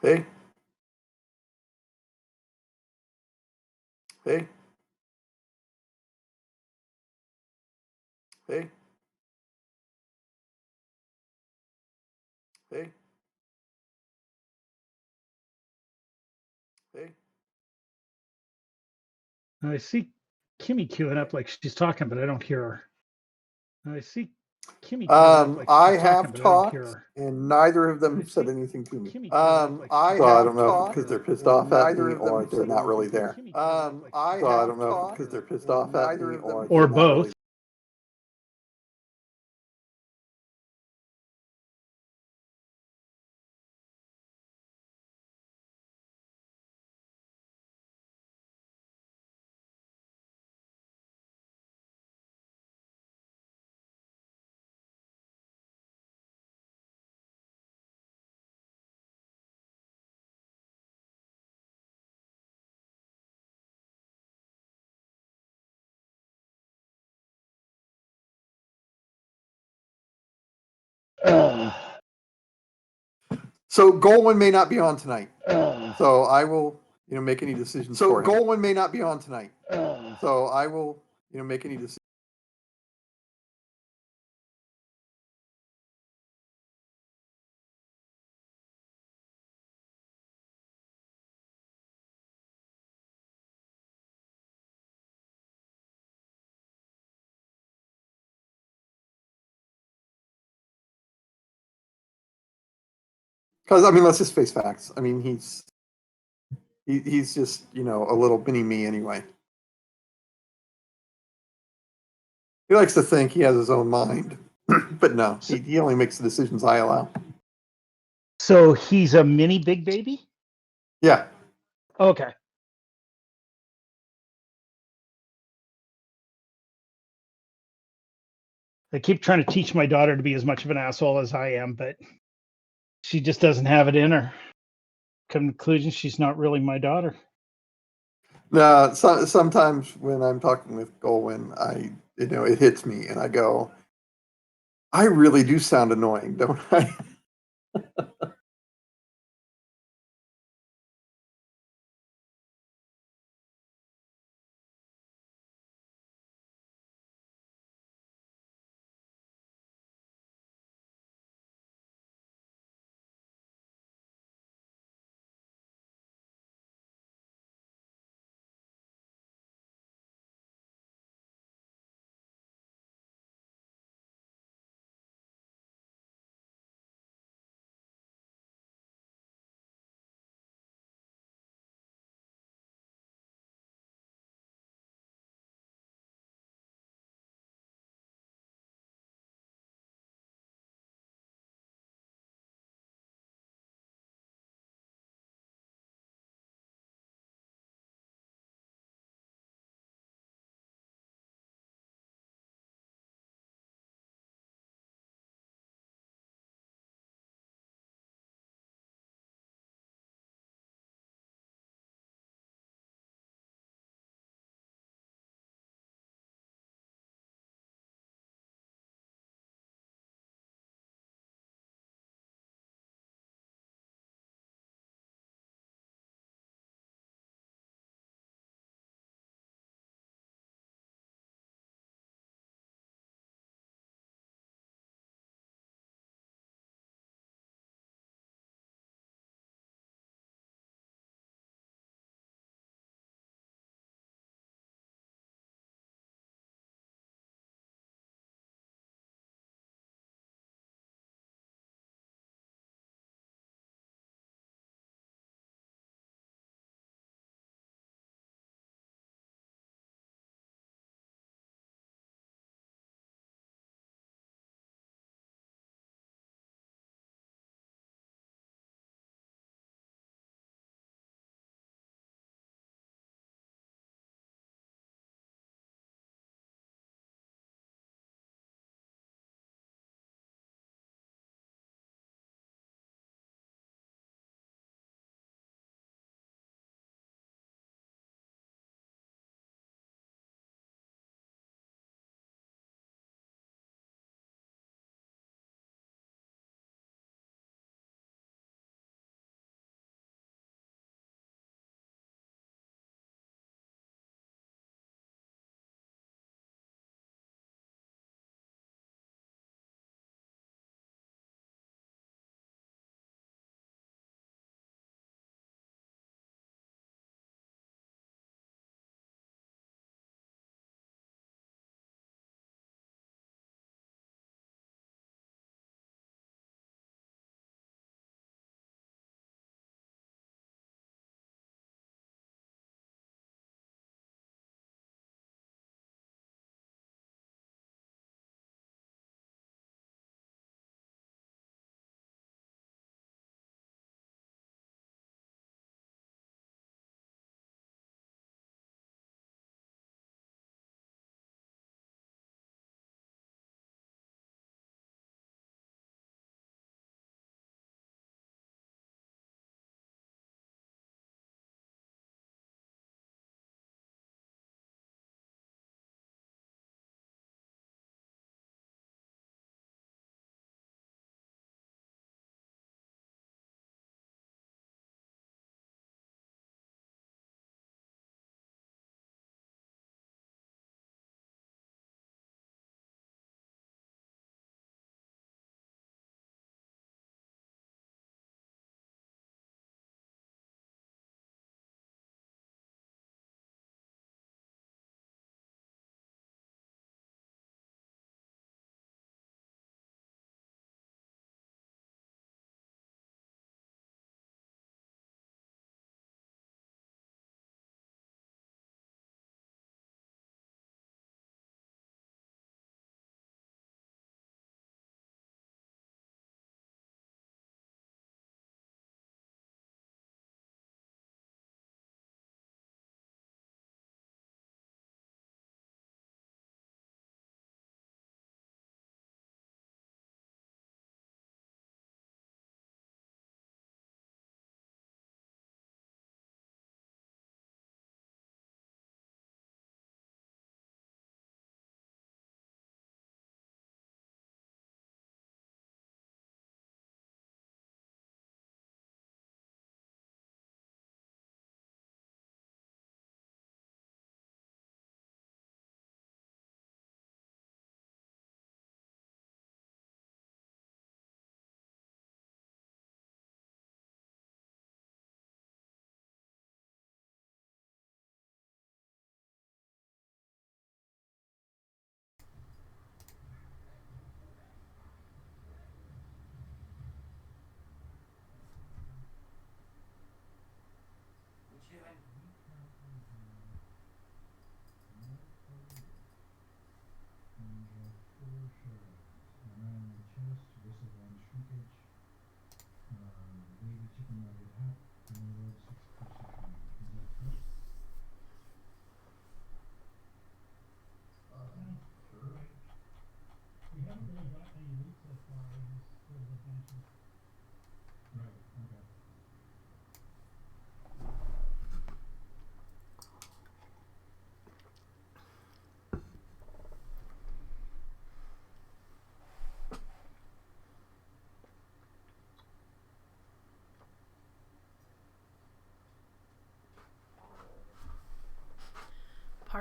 Hey, hey, hey, hey, hey, I see Kimmy queuing hey. up like she's talking, but I don't hear her. I see Kimmy queuing up like I she's talking, have but I don't hear talked, her. and neither of them I have said see anything to me. Kimmy queuing up like I she's so I talking, don't but I know don't because hear they're her. pissed off at I me see or they're not really there. Kimmy queuing up like she's So I talking, don't but I know don't because hear they're her. pissed off at me or Or they're not both. really. Ugh. So Goldwyn may not be on tonight. Ugh. So I will, make any decisions for him. Goldwyn may not be on tonight. Ugh. So I will, make any decisions. Because I mean, let's just face facts. I mean, he's just a little mini me anyway. He likes to think he has his own mind, but no, So, he only makes the decisions I allow. so he's a mini big baby? Yeah. Okay. I keep trying to teach my daughter to be as much of an asshole as I am, but she just doesn't have it in her. Conclusion, she's not really my daughter. No, sometimes when I'm talking with Goldwyn, it hits me and I go, I really do sound annoying, don't I?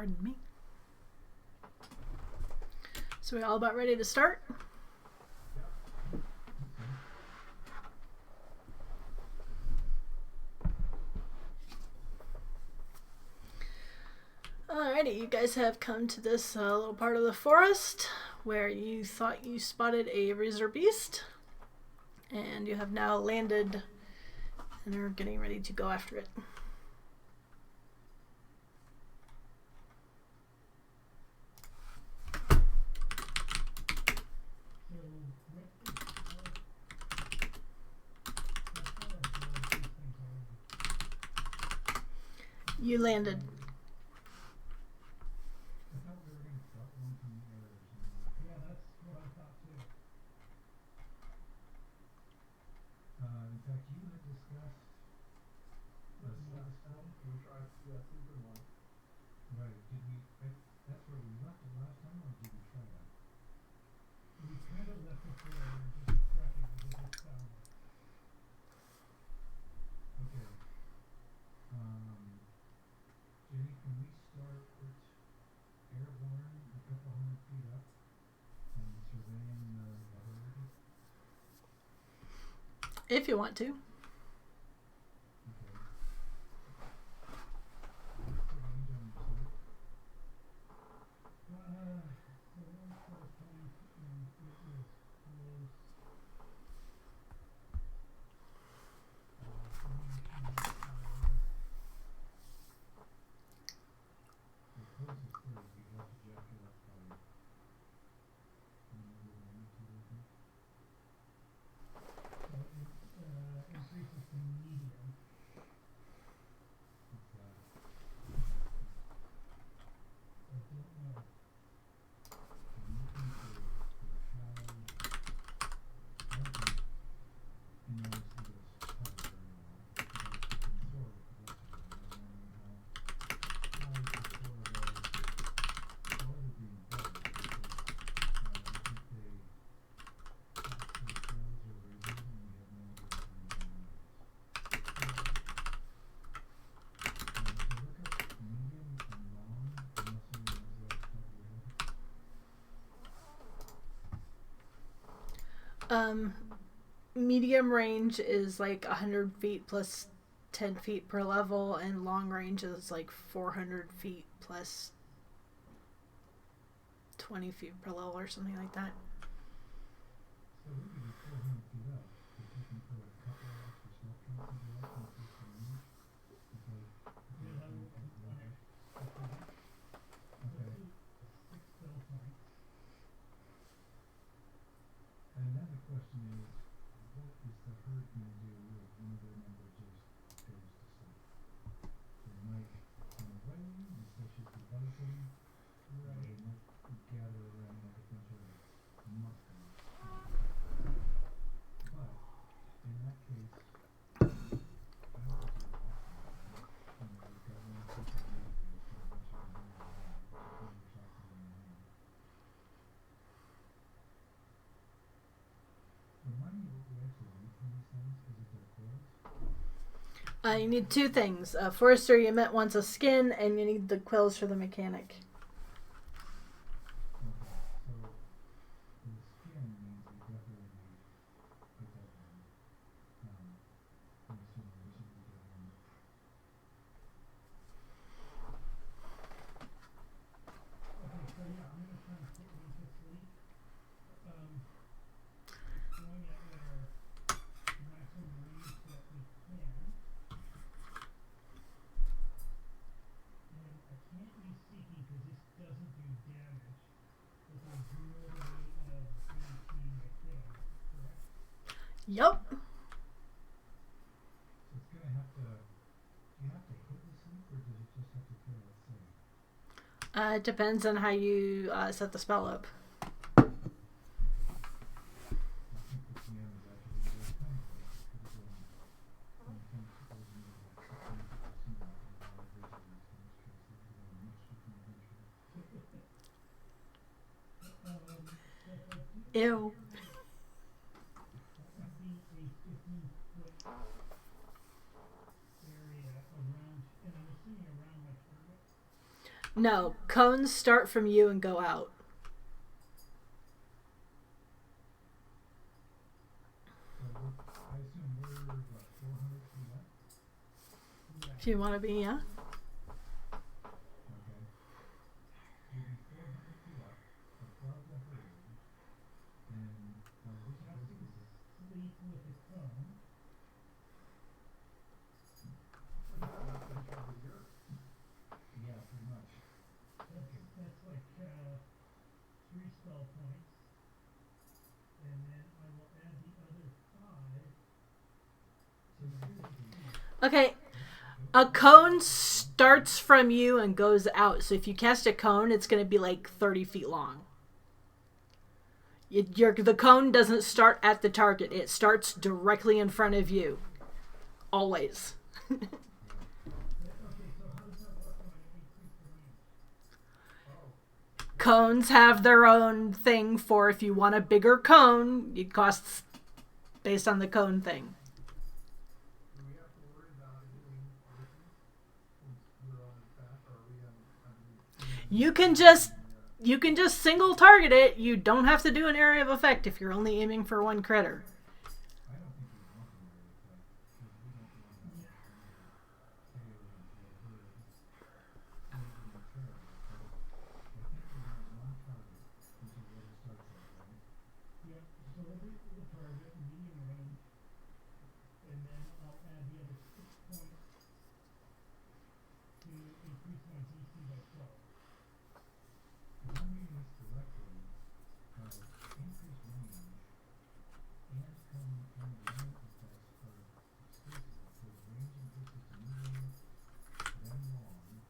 Pardon me. So we all about ready to start? Alrighty, you guys have come to this little part of the forest where you thought you spotted a reserve beast, and you have now landed and are getting ready to go after it. You landed. If you want to. Medium range is like 100 feet plus 10 feet per level, and long range is like 400 feet plus 20 feet per level or something like that. You need two things. Forester, you met wants a skin, and you need the quills for the mechanic. Yup. It depends on how you set the spell up. Ew. No, cones start from you and go out. I assume we're, what, 400 feet up? If you want to be, yeah. Okay. We'll be 400 feet up above the herd. And which is sleep with a cone. Yeah, pretty much. That's like 3 spell points. And then I will add the other 5. So Okay. A cone starts from you and goes out. So if you cast a cone, it's going to be like 30 feet long. The cone doesn't start at the target. It starts directly in front of you. Always. okay, so how does that work when I increase the range? Cones have their own thing for if you want a bigger cone, it costs based on the cone thing. Do we have to worry about hitting Ricky since we're on his back, or are we on? You can just single target it. You don't have to do an area of effect if you're only aiming for one critter. I don't think we want an area effect because we don't want to KO the herd late in the turn. So I think we want one target, which is what it starts at, right? Yeah, so we'll do the target, medium range, and then I'll add the other 6 points to increase my DC by 12. If I'm reading this correctly, increased range and cone environment effects are exclusive. So the range increases to medium, then long.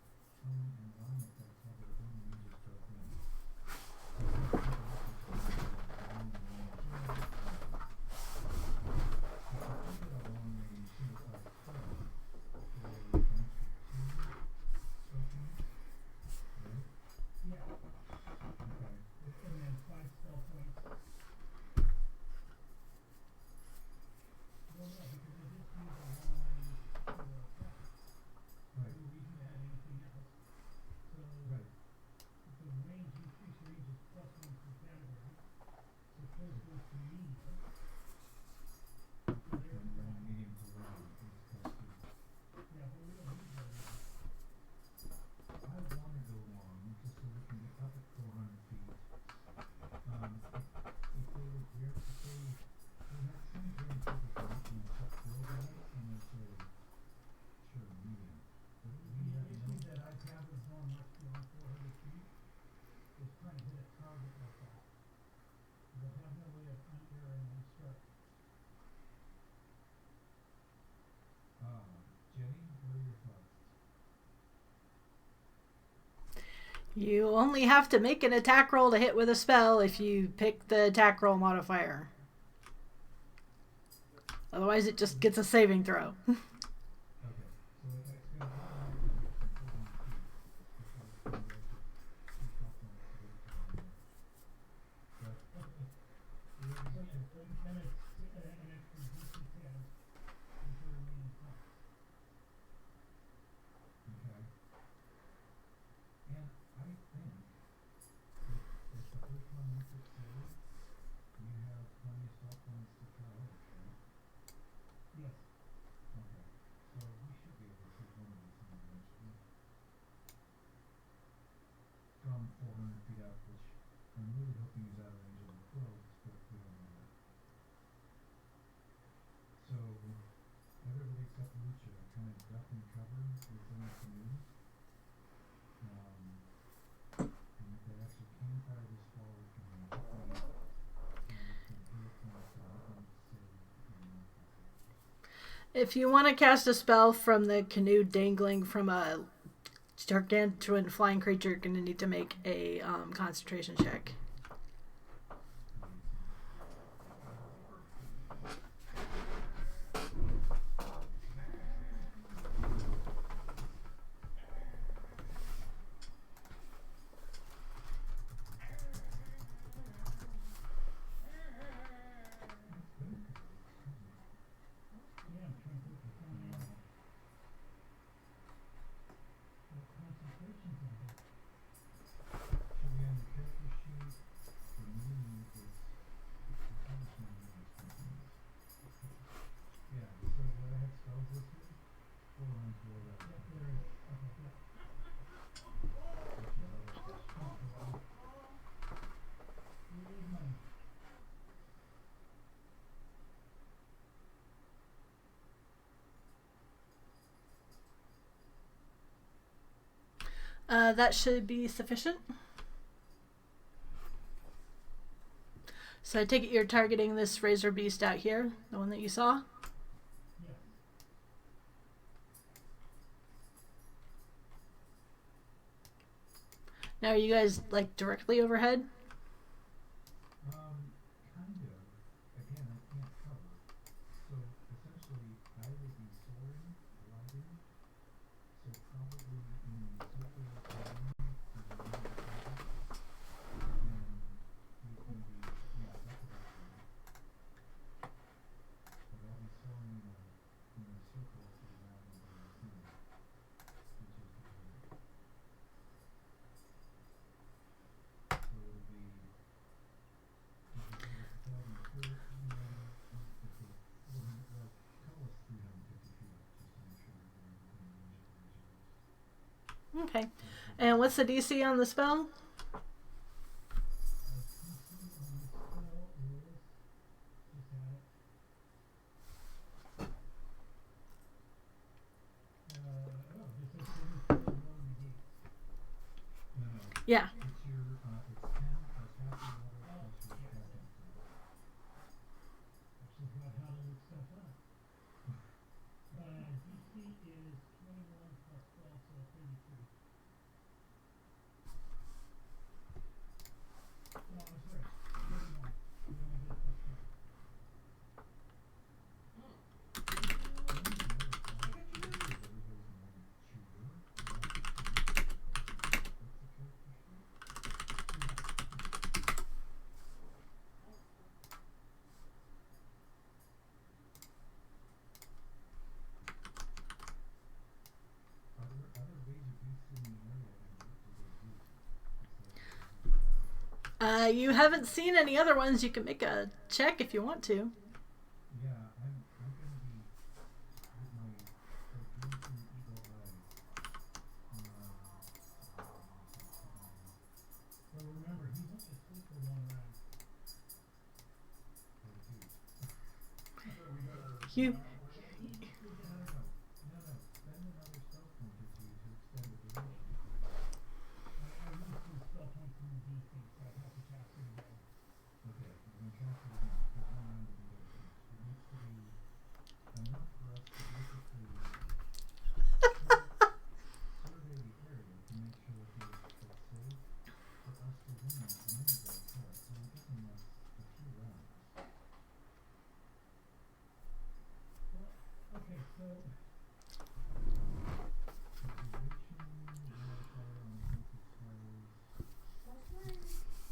Cone environment effects have their own ranges built in. So that's the difference between long range. If I get a long range single fire spell for an extra 2 spell points, right? Yeah. Okay. And then 5 spell points. Well, no, because I just used a long range for attack. Right. No reason to add anything else. So right. The range, increased range is +1 per category. So first goes to medium. So then medium to long is +2. Yeah, but we don't need that now. I want to go long just so we can get up at 400 feet. If they were here, if they had some very difficult and tough build on it, and they say, sure, medium. But we have no. The issue that I've had with going much beyond 400 feet is trying to hit a target like that. Because I have no way of anti-airing my strike. Jenny, what are your thoughts? You only have to make an attack roll to hit with a spell if you pick the attack roll modifier. Otherwise, it just gets a saving throw. Okay, so it's going to automatically get from 400 feet. If I was going to keep up on it, but then it's an extra DC 10 into the remaining points. Okay. And I think if the first one makes it save, you have plenty of spell points to try others, right? Yes. Okay. So we should be able to take one of these things eventually. From 400 feet up, which I'm really hoping is out of range of the quilts, but we don't know that. So everybody except Lucha kind of duck and cover within the canoe. And if they actually can fire this ball, we can hopefully some hero points to help them save and If you want to cast a spell from the canoe dangling from a gargantuan flying creature, you're going to need to make a concentration check. yeah, I'm trying to put the phone on. What concentration's on it? That should be sufficient. So I take it you're targeting this razor beast out here, the one that you saw? Yes. Now are you guys like directly overhead? Kind of. Again, I can't cover. So essentially, I will be soaring, gliding. So probably in a circular plane is around the target. And he's going to be, yeah, that's about right. But I'll be soaring in a circle around the scene, which is the target. So it'll be, if you take a fatality foot, if it, well, tell us 350 feet, just to make sure that we're within range of the razor beast. Okay. And what's the DC on the spell? DC on this spell is, just had it, just says saving throw and roll negate. No, Yeah. it's your, it's 10 plus half your level plus your casting spell. Actually forgot how to look stuff up. DC is 21 plus 12, so 33. No, I'm sorry, 31. You only get a plus 10. Other razor beasts in the area, and what do they do? Besides razor You haven't seen any other ones. You can make a check if you want to. Yeah, I'm gonna be with my gargantuan eagle eyes. Well, remember, he's only asleep for 1 round. Or 2. You. No. Spend another spell point or 2 to extend the duration. I used 2 spell points in the DC, so I'd have to cast it again. Okay, we're gonna cast it again. There's 1 round of duration. It needs to be enough for us to basically survey the area to make sure that it's safe for us to win, and then we go attack. So I'm guessing that's a few rounds. Well, okay, so duration modifier on offensive spells.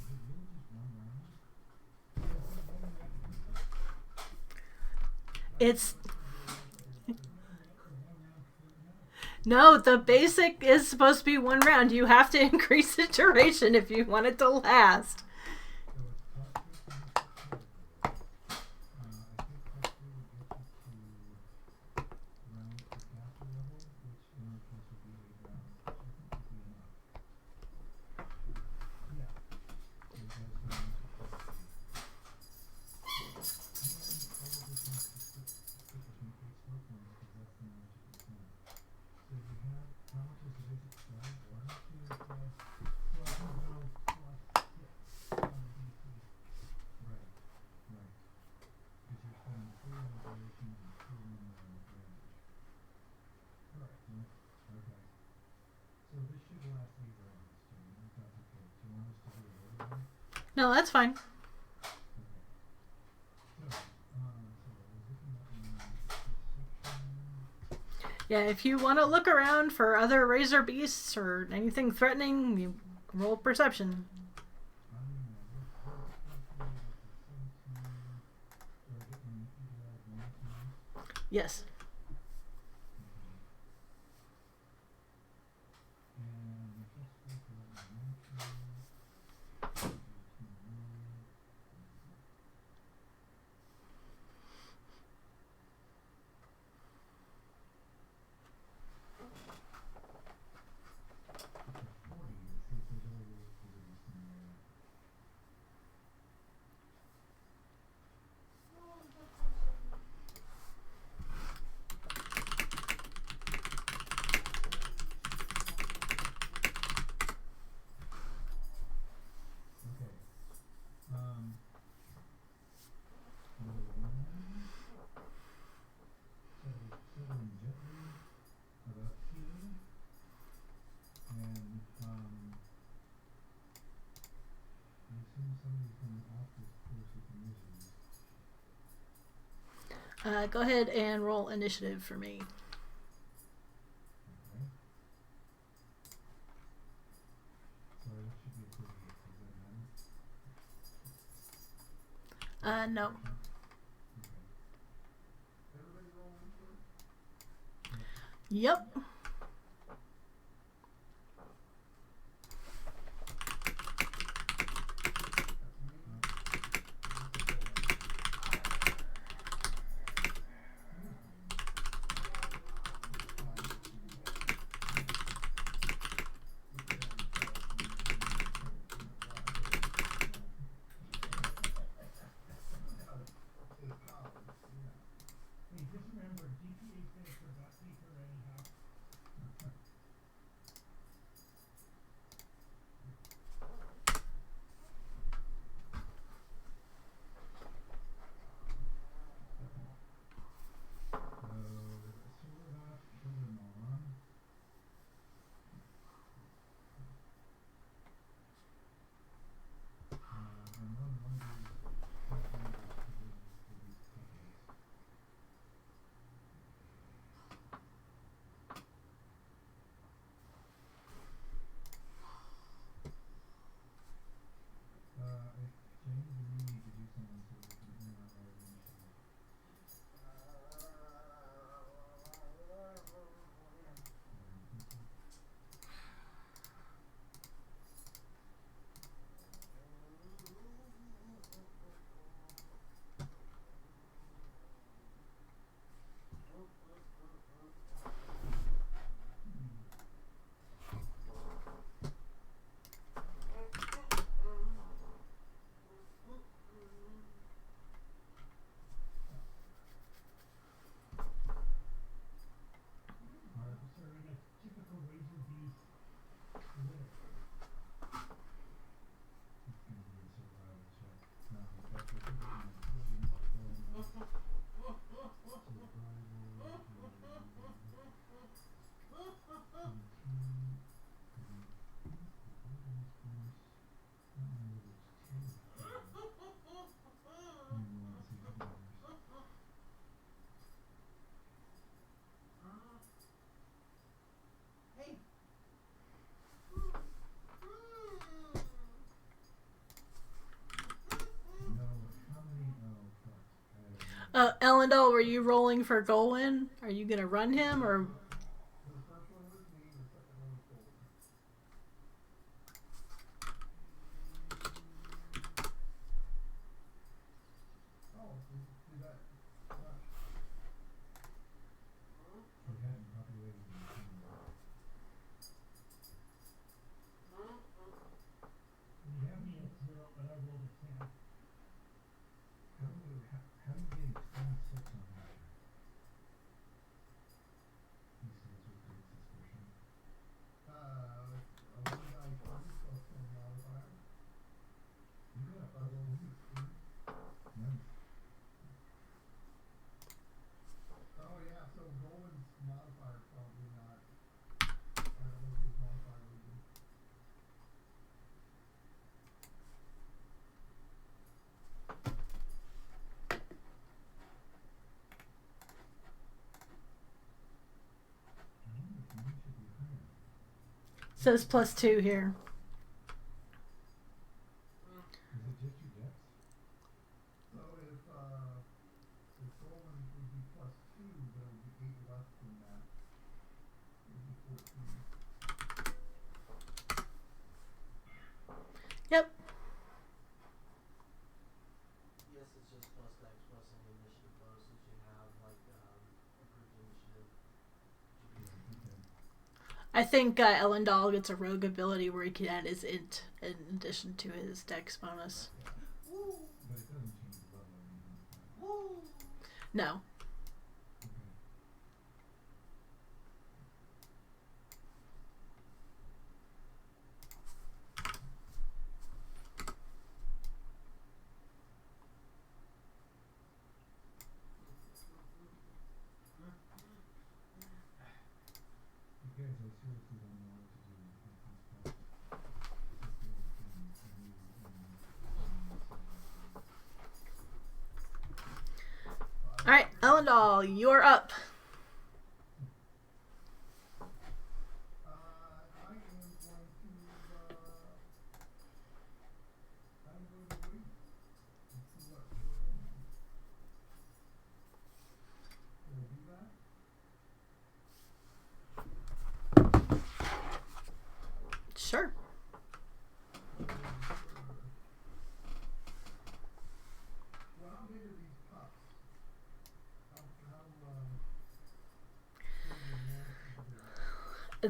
Is it really just 1 round? It's. No, the basic is supposed to be 1 round. You have to increase the duration if you want it to last. So it's plus 3 I think plus 3 would get you to rounds per caster level, which in our case would be 8 rounds, which I think would be enough. Yeah. So you gotta spend rounds per caster. And all of this needs to stick between 8 spell points because that's the magic percent. So you have, how much is the basic spell? 1, 2, plus, so I can go plus 6 on the DC. Right. Because you're spending 3 on the duration and 2 on the range. Right. Okay. So this should last 8 rounds, Jim, if that's okay. Do you want us to do it later on? No, that's fine. Okay. So, I was looking up in perception. Yeah, if you want to look around for other razor beasts or anything threatening, you roll perception. I'm gonna look very carefully at the 17. Do I get my eagle eye bonus now? Yes. And just look at my nature. 18. It's a 40 to see if there's other razor beasts in the area. Go ahead and roll initiative for me. Okay. Sorry, that should be a 38. Is that none? No. Okay. Everybody roll initiative? Yep. Hey, just remember, GPA stands for got paper anyhow. So, sword off, sugar on. And one of these numbers for these companies. If James and you need to do something so we can interrupt our initiative. Sort of a typical razor beast litter. It's gonna be a survival check. That's what we're doing. Elendil, were you rolling for Golwyn? Are you gonna run him or? The first one was me, the second one was Golden. Oh, did that rush? It hadn't populated in the team. You have me at 0, but I rolled a 10. How do you getting 26 on that? He says with great suspicion. A 1 die 20 plus 1 modifier. You got a roll 16. Nice. Oh yeah, so Golden's modifier is probably not. I don't know what his modifier would be. I wonder if mine should be higher. Says +2 here. Is it just your dex? So if Golden would be +2, but it would be 8 less than that. It would be 14. Yep. Yes, it's just plus dex plus any initiative bonuses you have, like improved initiative. Okay. I think Elendil gets a rogue ability where he can add his int in addition to his dex bonus. Woo! But it doesn't change the level or anything like that. Woo! No. Okay. You guys, I seriously don't know what to do with these pets. It's just been new and All right, Elendal, you're up. I am going to, I'm going to wait and see what we're going on. Can I do that? Sure. Well, how big are these pups? How big and nasty are they?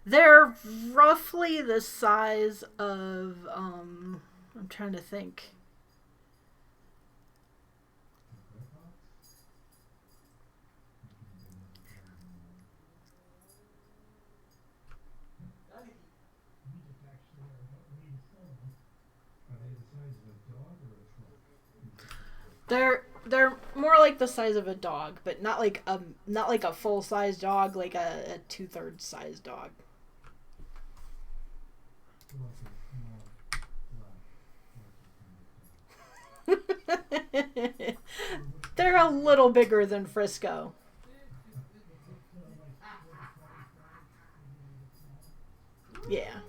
They're roughly the size of I'm trying to think. Not if you We just actually are about ready to sell them. Are they the size of a dog or a truck? They're more like the size of a dog, but not like a full size dog, like a 2/3 size dog. So like a small black horse kind of thing. They're a little bigger than Frisco. Yeah.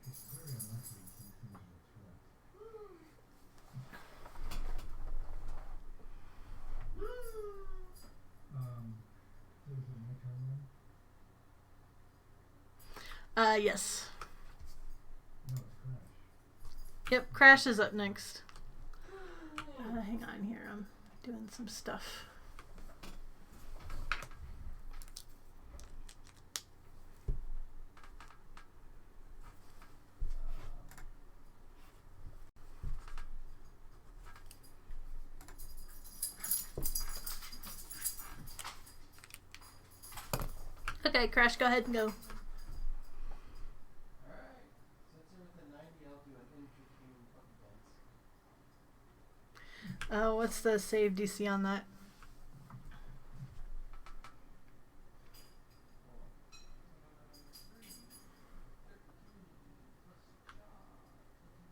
It's very unlikely these things are a threat. So is it my turn then? Yes. No, it's Crash. Yep, Crash is up next. Hang on here, I'm doing some stuff. Okay, Crash, go ahead and go. Alright. Since they're within 90, I'll do an in-between puppy dance. What's the save DC on that?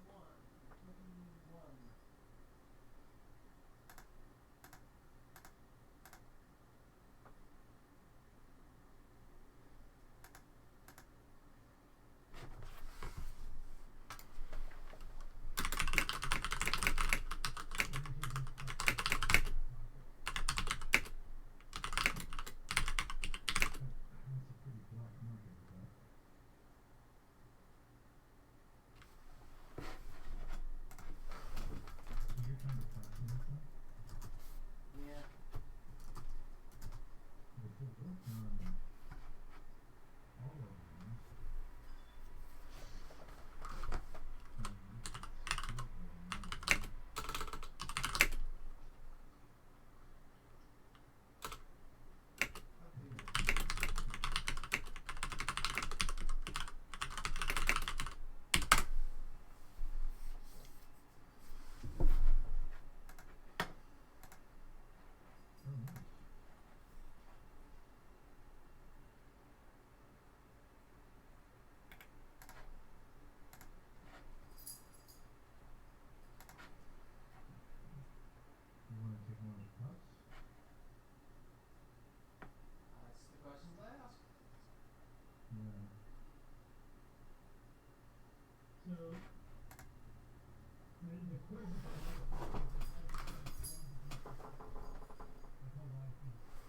Hold on. 3, 13, plus jaw, 21. That's a pretty black market with that. So you're trying to approximate that? Yeah. But if it worked on all of them, you want to take one of the pups? That's the questions I ask. Yeah. So, the equipment my whole life is So I'll ask my questions and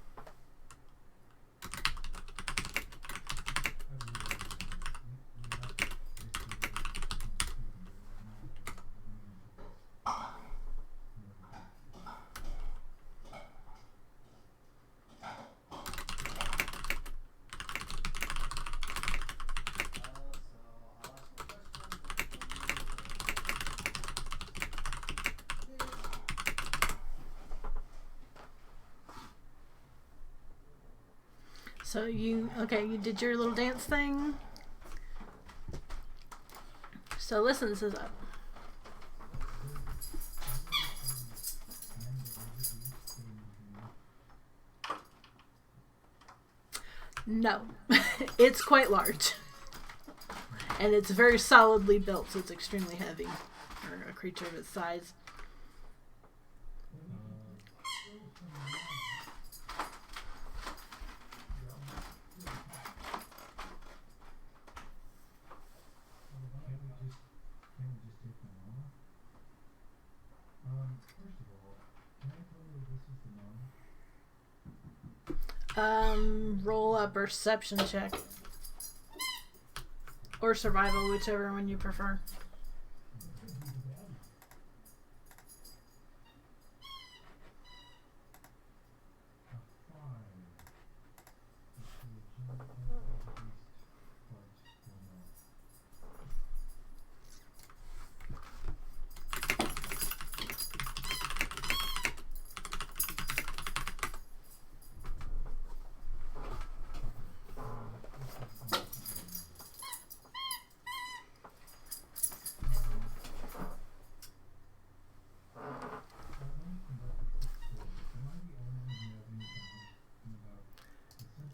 So you did your little dance thing. So listen, this is up. No, it's quite large. And it's very solidly built, so it's extremely heavy for a creature of its size. Can we just take the mama? First of all, can I tell her this is the mama? Roll a perception check. Or survival, whichever one you prefer.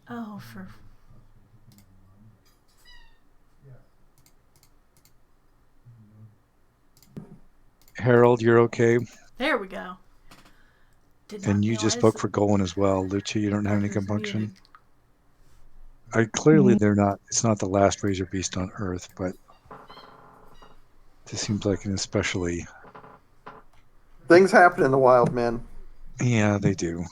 Oh, for... Harold, you're okay. There we go. Did not And you just realize spoke for Golan as well. Lucha, you don't have that any was compunction. muted. Clearly they're not, it's not the last Razor Beast on Earth, but this seems like an especially, Things happen in the wild, man. yeah, they do.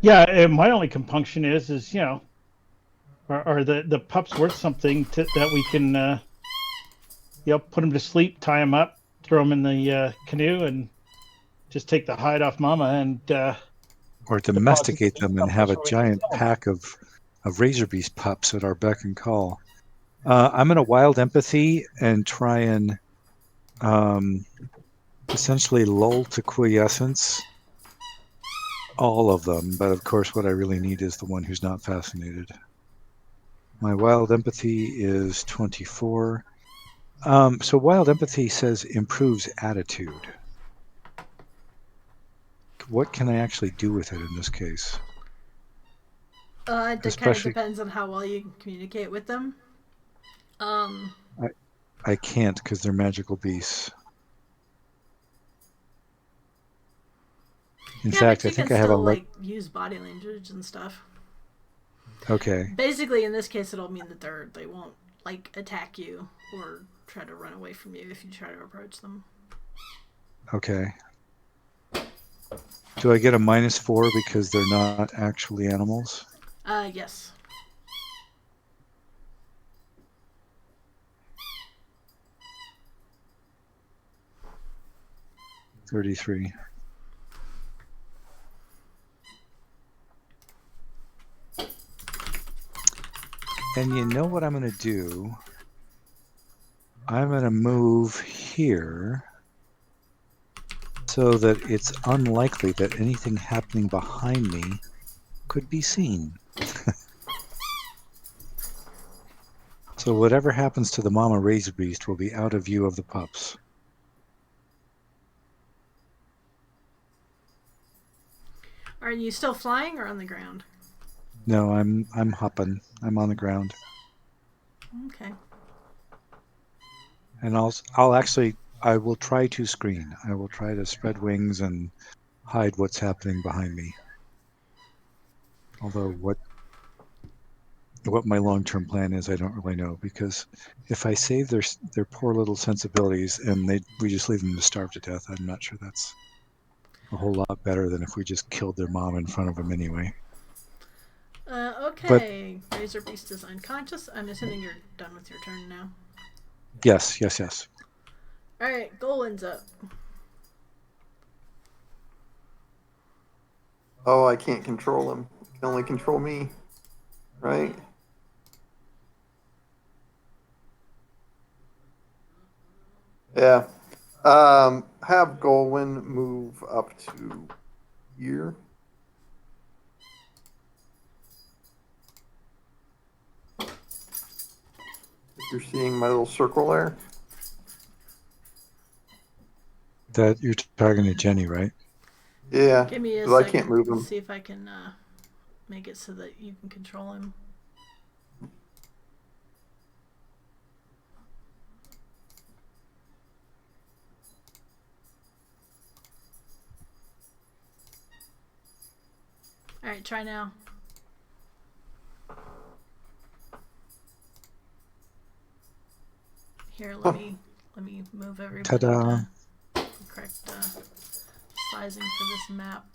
Yeah, and my only compunction is you know, are the pups worth something that we can, you know, put them to sleep, tie them up, throw them in the canoe, and just take the hide off Mama and Or deposit domesticate them and have someplace a where we can giant sell 'em. pack of Razor Beast pups at our beck and call. I'm going to wild empathy and try and essentially lull to quiescence all of them, but of course what I really need is the one who's not fascinated. My wild empathy is 24. So wild empathy says improves attitude. What can I actually do with it in this case? It kind of Especially- depends on how well you can communicate with them. I can't because they're magical beasts. In fact, but you I think can I have still, a like, use body language and stuff. Okay. Basically, in this case, it'll mean that they won't, like, attack you or try to run away from you if you try to approach them. Okay. Do I get a -4 because they're not actually animals? Yes. $33. And you know what I'm going to do? I'm going to move here so that it's unlikely that anything happening behind me could be seen. So whatever happens to the mama razor beast will be out of view of the pups. Are you still flying or on the ground? No, I'm hopping. I'm on the ground. Okay. And I will try to screen. I will try to spread wings and hide what's happening behind me. Although what my long-term plan is, I don't really know, because if I save their poor little sensibilities and we just leave them to starve to death, I'm not sure that's a whole lot better than if we just killed their mom in front of them anyway. Okay. Razor Beast is unconscious. I'm assuming you're done with your turn now. Yes. Alright, Golan's up. Oh, I can't control him. He can only control me. Right? Yeah. Have Golwyn move up to here. If you're seeing my little circle there. That you're talking to Jenny, right? Yeah. Give me a 'cause I second can't move to him. see if I can make it so that you can control him. right, try now. Here, let me move everybody Ta-da. to the correct sizing for this map.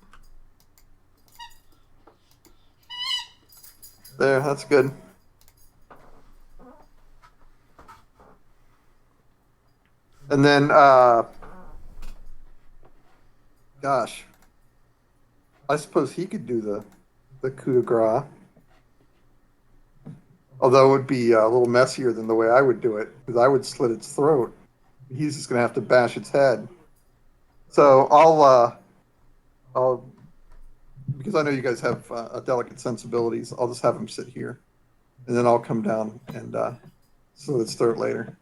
There, that's good. And then, gosh, I suppose he could do the coup de grace. Although it would be a little messier than the way I would do it, because I would slit its throat. He's just going to have to bash its head. So I'll, because I know you guys have delicate sensibilities, I'll just have him sit here, and then I'll come down and slit its throat later,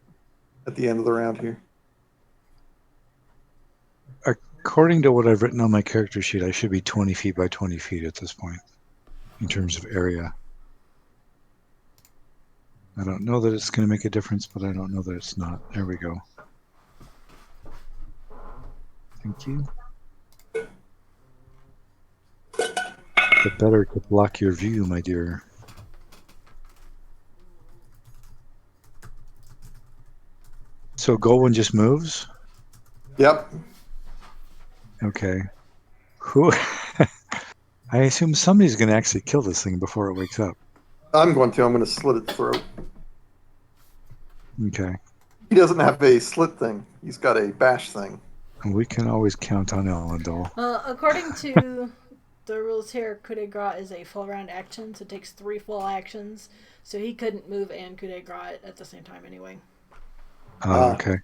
at the end of the round here. According to what I've written on my character sheet, I should be 20 feet by 20 feet at this point, in terms of area. I don't know that it's going to make a difference, but I don't know that it's not. There we go. Thank you. The better to block your view, my dear. So Golwyn just moves? Yep. Okay. Who? I assume somebody's going to actually kill this thing before it wakes up. I'm going to slit its throat. Okay. He doesn't have a slit thing. He's got a bash thing. We can always count on Elendil. According to the rules here, coup de grace is a full round action, so it takes 3 full actions. So he couldn't move and coup de grace at the same time anyway. Okay.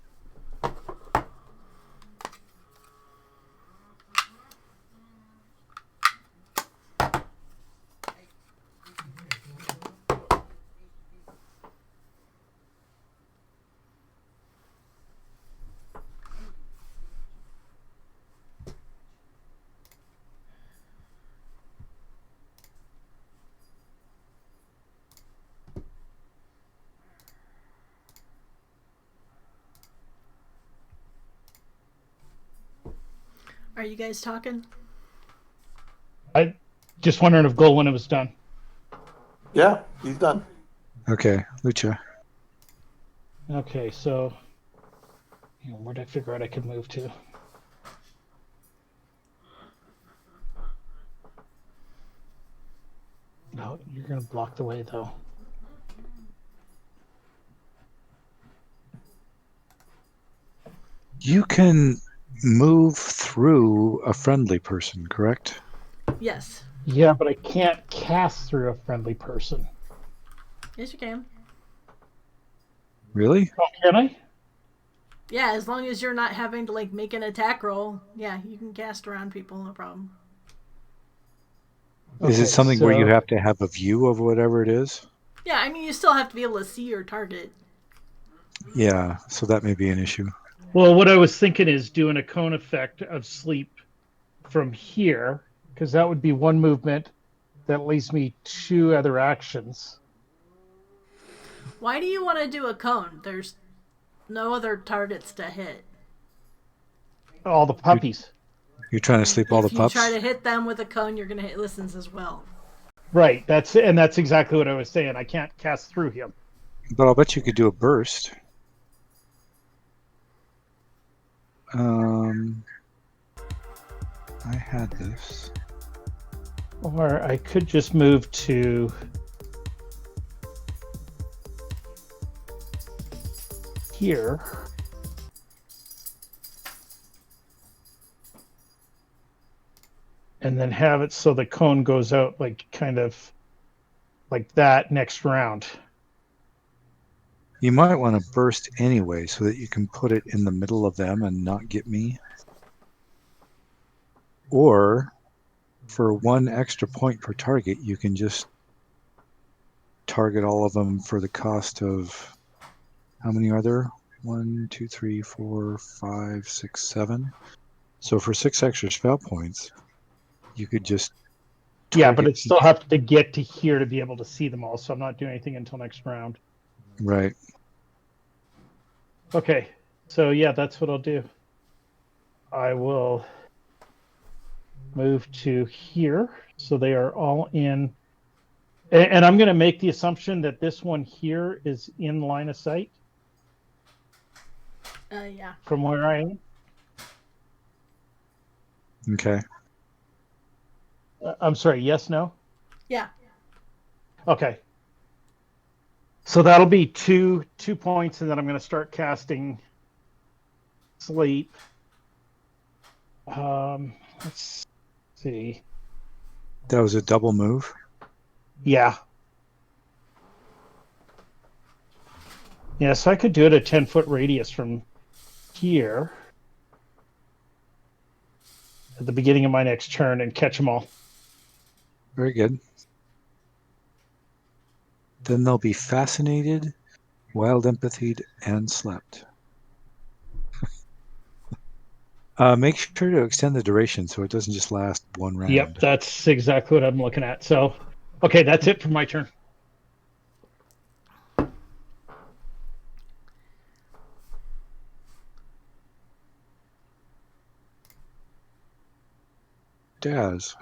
Are you guys talking? I just wondering if Golwyn was done. Yeah, he's done. Okay, Lucha. Okay, so where did I figure out I could move to? No, you're gonna block the way though. You can move through a friendly person, correct? Yes. Yeah, but I can't cast through a friendly person. Yes, you can. Really? Oh, can I? Yeah, as long as you're not having to make an attack roll, yeah, you can cast around people, no problem. Is it Okay, something where you so- have to have a view of whatever it is? Yeah, I mean, you still have to be able to see your target. Yeah, so that may be an issue. Well, what I was thinking is doing a cone effect of sleep from here, because that would be one movement that leaves me 2 other actions. Why do you want to do a cone? There's no other targets to hit. All the puppies. You're trying to sleep all the If you pups? try to hit them with a cone, you're going to hit listens as well. Right, that's exactly what I was saying. I can't cast through him. But I'll bet you could do a burst. I had this. Or I could just move to here. And then have it so the cone goes out kind of like that next round. You might want to burst anyway so that you can put it in the middle of them and not get me. Or for 1 extra point per target, you can just target all of them for the cost of, how many are there? 1, 2, 3, 4, 5, 6, 7. So for 6 extra spell points, you could just Yeah, but it still have to get to here to be able to see them all, so I'm not doing anything until next round. Right. Okay, so yeah, that's what I'll do. I will move to here. So they are all in. And I'm going to make the assumption that this one here is in line of sight Yeah. from where I am. Okay. I'm sorry. Yes, no? Yeah. Okay. So that'll be 2 points, and then I'm going to start casting sleep. Let's see. That was a double move. Yeah. Yeah, so I could do it a 10-foot radius from here at the beginning of my next turn and catch them all. Very good. Then they'll be fascinated, wild empathied, and slept. Make sure to extend the duration so it doesn't just last one round. Yep, that's exactly what I'm looking at. So, okay, that's it for my turn. Daz.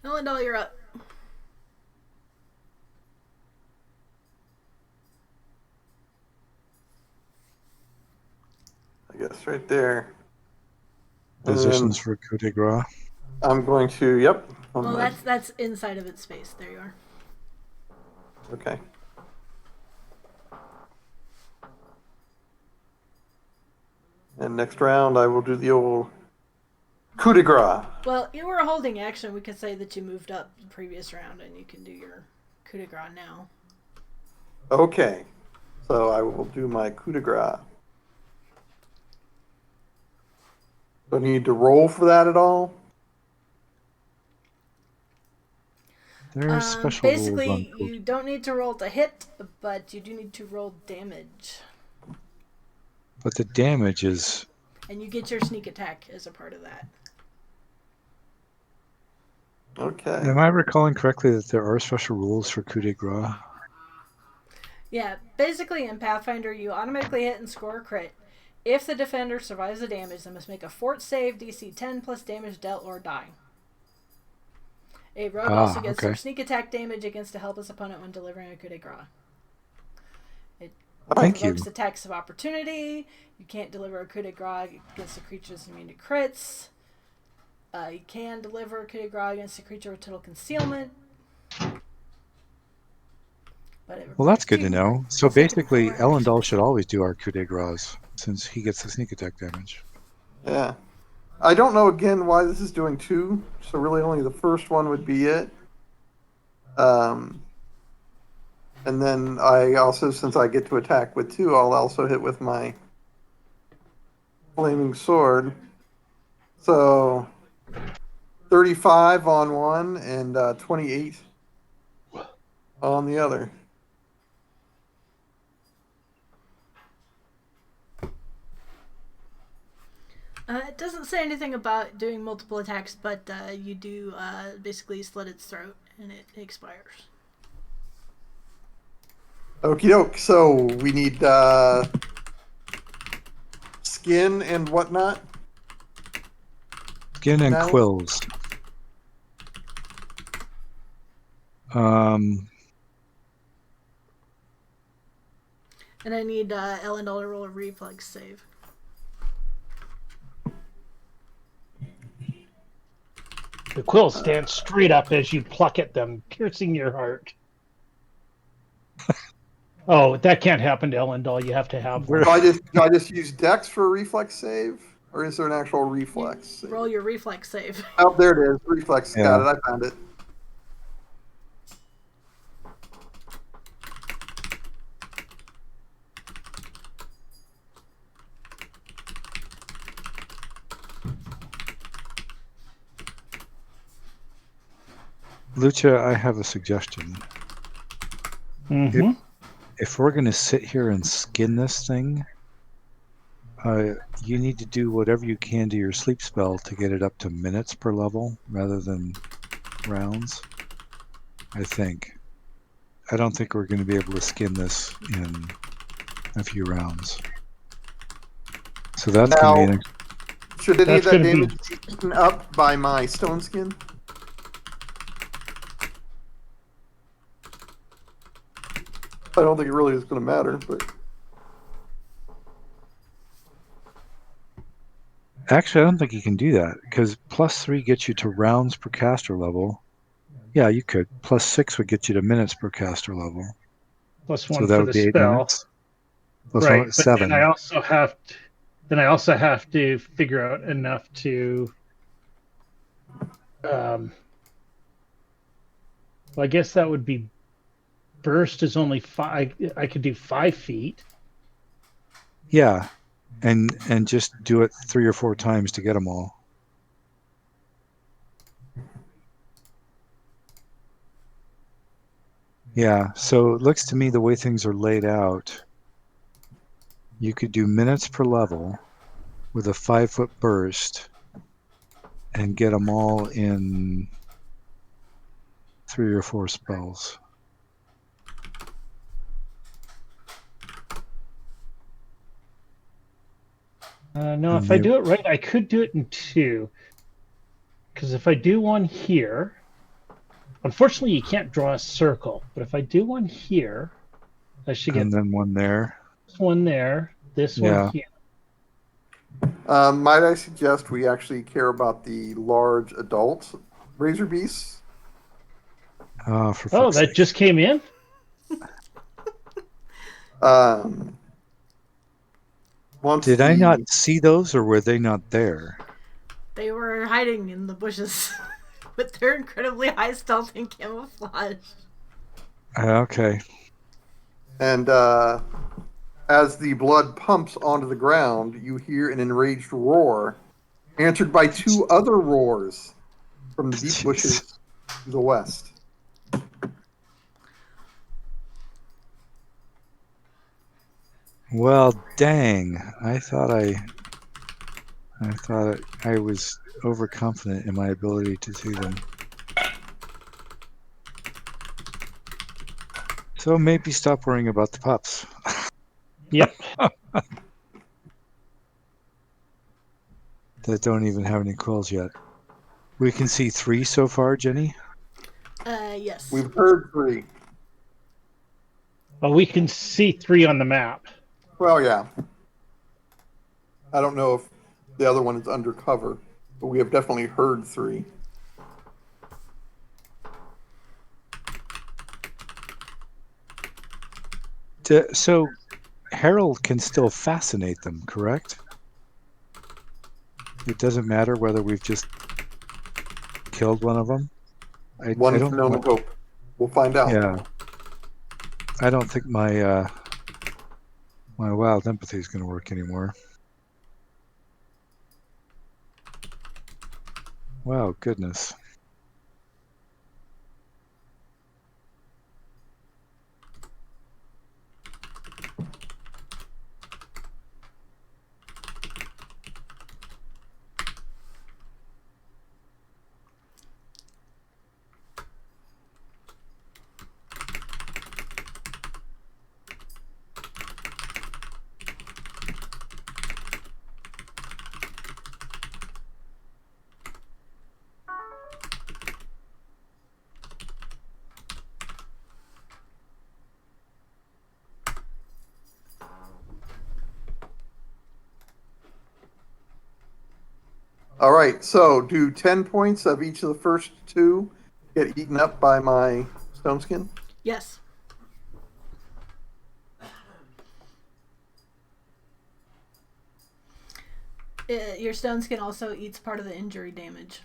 Elendal, you're up. I guess right there. Positions for coup de grace. I'm going to, yep. Well, that's inside of its space. There you are. Okay. And next round, I will do the old coup de grace. Well, you were holding action. We could say that you moved up the previous round, and you can do your coup de grace now. Okay. So I will do my coup de grace. Do I need to roll for that at all? There's special rules on Basically, coup. you don't need to roll to hit, but you do need to roll damage. But the damage is... And you get your sneak attack as a part of that. Okay. Am I recalling correctly that there are special rules for coup de grace? Yeah, basically in Pathfinder, you automatically hit and score a crit. If the defender survives the damage, they must make a fort save, DC 10 plus damage dealt or die. A rogue also gets their sneak attack damage against a helpless opponent when delivering a coup de grace. It provokes attacks of opportunity. You can't deliver a coup de grace against a creature that's immune to crits. You can deliver a coup de grace against a creature with total concealment. Well, that's good to know. So basically, Elendal should always do our coup de grace since he gets the sneak attack damage. Yeah. I don't know again why this is doing 2, so really only the first one would be it. And then I also, since I get to attack with 2, I'll also hit with my flaming sword. So 35 on one and 28 on the other. It doesn't say anything about doing multiple attacks, but you do basically slit its throat and it expires. Okie doke. So we need skin and whatnot. Skin and Now? quills. And I need Elendal to roll a reflex save. The quills stand straight up as you pluck at them, piercing your heart. Oh, that can't happen to Elendal. You have to have one. Do I just use Dex for a reflex save? Or is there an actual reflex save? Roll your reflex save. Oh, there it is. Reflex. Yeah. Got it. I found it. Lucha, I have a suggestion. Mm-hmm. If we're going to sit here and skin this thing, you need to do whatever you can to your sleep spell to get it up to minutes per level rather than rounds, I think. I don't think we're going to be able to skin this in a few rounds. So that's going to be Now, an should any of That's that gonna be- damage be eaten up by my stone skin? I don't think it really is going to matter, but Actually, I don't think you can do that because +3 gets you to rounds per caster level. Yeah, you could. +6 would get you to minutes per caster level. Plus So one that for would the be 8 spell. minutes. Plus Right, one, but 7. then I also have to figure out enough to well, I guess that would be burst is only 5. I could do 5 feet. Yeah, and just do it 3 or 4 times to get them all. Yeah, so it looks to me the way things are laid out, you could do minutes per level with a 5-foot burst and get them all in 3 or 4 spells. No, And if I they, do it right, I could do it in 2. Because if I do one here, unfortunately, you can't draw a circle. But if I do one here, I should get and then one there. this one there, this one Yeah. here. might I suggest we actually care about the large adult razor beasts? Oh, for Oh, fuck's that sake. just came in? Once Did I the- not see those or were they not there? They were hiding in the bushes with their incredibly high stealth and camouflage. Okay. And as the blood pumps onto the ground, you hear an enraged roar, answered by 2 other roars from the deep Jeez. bushes to the west. Well, dang. I thought I was overconfident in my ability to see them. So maybe stop worrying about the pups. Yep. That don't even have any quills yet. We can see 3 so far, Jenny. Yes. We've heard 3. Well, we can see 3 on the map. Well, yeah. I don't know if the other one is undercover, but we have definitely heard 3. So Harold can still fascinate them, correct? It doesn't matter whether we've just killed one of them. I One don't can only hope. We'll find out. Yeah. I don't think my wild empathy is going to work anymore. Wow, goodness. All right, so do 10 points of each of the first 2 get eaten up by my stone skin? Yes. Your stone skin also eats part of the injury damage.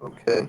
Okay.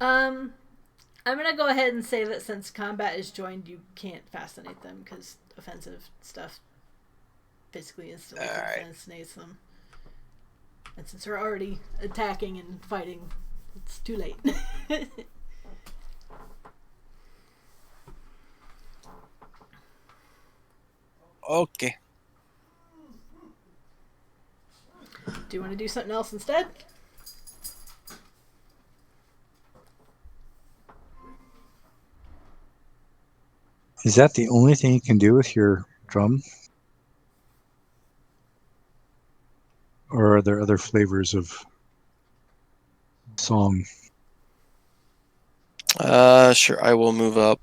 I'm gonna go ahead and say that since combat is joined, you can't fascinate them because offensive stuff basically instantly Alright. fascinates them. And since we're already attacking and fighting, it's too late. Okay. Do you want to do something else instead? Is that the only thing you can do with your drum? Or are there other flavors of song? Sure. I will move up.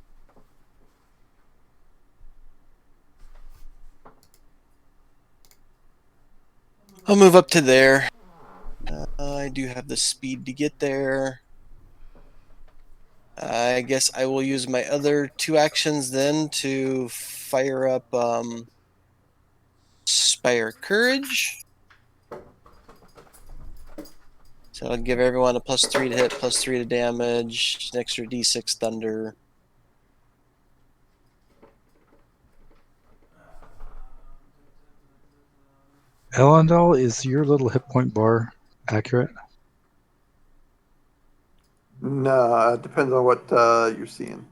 I'll move up to there. I do have the speed to get there. I guess I will use my other 2 actions then to fire up Spire Courage. So I'll give everyone a +3 to hit, +3 to damage, an extra d6 thunder. Elendal, is your little hit point bar accurate? No, it depends on what you're seeing.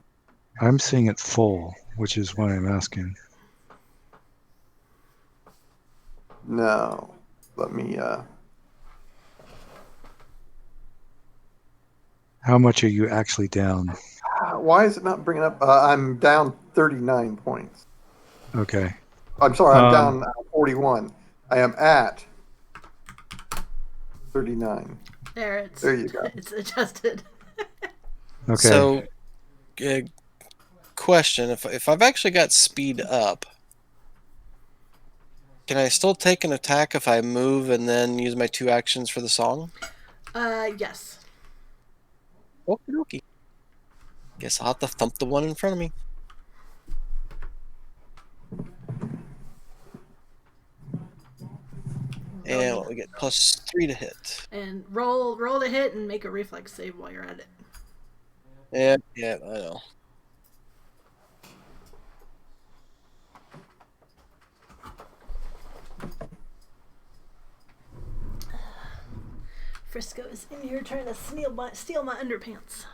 I'm seeing it full, which is why I'm asking. No. Let me How much are you actually down? why is it not bringing up? I'm down 39 points. Okay. I'm sorry, I'm down 41. I am at 39. There you go. It's adjusted. Okay. So, question: if I've actually got speed up, can I still take an attack if I move and then use my 2 actions for the song? Yes. Okie dokie. Guess I'll have to thump the one in front of me. And we get +3 to hit. And roll to hit and make a reflex save while you're at it. Yeah, I know. Frisco is in here trying to steal my underpants.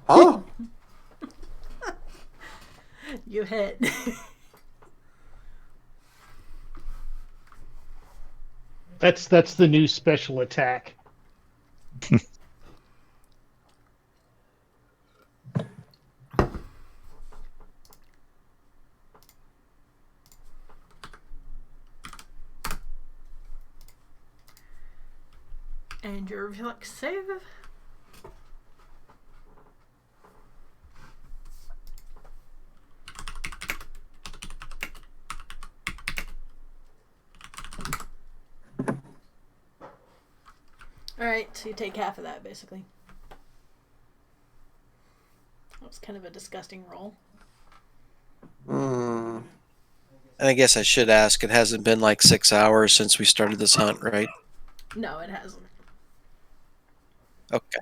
Huh? You hit. That's the new special attack. And your reflex save. Alright, so you take half of that basically. That was kind of a disgusting roll. Hmm. And I guess I should ask, it hasn't been like 6 hours since we started this hunt, right? No, it hasn't. Okay.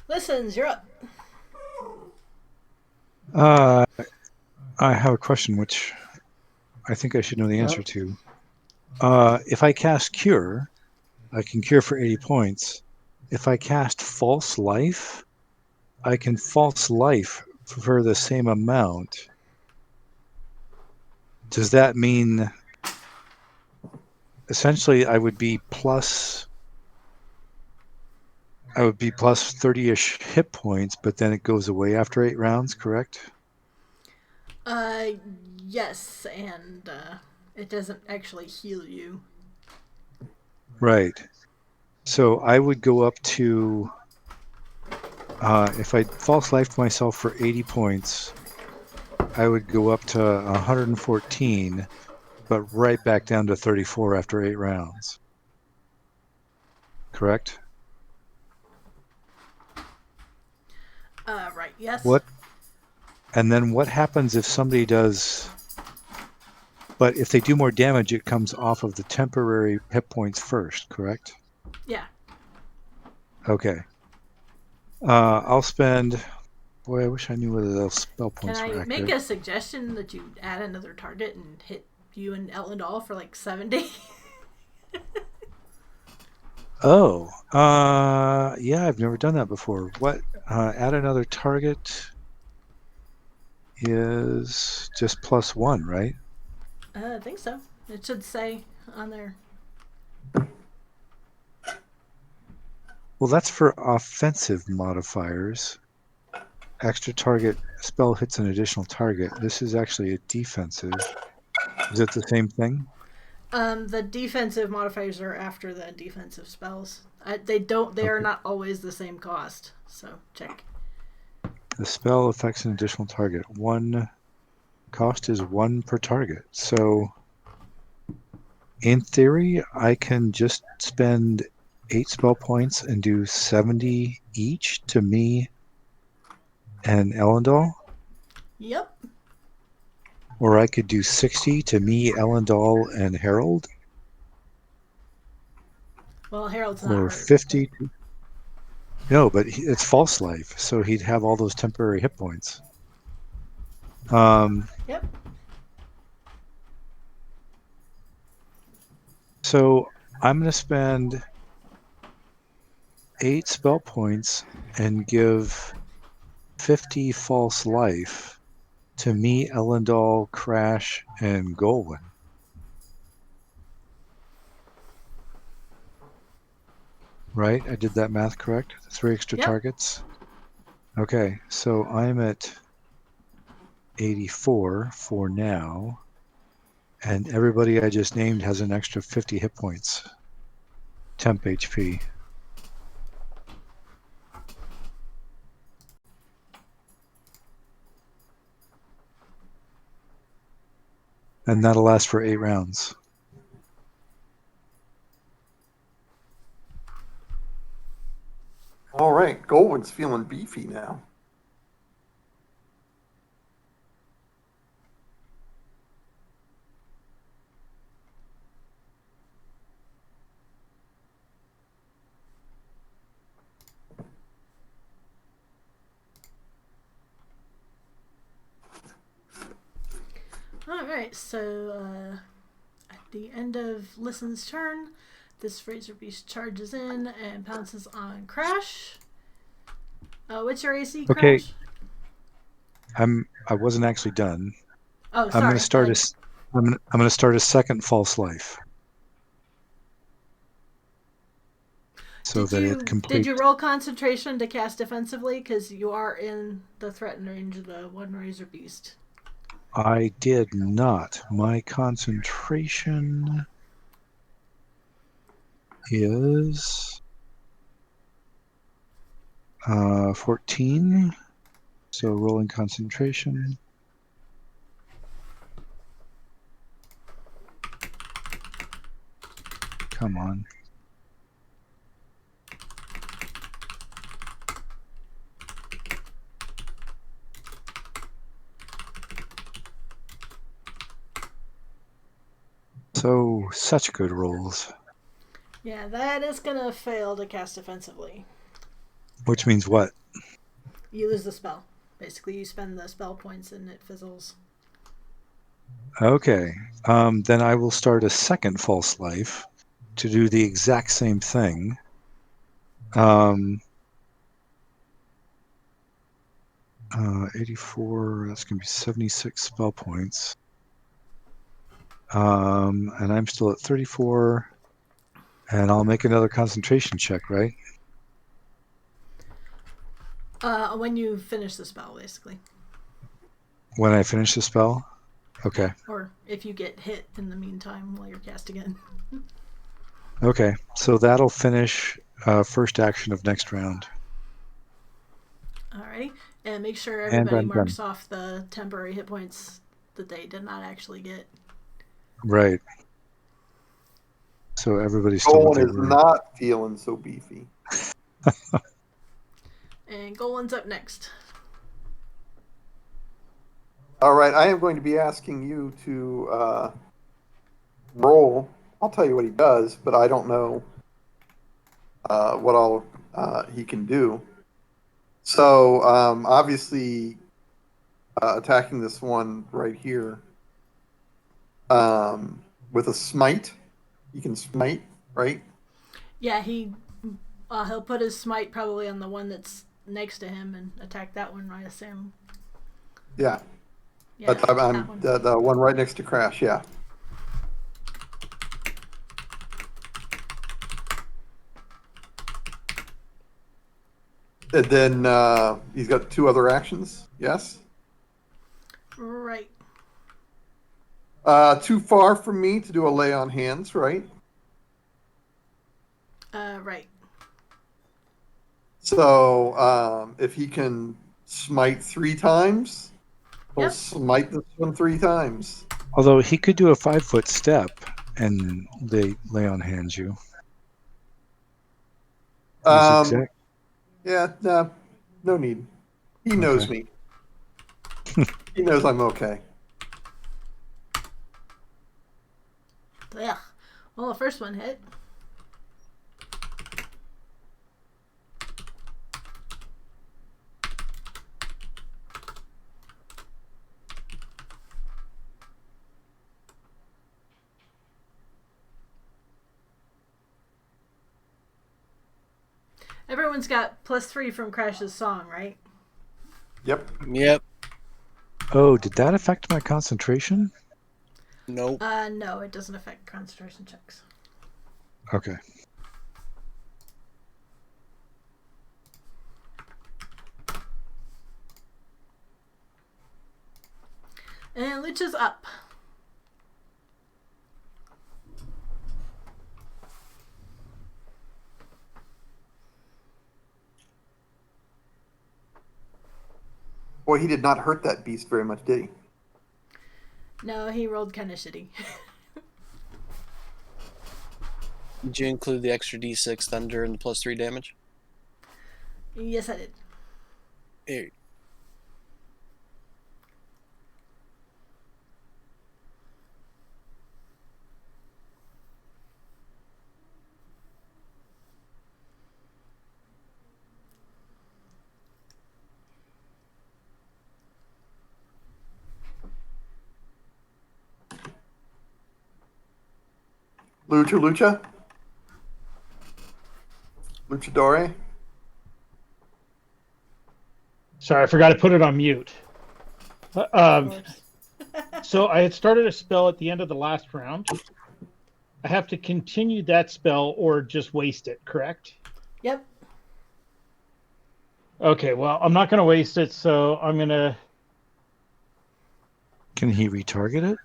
Listens, you're up. I have a question which I think I should know the answer to. If I cast Cure, I can cure for 80 points. If I cast False Life, I can False Life for the same amount. Does that mean essentially I would be plus 30-ish hit points, but then it goes away after 8 rounds, correct? Yes, and it doesn't actually heal you. Right. So I would go up to, if I false life myself for 80 points, I would go up to 114, but right back down to 34 after 8 rounds. Correct? Right, yes. What? And then what happens if somebody does... But if they do more damage, it comes off of the temporary hit points first, correct? Yeah, Okay. I'll spend. Boy, I wish I knew whether those spell Can points were I make accurate. a suggestion that you add another target and hit you and Elendal for like 70? Oh, yeah, I've never done that before. What? Add another target is just +1, right? I think so. It should say on there. Well, that's for offensive modifiers. Extra target spell hits an additional target. This is actually a defensive. Is it the same thing? The defensive modifiers are after the defensive spells. They don't. They are Okay. not always the same cost. So check. The spell affects an additional target. One cost is 1 per target. So, in theory, I can just spend 8 spell points and do 70 each to me and Elendal, Yep. or I could do 60 to me, Elendal, and Harold, Well, Harold's not or hurt. 50 to... No, but it's false life, so he'd have all those temporary hit points. Yep. So I'm going to spend 8 spell points and give 50 false life to me, Elendal, Crash, and Golwyn. Right? I did that math correct? 3 extra Yep. targets? Okay, so I'm at 84 for now, and everybody I just named has an extra 50 hit points. Temp HP. And that'll last for 8 rounds. All right, Goldwyn's feeling beefy now. All right. So at the end of Listen's turn, this Razor Beast charges in and pounces on Crash. What's your AC, Okay, Crash? I wasn't actually done. Oh, I'm going sorry. to start I'm going to start a second false life, so that it Did completes. you roll concentration to cast defensively? Because you are in the threatened range of the one Razor Beast. I did not. My concentration is 14. So rolling concentration. Come on. So, such good rolls. Yeah, that is gonna fail to cast defensively. Which means what? You lose the spell. Basically, you spend the spell points and it fizzles. Okay. Then I will start a second false life to do the exact same thing. 84, that's going to be 76 spell points. And I'm still at 34. And I'll make another concentration check, right? When you finish the spell, basically. When I finish the spell? Okay. Yeah, or if you get hit in the meantime while you're casting it. Okay. So that'll finish first action of next round. Alrighty. And make sure And everybody I'm marks done. off the temporary hit points that they did not actually get. Right. So everybody's still what Goldwyn they is were. not feeling so beefy. And Golan's up next. All right, I am going to be asking you to roll. I'll tell you what he does, but I don't know what he can do. So obviously, attacking this one right here with a smite, he can smite, right? Yeah, he'll put his smite probably on the one that's next to him and attack that one, I assume. Yeah, Yeah, but I'm that one. the one right next to Crash. Yeah. And then he's got 2 other actions. Yes. Right. Too far from me to do a lay on hands, right? Right. So if he can smite 3 times, he'll Yep. smite this one 3 times. Although he could do a 5-foot step and lay on hands you. Or zigzag. Yeah, no need. He knows me. He knows I'm okay. Yeah. Well, the first one hit. Everyone's got +3 from Crash's song, right? Yep. Yep. Oh, did that affect my concentration? Nope. No, it doesn't affect concentration checks. Okay. And Lucha's up. Boy, he did not hurt that beast very much, did he? No, he rolled kind of shitty. Did you include the extra D6 thunder and the +3 damage? Yes, I did. Here. Lucha? Luchadore? Sorry, I forgot to put it on mute. Of course. So I had started a spell at the end of the last round. I have to continue that spell or just waste it, correct? Yep. Okay, well, I'm not going to waste it, so I'm going to... Can he retarget it?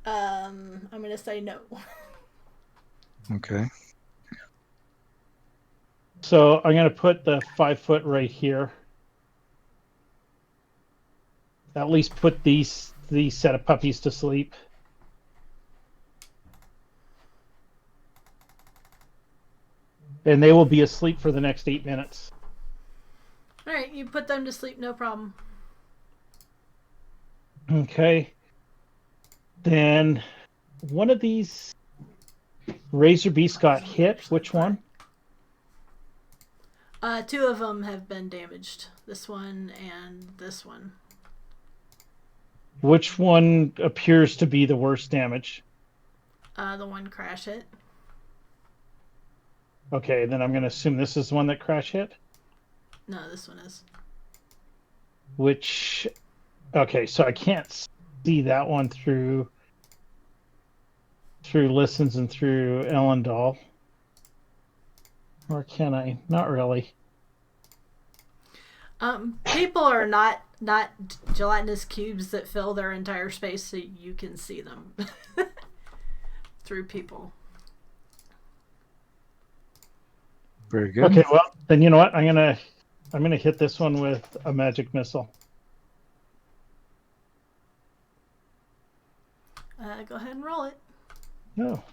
I'm gonna say no. Okay. So I'm going to put the 5-foot right here. At least put these set of puppies to sleep. And they will be asleep for the next 8 minutes. All right, you put them to sleep, no problem. Okay. Then one of these razor beasts got hit. Which one? 2 of them have been damaged. This one and this one. Which one appears to be the worst damage? The one Crash hit. Okay, then I'm going to assume this is the one that Crash hit. No, this one is. Which, okay, so I can't see that one through listens and through Elendal. Or can I? Not really. People are not gelatinous cubes that fill their entire space, so you can see them through people. Very good. Okay, well, then you know what? I'm gonna hit this one with a magic missile. Go ahead and roll it. No.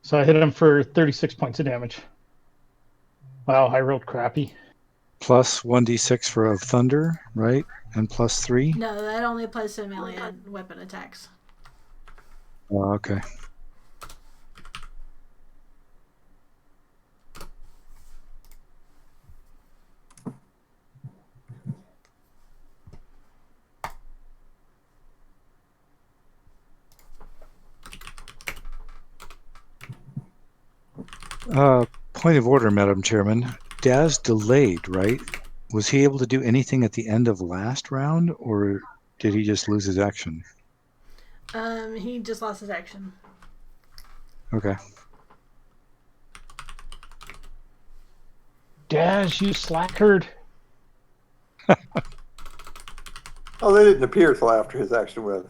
So I hit him for 36 points of damage. Wow, I rolled crappy. Plus 1d6 for a thunder, right? And plus 3. No, that only applies to melee and weapon attacks. Oh, okay. Point of order, Madam Chairman. Daz delayed, right? Was he able to do anything at the end of last round, or did he just lose his action? He just lost his action. Okay. Daz, you slackard. Oh, they didn't appear till after his action was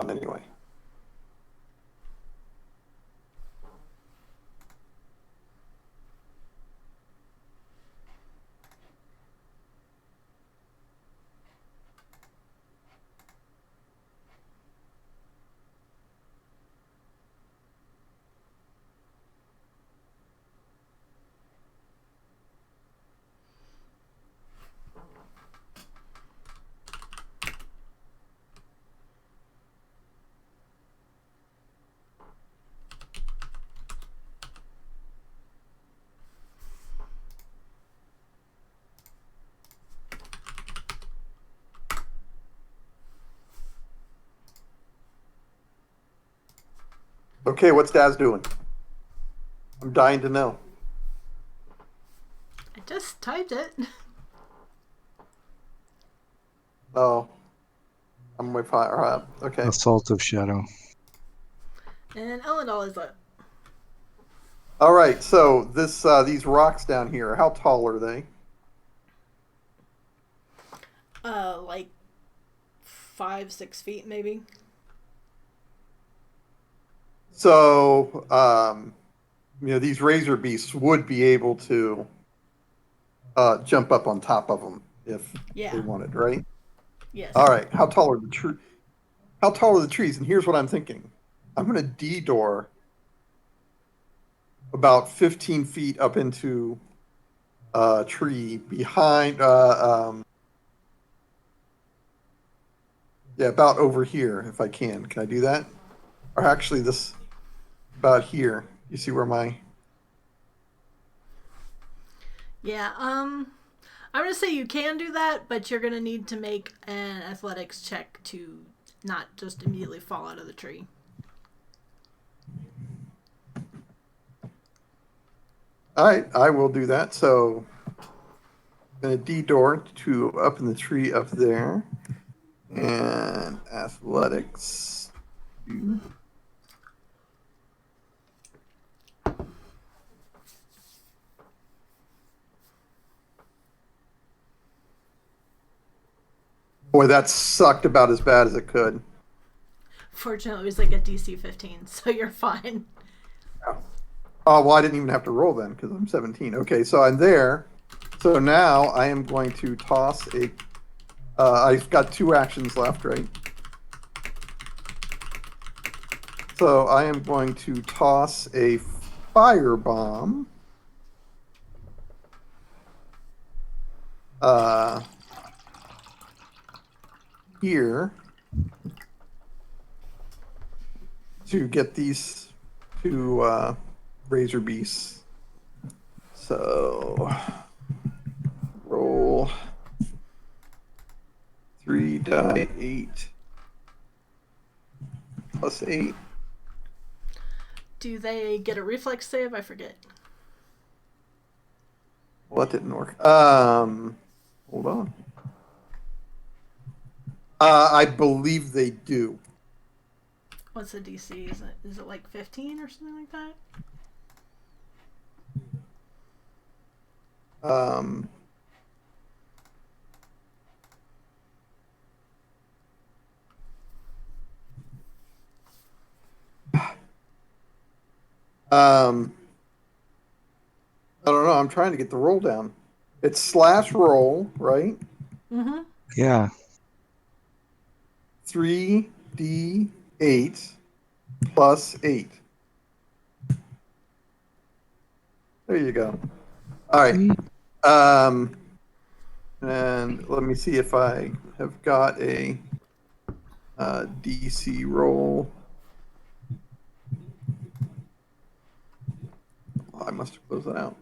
anyway. Okay, what's Daz doing? I'm dying to know. I just typed it. Oh, I'm way far up. Okay. Assault of Shadow. And Elendil is up. All right. So these rocks down here, how tall are they? Like 5-6 feet maybe. So these razor beasts would be able to jump up on top of them if Yeah. they wanted, right? Yes. All right. How tall are the trees? How tall are the trees? And here's what I'm thinking. I'm going to D-door about 15 feet up into a tree behind, about over here if I can. Can I do that? Or actually, this about here. You see where my... Yeah, I'm gonna say you can do that, but you're gonna need to make an athletics check to not just immediately fall out of the tree. All right, I will do that. So I'm going to D-door to up in the tree up there. And athletics. Boy, that sucked about as bad as it could. Fortunately, it was like a DC 15, so you're fine. Oh, well, I didn't even have to roll then because I'm 17. Okay, so I'm there. So now I am going to toss a... I've got 2 actions left, right? So I am going to toss a firebomb. Here to get these 2 razor beasts. So roll 3 die 8 plus 8. Do they get a reflex save? I forget. Well, that didn't work. Hold on. I believe they do. What's the DC? Is it like 15 or something like that? I don't know. I'm trying to get the roll down. It's slash roll, right? Mm-hmm. Yeah. 3d8 plus 8. There you go. All right. And let me see if I have got a DC roll. Oh, I must have closed that out.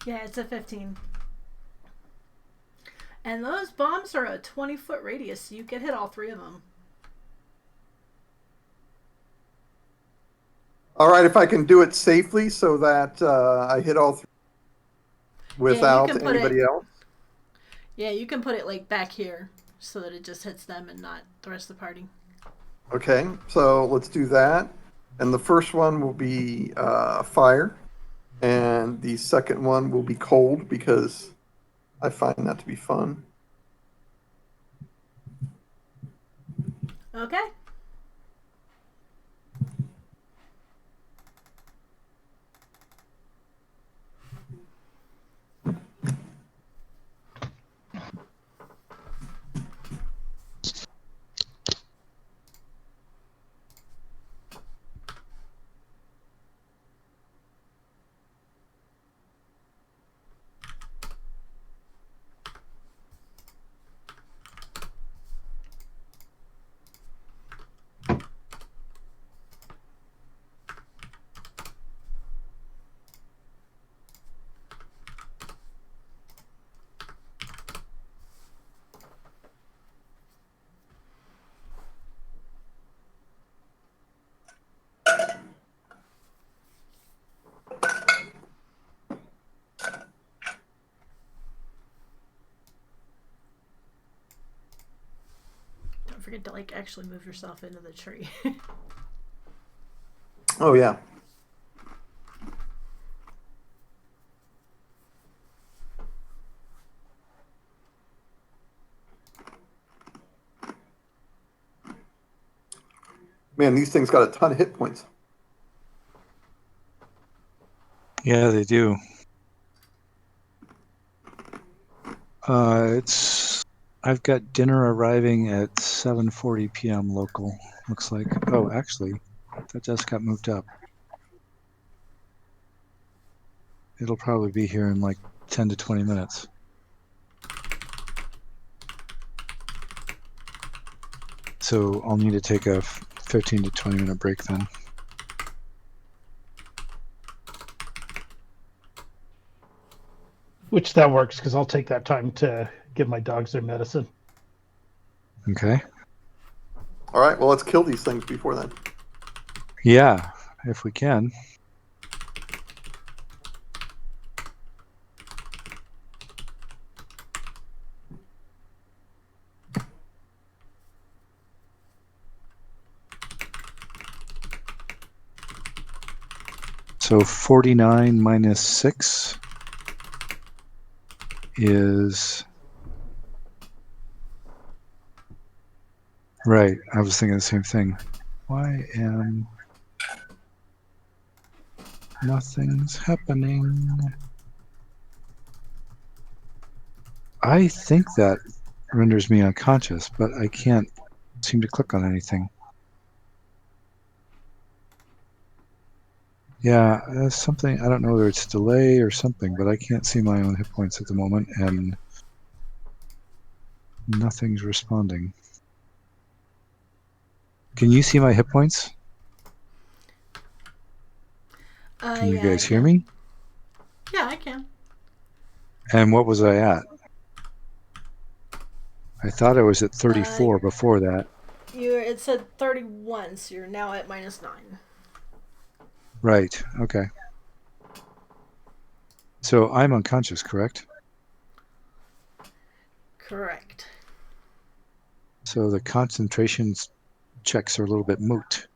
Yeah, it's a 15. And those bombs are a 20-foot radius, so you can hit all 3 of them. All right, if I can do it safely so that I hit all 3 without can put anybody it- else. Yeah, you can put it like back here so that it just hits them and not the rest of the party. Okay, so let's do that. And the first one will be fire, and the second one will be cold because I find that to be fun. Okay. Don't forget to like actually move yourself into the tree. Oh, yeah. Man, these things got a ton of hit points. Yeah, they do. I've got dinner arriving at 7:40 p.m. local. Looks like. Oh, actually, that just got moved up. It'll probably be here in like 10 to 20 minutes. So I'll need to take a 15 to 20 minute break then. Which that works because I'll take that time to give my dogs their medicine. Okay. All right, well, let's kill these things before then. Yeah, if we can. So 49 minus 6 is... Right, I was thinking the same thing. Why am... Nothing's happening. I think that renders me unconscious, but I can't seem to click on anything. Yeah, something, I don't know whether it's delay or something, but I can't see my own hit points at the moment, and nothing's responding. Can you see my hit points? Can you Yeah, guys I hear can. me? Yeah, I can. And what was I at? I thought I was at 34 before that. It said 31, so you're now at -9. Right, okay. So I'm unconscious, correct? Correct. So the concentration checks are a little bit moot.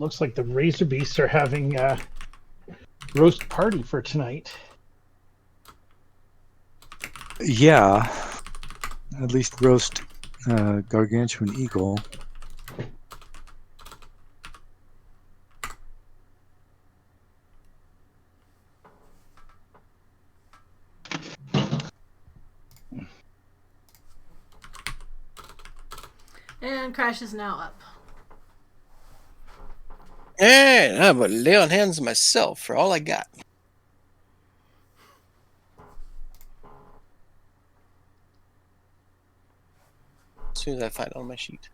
looks like the Razor Beasts are having a roast party for tonight. Yeah, at least roast gargantuan eagle. And Crash is now up. And I'm gonna lay on hands myself for all I got. As soon as I find it on my sheet.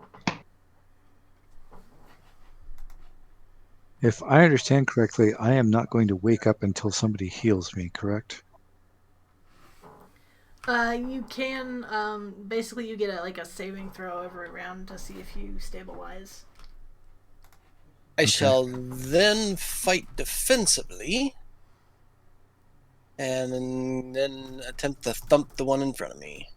If I understand correctly, I am not going to wake up until somebody heals me, correct? You can basically you get a saving throw every round to see if you stabilize. I shall then fight defensively. And then attempt to thump the one in front of me.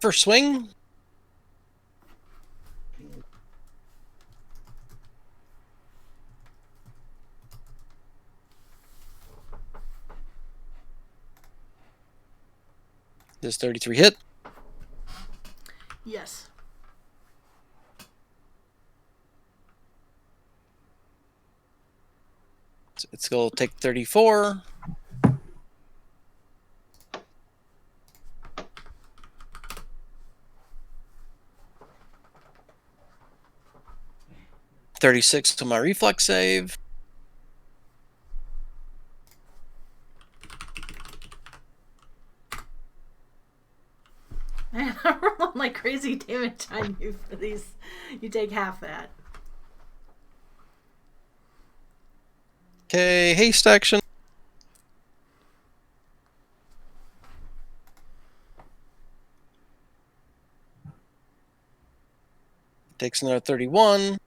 First swing. Does 33 hit? Yes. It's going to take 34. $36 to my reflex save. Man, I'm rolling like crazy damage on you for these. You take half that. Okay, haste action. Takes another 31.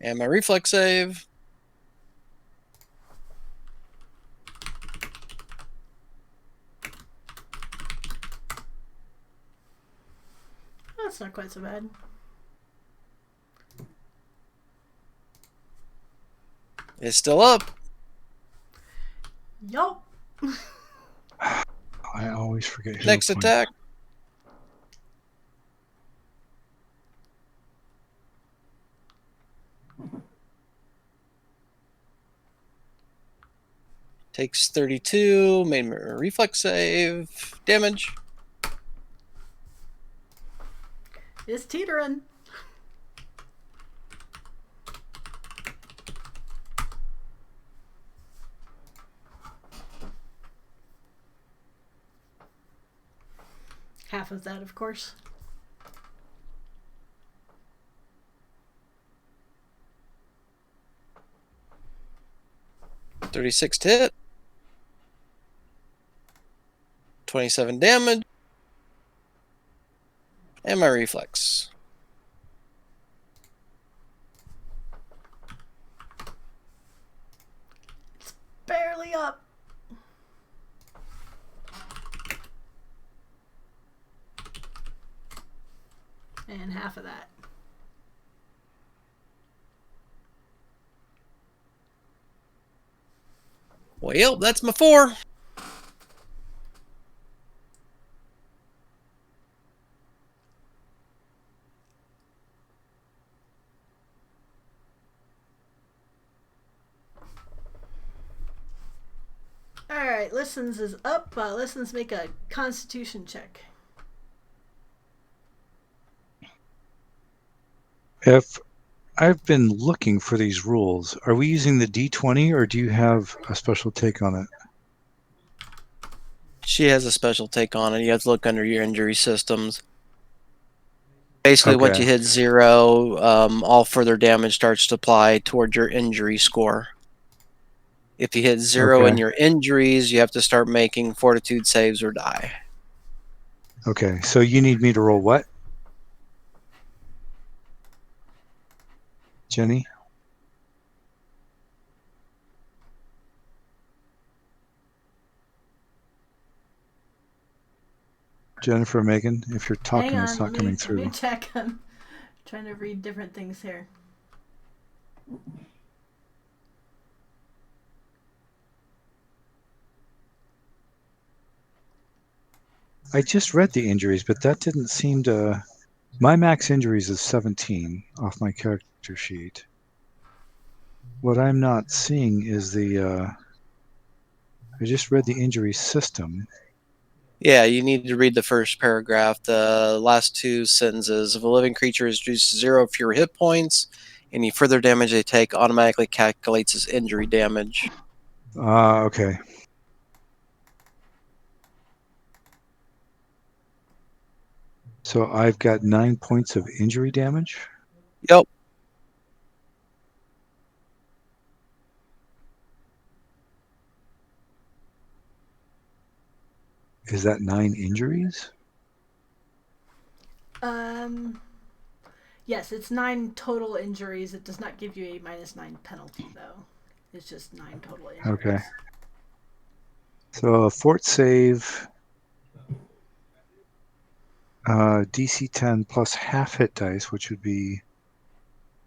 And my reflex save. That's not quite so bad. It's still up. Yup. I always forget. Hero Next point. attack. Takes 32. Made my reflex save. Damage. It's teetering. Half of that, of course. $36 to hit. 27 damage. And my reflex. Barely up. And half of that. Well, that's my 4. Alright, Listens is up. Listens make a constitution check. If I've been looking for these rules, are we using the D20 or do you have a special take on it? She has a special take on it. You have to look under your injury systems. Basically, once you hit 0, all further damage starts to apply toward your injury score. If you hit 0 in your injuries, you have to start making fortitude saves or die. Okay, so you need me to roll what? Jenny? Jennifer, Megan, if you're talking, Hang it's on, not coming through. let me check. I'm trying to read different things here. I just read the injuries, but that didn't seem to. My max injuries is 17 off my character sheet. What I'm not seeing is the. I just read the injury system. Yeah, you need to read the first paragraph. The last two sentences. If a living creature is reduced to 0 or fewer hit points, any further damage they take automatically calculates as injury damage. Okay. So I've got 9 points of injury damage. Yep. Is that 9 injuries? Yes, it's 9 total injuries. It does not give you a -9 penalty, though. It's just 9 total injuries. Okay. So a fort save, DC 10 plus half hit dice, which would be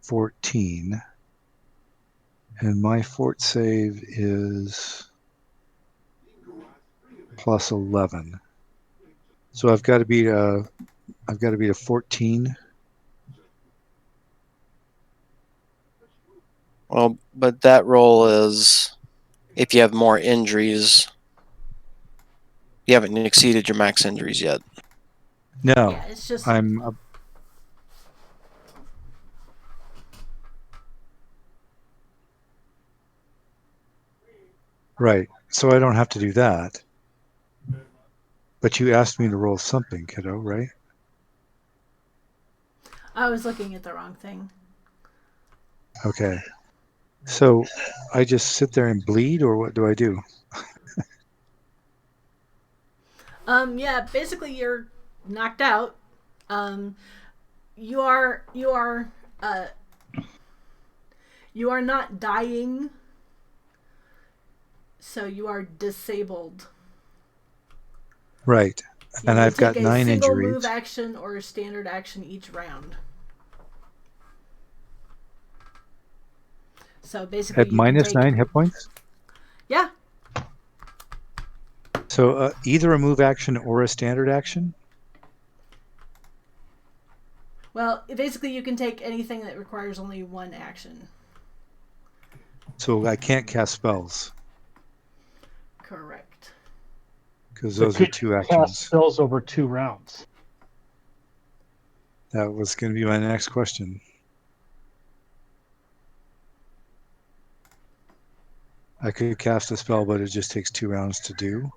14. And my fort save is plus 11. So I've got to beat a 14. Well, but that roll is if you have more injuries. You haven't exceeded your max injuries yet. No, Yeah, it's just I'm right. So I don't have to do that. But you asked me to roll something, kiddo, right? I was looking at the wrong thing. Okay. So I just sit there and bleed, or what do I do? Yeah, basically you're knocked out. You are not dying, so you are disabled. Right. You And may I've take got a 9 single injuries. move action or standard action each round. So basically, At you can minus take 9 hit points? yeah. So either a move action or a standard action? Well, basically, you can take anything that requires only one action. So I can't cast spells Correct. because But those are could 2 you actions. cast spells over 2 rounds? That was going to be my next question. I could cast a spell, but it just takes 2 rounds to do,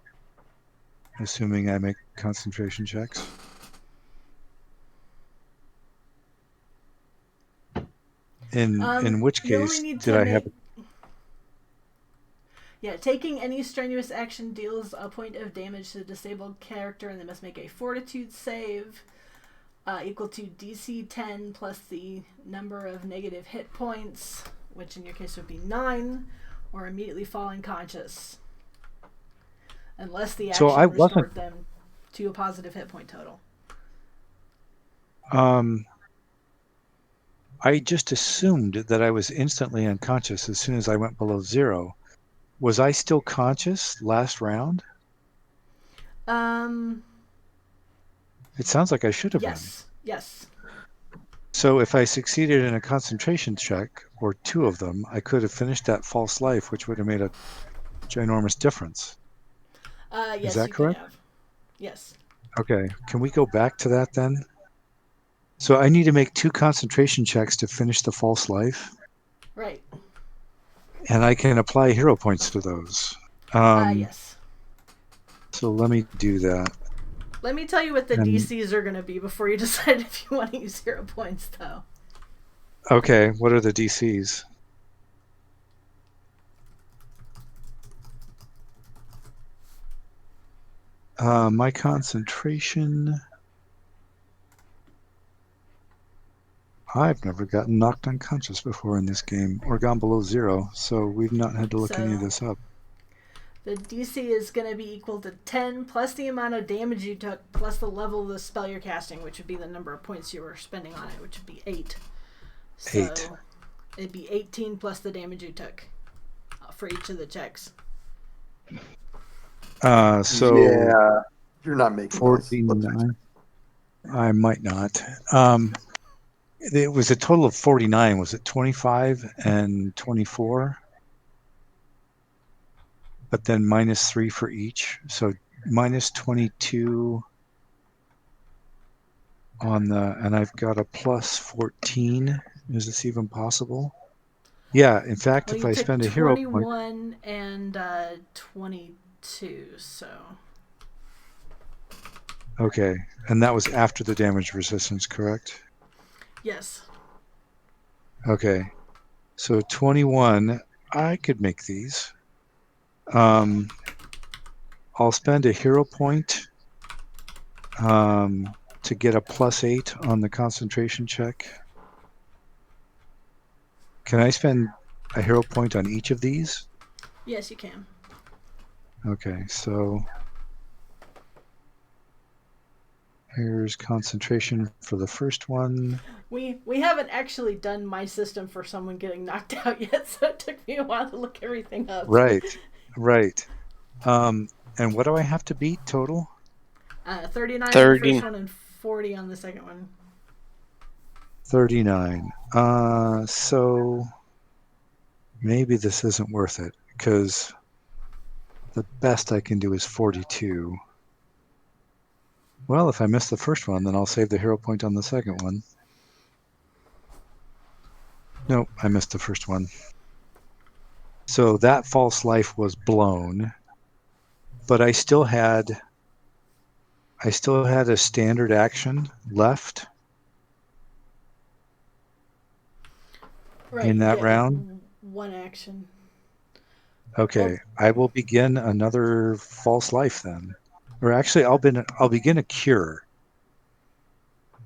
assuming I make concentration checks. In which You only case, need did to I have? Yeah, taking any strenuous action deals a point of damage to the disabled character, and they must make a Fortitude save equal to DC 10 plus the number of negative hit points, which in your case would be 9, or immediately fall unconscious, unless the action So I wasn't. restored them to a positive hit point total. I just assumed that I was instantly unconscious as soon as I went below 0. Was I still conscious last round? It sounds like I should have been. Yes. So if I succeeded in a concentration check, or 2 of them, I could have finished that false life, which would have made a ginormous difference. Yes, Is that you correct? could have. Yes. Okay. Can we go back to that then? So I need to make 2 concentration checks to finish the false life? Right. And I can apply hero points to those. Yes. So let me do that. Let me tell you what the And, DCs are going to be before you decide if you want to use hero points, though. okay, what are the DCs? My concentration. I've never gotten knocked unconscious before in this game or gone below 0, so we've not had to look any of this up. The DC is going to be equal to 10 plus the amount of damage you took plus the level of the spell you're casting, which would be the number of points you were spending on it, which would be 8. So 8. It'd be 18 plus the damage you took for each of the checks. So yeah, you're not making 49. I might not. It was a total of 49. Was it 25 and 24? But then minus 3 for each. So minus 22 on the, and I've got a plus 14. Is this even possible? Yeah, in fact, Well, if you I took spend a hero point. 21 and 22, so. Okay, and that was after the damage resistance, correct? Yes. Okay, so 21, I could make these. I'll spend a hero point to get a plus 8 on the concentration check. Can I spend a hero point on each of these? Yes, you can. Okay, so here's concentration for the first one. We haven't actually done my system for someone getting knocked out yet, so it took me a while to look everything up. Right. And what do I have to beat total? 39 30. on the first one and 40 on the second one. 39. So maybe this isn't worth it because the best I can do is 42. Well, if I miss the first one, then I'll save the hero point on the second one. Nope, I missed the first one. So that false life was blown, but I still had a standard action left in that round. One action. Okay, I will begin another false life then, or actually, I'll begin a cure.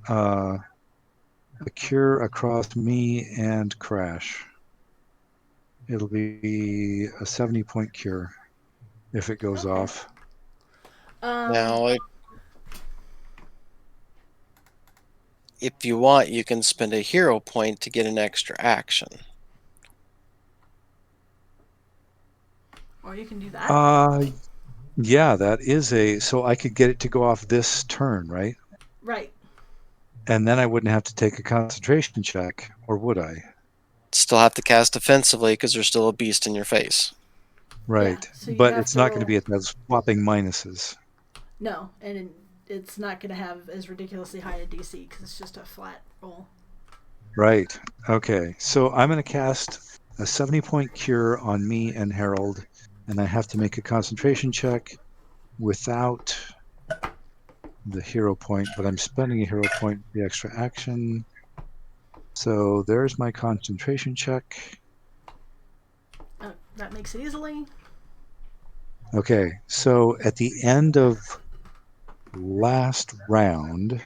A cure across me and Crash. It'll be a 70-point cure if it goes off. Now, if you want, you can spend a hero point to get an extra action. Or you can do that. Yeah, that is so I could get it to go off this turn, right? Right. And then I wouldn't have to take a concentration check, or would I? Still have to cast defensively because there's still a beast in your face. Right, Yeah, so but it's not going to be at those swapping minuses. No, and it's not going to have as ridiculously high a DC because it's just a flat roll. Right. Okay, so I'm going to cast a 70-point cure on me and Harold, and I have to make a concentration check without the hero point, but I'm spending a hero point for the extra action. So there's my concentration check. That makes it easily. Okay, so at the end of last round,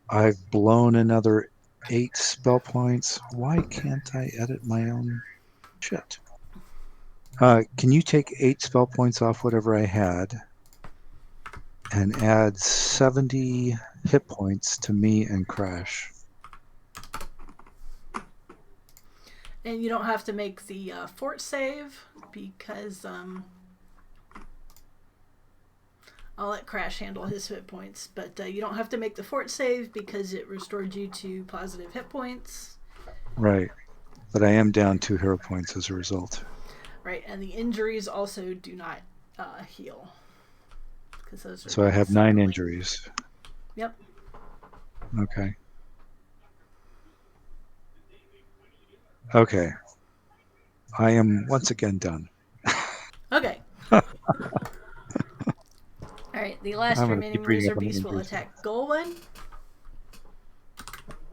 I've blown another 8 spell points. Why can't I edit my own shit? Can you take 8 spell points off whatever I had and add 70 hit points to me and Crash? And you don't have to make the fort save because I'll let Crash handle his hit points. But you don't have to make the fort save because it restored you to positive hit points. Right. But I am down 2 hero points as a result. Right, and the injuries also do not heal. Those are so I have 9 injuries. Yep. Okay. Okay. I am once again done. Okay. Alright, the last remaining Razor Beast will attack Golwyn.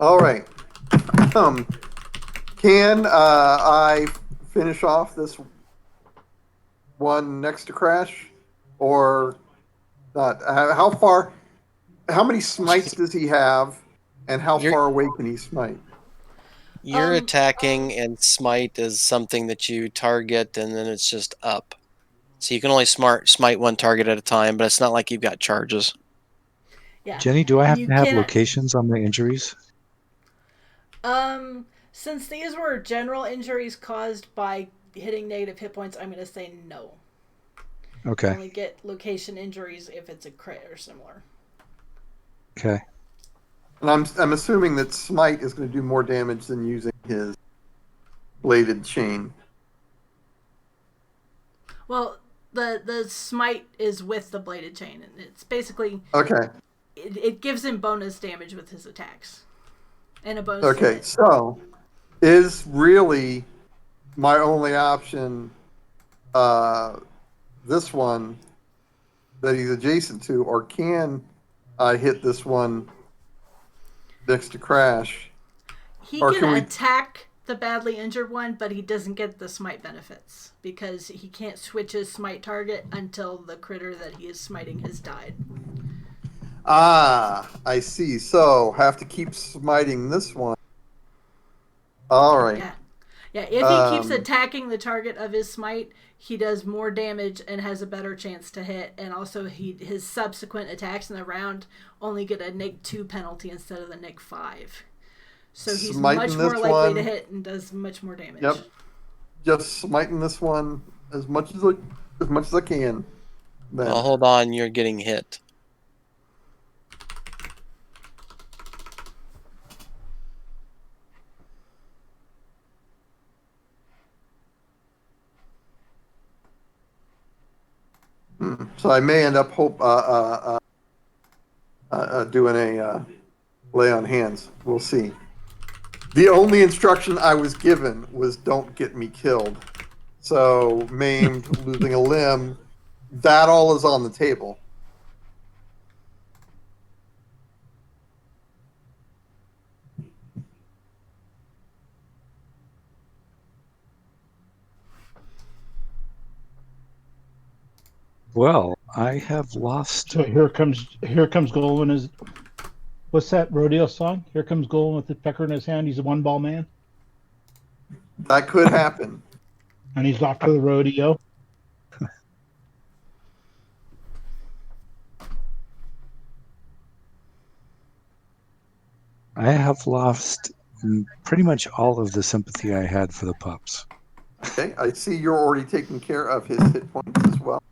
Alright. Can I finish off this one next to Crash? Or not? How many smites does he have? And how You're- far away can he smite? Your Um, attacking and smite is something that you target, and then it's just up. So you can only smite one target at a time, but it's not like you've got charges. Yeah. Jenny, do I have You to have cannot. locations on my injuries? Since these were general injuries caused by hitting negative hit points, I'm going to say no. You Okay. only get location injuries if it's a crit or similar. Okay. And I'm assuming that smite is going to do more damage than using his bladed chain. Well, the smite is with the bladed chain, and it's basically Okay. it gives him bonus damage with his attacks, and a bonus. Okay. So, is really my only option this one that he's adjacent to, or can I hit this one next to Crash? He Or can can we? attack the badly injured one, but he doesn't get the smite benefits because he can't switch his smite target until the critter that he is smiting has died. Ah, I see. So have to keep smiting this one. All right. Yeah. Yeah, if he keeps attacking the target of his smite, he does more damage and has a better chance to hit. And also, his subsequent attacks in the round only get a -2 penalty instead of the -5. So he's much Smiting more this likely to one. hit and does much more damage. Yep. Just smiting this one as much as I can. Then. Well, hold on, you're getting hit. So I may end up doing a lay on hands. We'll see. The only instruction I was given was don't get me killed. So maimed, losing a limb, that all is on the table. Well, I have lost. So here comes Golan. Is what's that rodeo song? Here comes Golan with the pecker in his hand. He's a one ball man, That could happen. and he's off to the rodeo. I have lost pretty much all of the sympathy I had for the pups. Okay, I see you're already taking care of his hit points as well.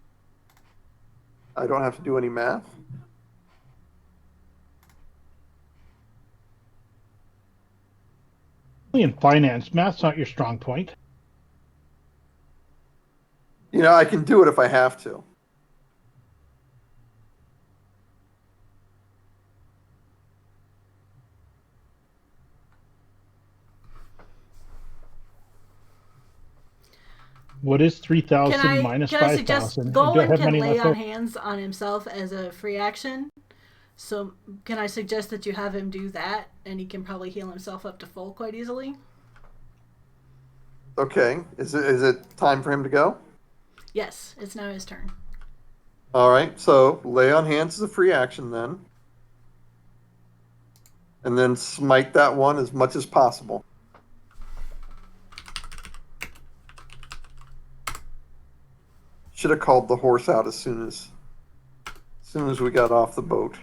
I don't have to do any math. In finance, math's not your strong point. You know, I can do it if I have to. What is 3,000 Can minus I suggest 5,000? Do I Golan have can money lay left on over? hands on himself as a free action? So can I suggest that you have him do that, and he can probably heal himself up to full quite easily? Okay, is it time for him to go? Yes, it's now his turn. All right, so lay on hands is a free action then. And then smite that one as much as possible. Should have called the horse out as soon as we got off the boat.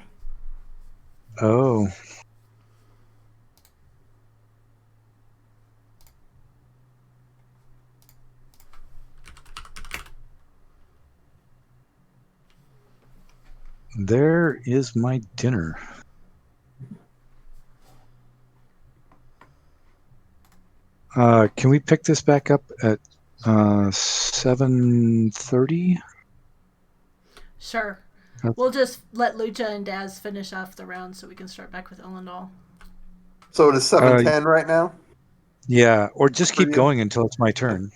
Oh. There is my dinner. Can we pick this back up at 7:30? Sure. That's- We'll just let Lucha and Daz finish off the round so we can start back with Illendal. So it is 7:10 right now? Yeah, or just keep you? going until it's my turn.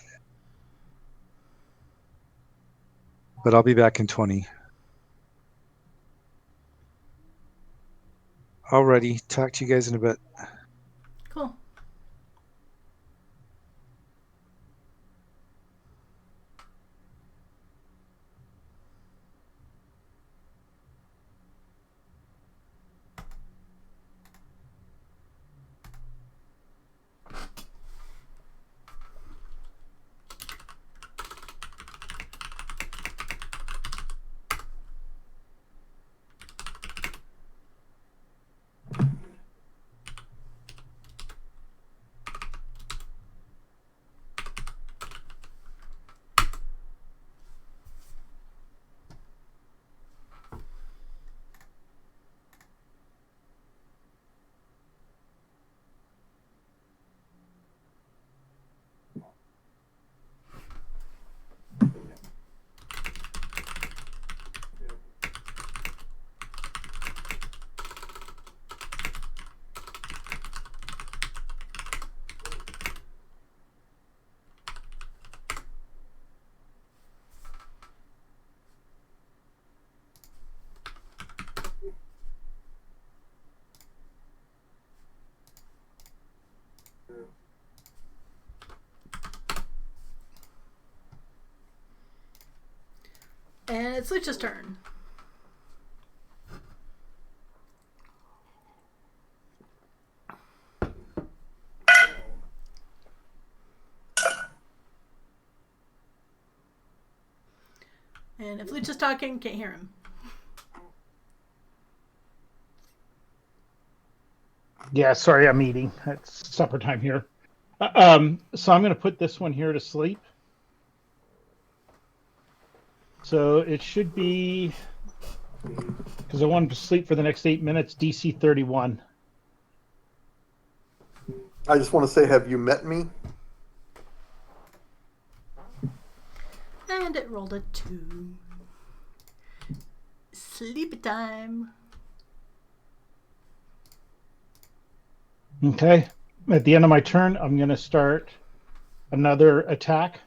But I'll be back in 20. Alrighty, talk to you guys in a bit. Cool. And it's Lucha's turn. And if Lucha's talking, can't hear him. Yeah, sorry, I'm eating. It's supper time here. So I'm going to put this one here to sleep. So it should be, because I wanted to sleep for the next 8 minutes, DC 31. I just want to say, have you met me? And it rolled a 2. Sleep time. Okay. At the end of my turn, I'm going to start another attack.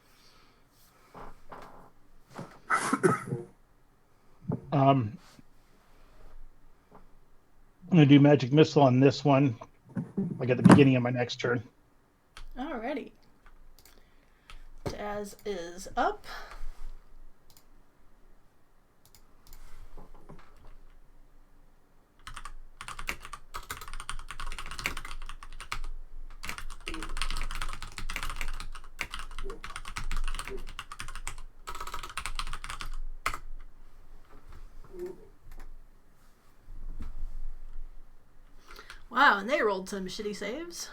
I'm going to do Magic Missile on this one, like at the beginning of my next turn. Alrighty. Daz is up. Wow, and they rolled some shitty saves.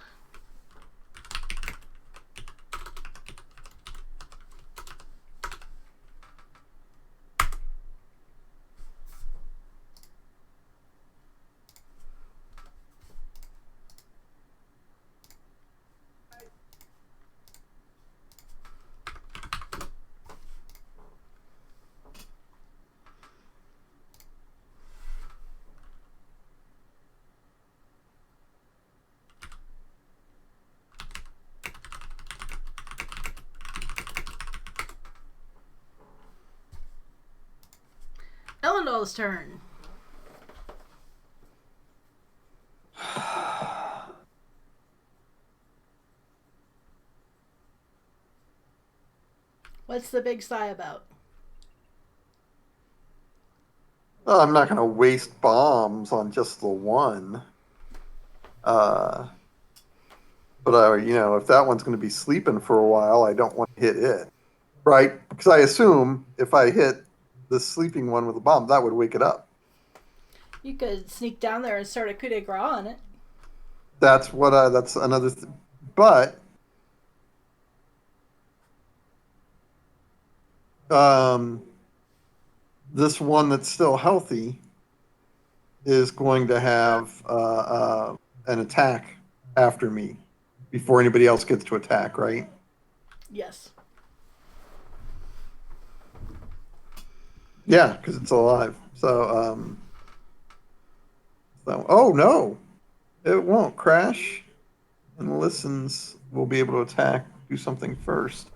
Elendil's turn. What's the big sigh about? I'm not going to waste bombs on just the one. But if that one's going to be sleeping for a while, I don't want to hit it, right? Because I assume if I hit the sleeping one with a bomb, that would wake it up. You could sneak down there and start a coup de grace on it. That's what. That's another. But this one that's still healthy is going to have an attack after me before anybody else gets to attack, right? Yes. Yeah, because it's alive. So, oh no, it won't crash and listens. We'll be able to attack, do something first.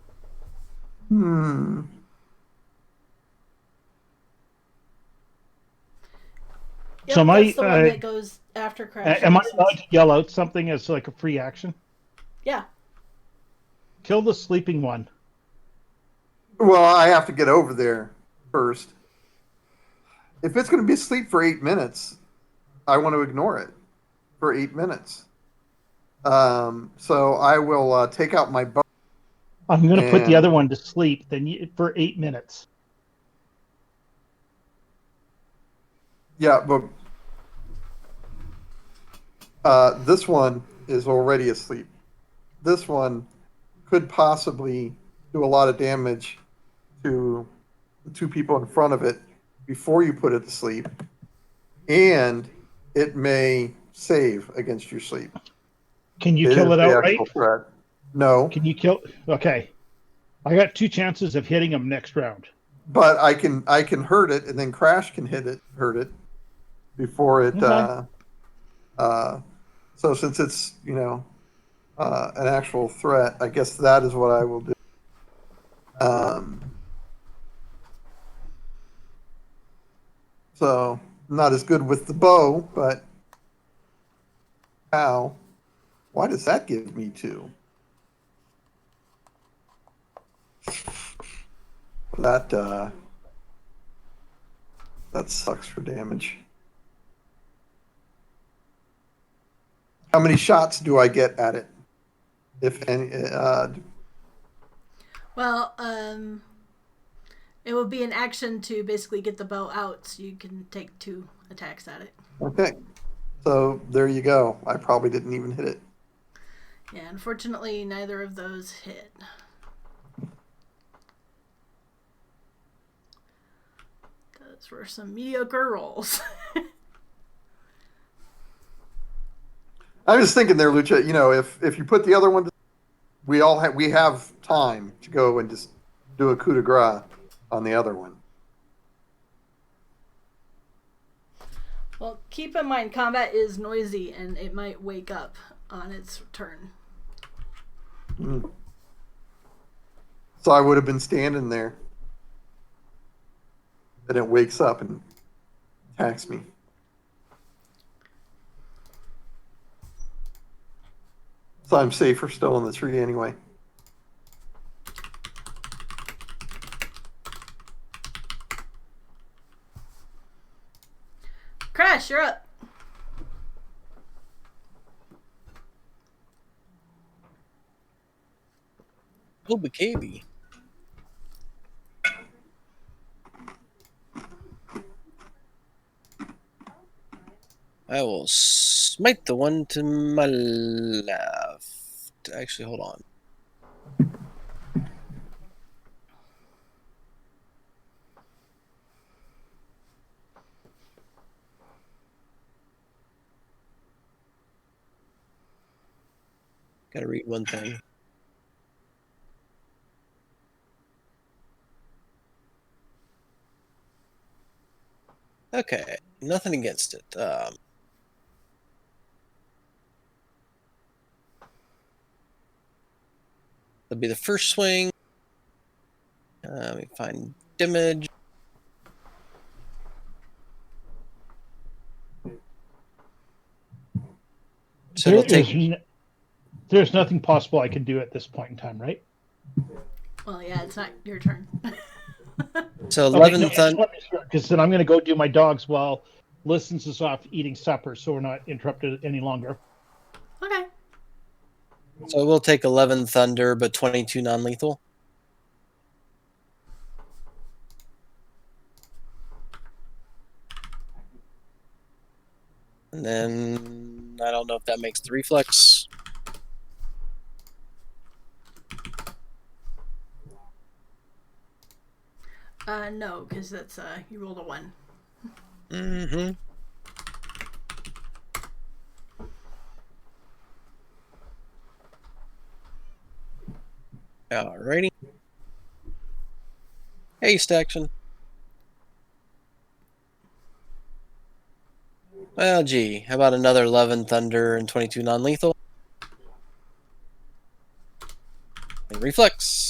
Yep, So that's the one that goes after crash. Am I allowed to yell out something as like a free action? Yeah. Kill the sleeping one. Well, I have to get over there first. If it's going to be asleep for 8 minutes, I want to ignore it for 8 minutes. So I will take out my bow. I'm going to put the other one to sleep for 8 minutes. Yeah, but this one is already asleep. This one could possibly do a lot of damage to the 2 people in front of it before you put it to sleep, and it may save against your sleep. Can you kill it outright? Threat. No. Can you kill? Okay, I got 2 chances of hitting him next round. But I can hurt it, and then Crash can hurt it before it. Okay. So since it's an actual threat, I guess that is what I will do. So not as good with the bow, but how? Why does that give me 2? That That sucks for damage. How many shots do I get at it? If any, Well, it will be an action to basically get the bow out, so you can take 2 attacks at it. okay. So there you go. I probably didn't even hit it. Yeah, unfortunately, neither of those hit. Those were some mediocre rolls. I was thinking there, Lucha. You know, if you put the other one, we have time to go and just do a coup de grace on the other one. Well, keep in mind, combat is noisy, and it might wake up on its turn. Mm. So I would have been standing there, and it wakes up and attacks me. So I'm safer still in the tree anyway. Crash, you're up. Oh, BKB. I will smite the one to my left. Actually, hold on. Gotta read one thing. Okay, nothing against it. That'll be the first swing. Let me find damage. So it'll take. There's nothing possible I can do at this point in time, right? Well, yeah, it's not your turn. So 11 because then I'm going to go do my dogs while Listens is off eating supper, so we're not interrupted any longer. Okay. So we'll take 11 thunder, but 22 non-lethal. And then I don't know if that makes the reflex. No, because that's you rolled a 1. Mm-hmm. Alrighty. Haste action. Well, gee, how about another 11 thunder and 22 non-lethal? And reflex.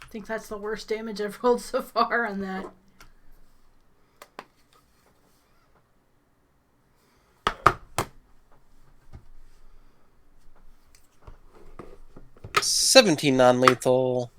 I think that's the worst damage I've rolled so far on that. $17 non-lethal.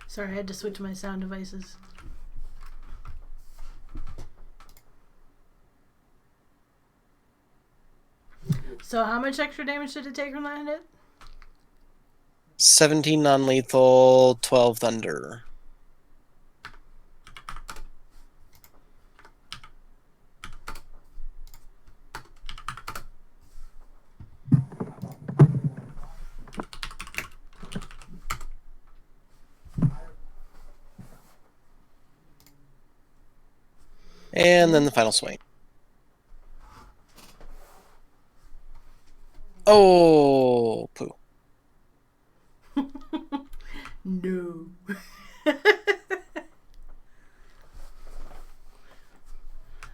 Sorry, I had to switch my sound devices. So how much extra damage did it take from that hit? 17 non-lethal, 12 thunder. And then the final swing. Oh, poo. No.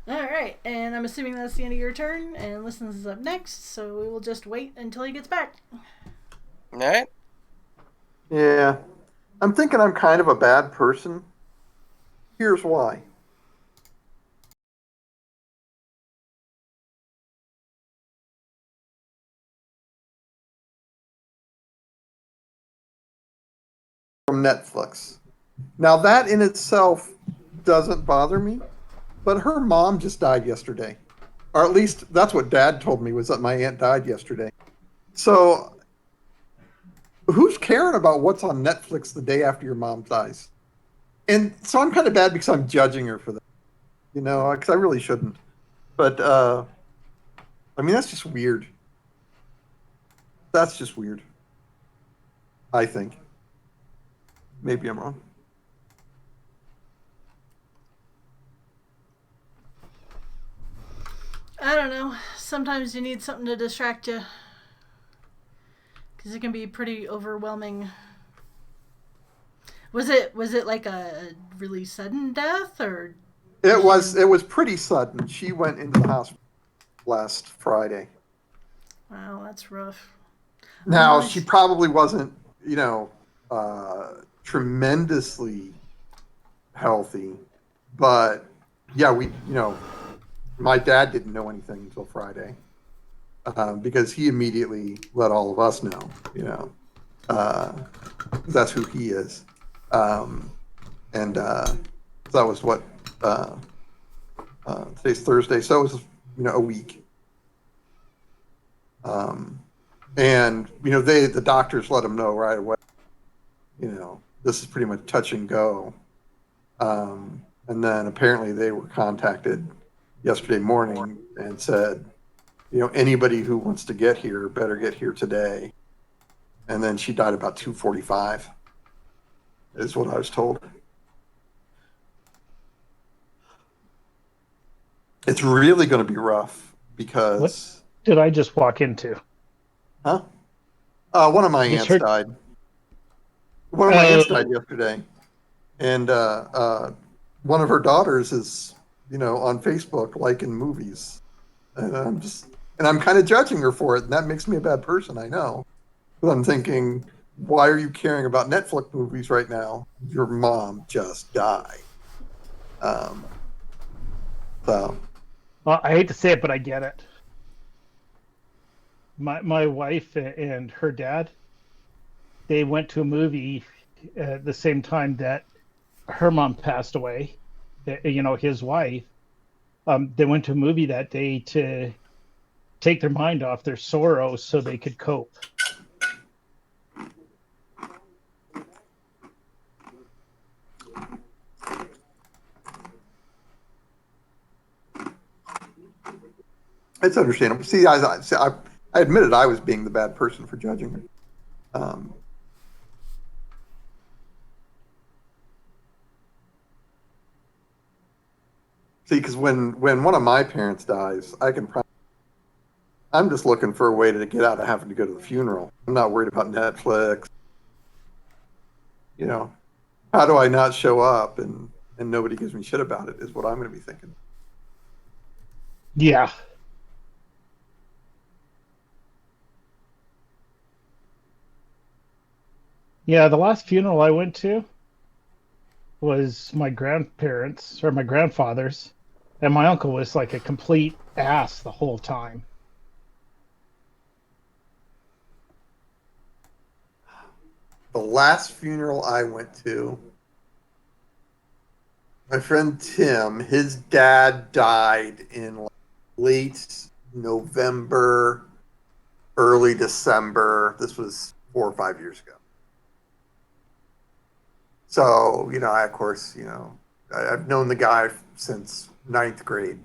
Alright, and I'm assuming that's the end of your turn, and Listens is up next, so we will just wait until he gets back. Alright. Yeah. I'm thinking I'm kind of a bad person. Here's why. From Netflix. Now, that in itself doesn't bother me, but her mom just died yesterday. Or at least that's what Dad told me, was that my aunt died yesterday. So who's caring about what's on Netflix the day after your mom dies? And so I'm kind of bad because I'm judging her for that, because I really shouldn't. But I mean, that's just weird. That's just weird. I think. Maybe I'm wrong. I don't know. Sometimes you need something to distract you. Because it can be pretty overwhelming. Was it like a really sudden death, or? It was pretty sudden. She went into the hospital last Friday. Wow, that's rough. Now, she probably wasn't, tremendously healthy, but yeah, my dad didn't know anything until Friday, because he immediately let all of us know, that's who he is. And that was what, today's Thursday, so it was, a week. And the doctors let him know right away, this is pretty much touch and go. And then apparently they were contacted yesterday morning and said, anybody who wants to get here better get here today. And then she died about 2:45, is what I was told. It's really going to be rough because. What did I just walk into? Huh? One of my aunts died. One of my aunts died yesterday, and one of her daughters is, on Facebook liking movies, and I'm kind of judging her for it, and that makes me a bad person, I know. But I'm thinking, why are you caring about Netflix movies right now? Your mom just died. So. Well, I hate to say it, but I get it. My wife and her dad, they went to a movie at the same time that her mom passed away. His wife. They went to a movie that day to take their mind off their sorrow so they could cope. It's understandable. See, I admitted I was being the bad person for judging her. See, because when one of my parents dies, I'm just looking for a way to get out of having to go to the funeral. I'm not worried about Netflix. How do I not show up and nobody gives me shit about it is what I'm going to be thinking. Yeah. Yeah, the last funeral I went to was my grandparents, or my grandfather's, and my uncle was like a complete ass the whole time. The last funeral I went to, my friend Tim, his dad died in late November, early December. This was 4 or 5 years ago. So, I, of course, I've known the guy since ninth grade.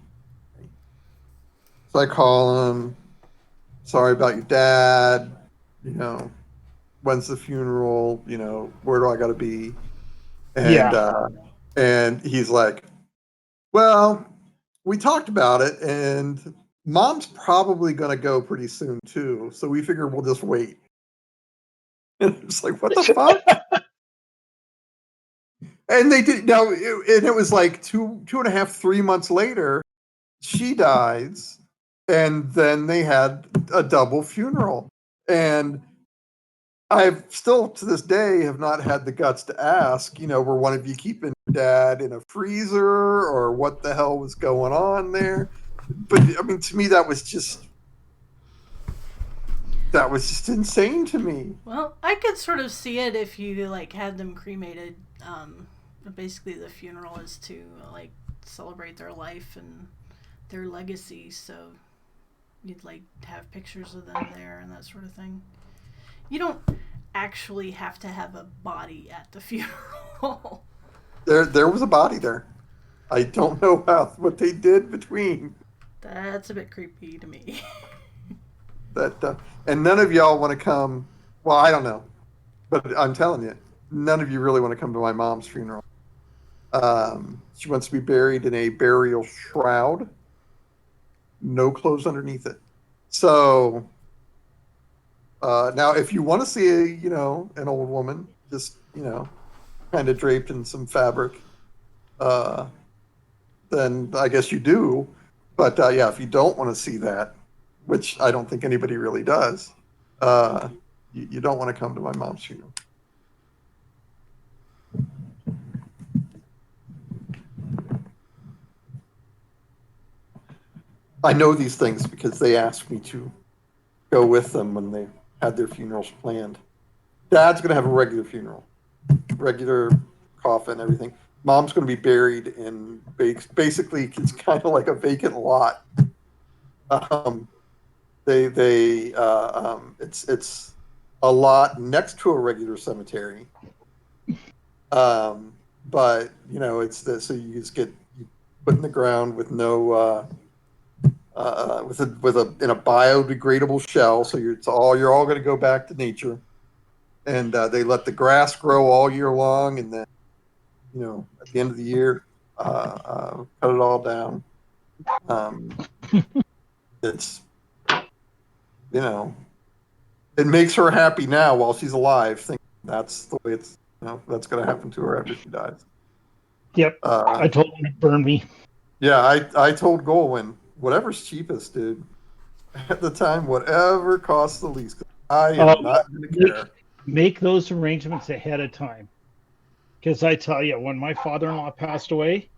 So I call him, sorry about your dad, you know, when's the funeral, where do I got to be? And, Yeah. and he's like, well, we talked about it and mom's probably going to go pretty soon too. So we figure we'll just wait. And it's like, what the fuck? And they did. Now, and it was like 2.5, 3 months later, she dies, and then they had a double funeral. And I've still to this day have not had the guts to ask, were one of you keeping dad in a freezer or what the hell was going on there? But I mean, to me, that was just insane to me. Well, I could sort of see it if you like had them cremated. Basically, the funeral is to like celebrate their life and their legacy. So you'd like have pictures of them there and that sort of thing. You don't actually have to have a body at the funeral. There was a body there. I don't know what they did between. That's a bit creepy to me. That and none of y'all want to come. Well, I don't know, but I'm telling you, none of you really want to come to my mom's funeral. She wants to be buried in a burial shroud, no clothes underneath it. So now, if you want to see an old woman just kind of draped in some fabric, then I guess you do. But yeah, if you don't want to see that, which I don't think anybody really does, you don't want to come to my mom's funeral. I know these things because they asked me to go with them when they had their funerals planned. Dad's going to have a regular funeral, regular coffin, everything. Mom's going to be buried in basically it's kind of like a vacant lot. It's a lot next to a regular cemetery. But it's so you just get put in the ground with no in a biodegradable shell. So you're all going to go back to nature, and they let the grass grow all year long, and then at the end of the year, cut it all down. It's it makes her happy now while she's alive. Think that's the way it's that's going to happen to her after she dies. Yep. I told him to burn me. Yeah, I told Golwyn, whatever's cheapest, dude. At the time, whatever costs the least. I am not going to care. Make those arrangements ahead of time. Because I tell you, when my father-in-law passed away,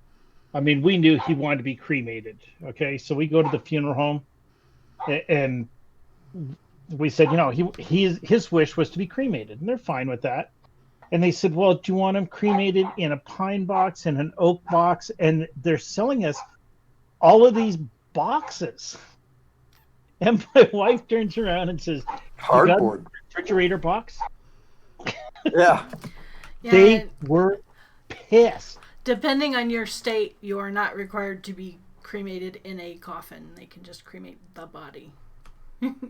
I mean, we knew he wanted to be cremated. Okay, so we go to the funeral home, and we said, his wish was to be cremated, and they're fine with that. And they said, well, do you want him cremated in a pine box and an oak box? And they're selling us all of these boxes. And my wife turns around and says, cardboard refrigerator box? Yeah. They were pissed. Depending on your state, you are not required to be cremated in a coffin. They can just cremate the body.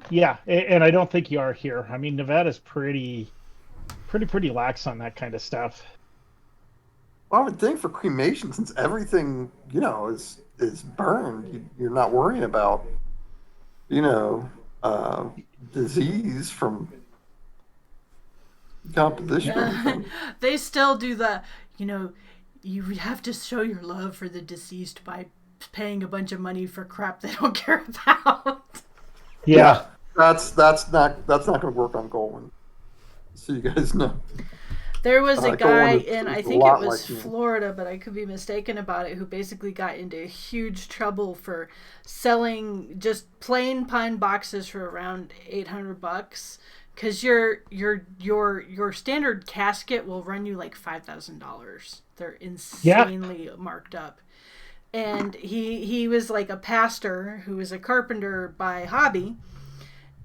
Yeah, and I don't think you are here. I mean, Nevada's pretty lax on that kind of stuff. Well, I would think for cremation, since everything is burned, you're not worrying about disease from composition. They still do the you have to show your love for the deceased by paying a bunch of money for crap they don't care about. Yeah, that's not going to work on Golwyn. So you guys know. There was a guy in, I think it was like Florida, but I could be mistaken about it, who basically got into huge trouble for selling just plain pine boxes for around $800, because your standard casket will run you like $5,000. They're insanely marked up. And he was like a pastor who was a carpenter by hobby.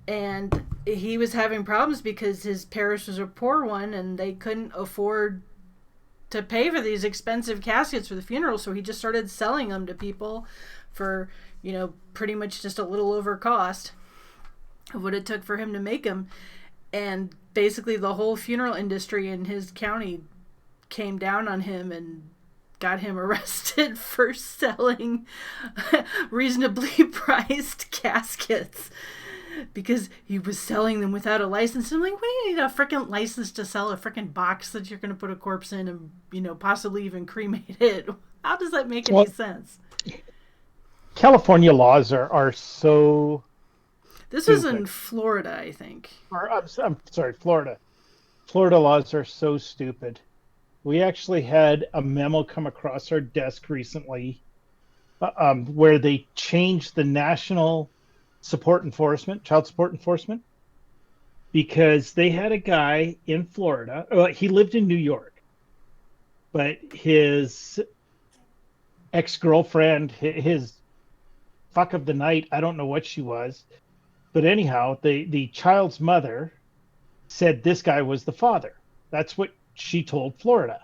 And he was having problems because his parish was a poor one and they couldn't afford to pay for these expensive caskets for the funeral, so he just started selling them to people for, pretty much just a little over cost of what it took for him to make them. And basically the whole funeral industry in his county came down on him and got him arrested for selling reasonably priced caskets because he was selling them without a license. I'm like, what do you need a freaking license to sell a freaking box that you're going to put a corpse in and, possibly even cremate it? How does that make any sense? California laws are so... This was in Florida, I think. I'm sorry, Florida. Florida laws are so stupid. We actually had a memo come across our desk recently where they changed the national child support enforcement, because they had a guy in Florida. Well, he lived in New York, but his ex-girlfriend, his fuck of the night, I don't know what she was, but anyhow, the child's mother said this guy was the father. That's what she told Florida.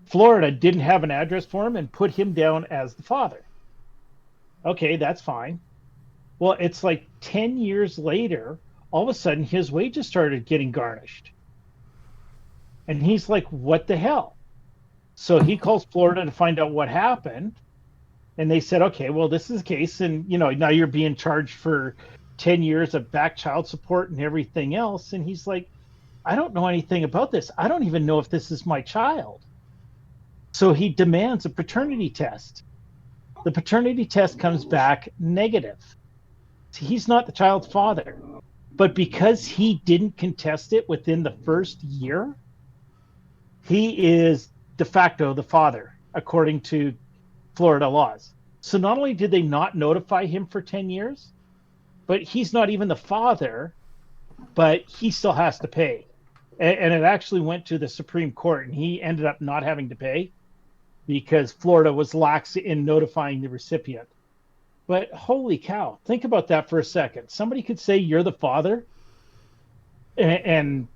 Florida didn't have an address for him and put him down as the father. Okay, that's fine. Well, it's like 10 years later, all of a sudden his wages started getting garnished. And he's like, what the hell? So he calls Florida to find out what happened. And they said, okay, well, this is the case. And, now you're being charged for 10 years of back child support and everything else. And he's like, I don't know anything about this. I don't even know if this is my child. So he demands a paternity test. The paternity test comes back negative. He's not the child's father. But because he didn't contest it within the first year, he is de facto the father, according to Florida laws. So not only did they not notify him for 10 years, but he's not even the father, but he still has to pay. And it actually went to the Supreme Court, and he ended up not having to pay because Florida was lax in notifying the recipient. But holy cow, think about that for a second. Somebody could say you're the father and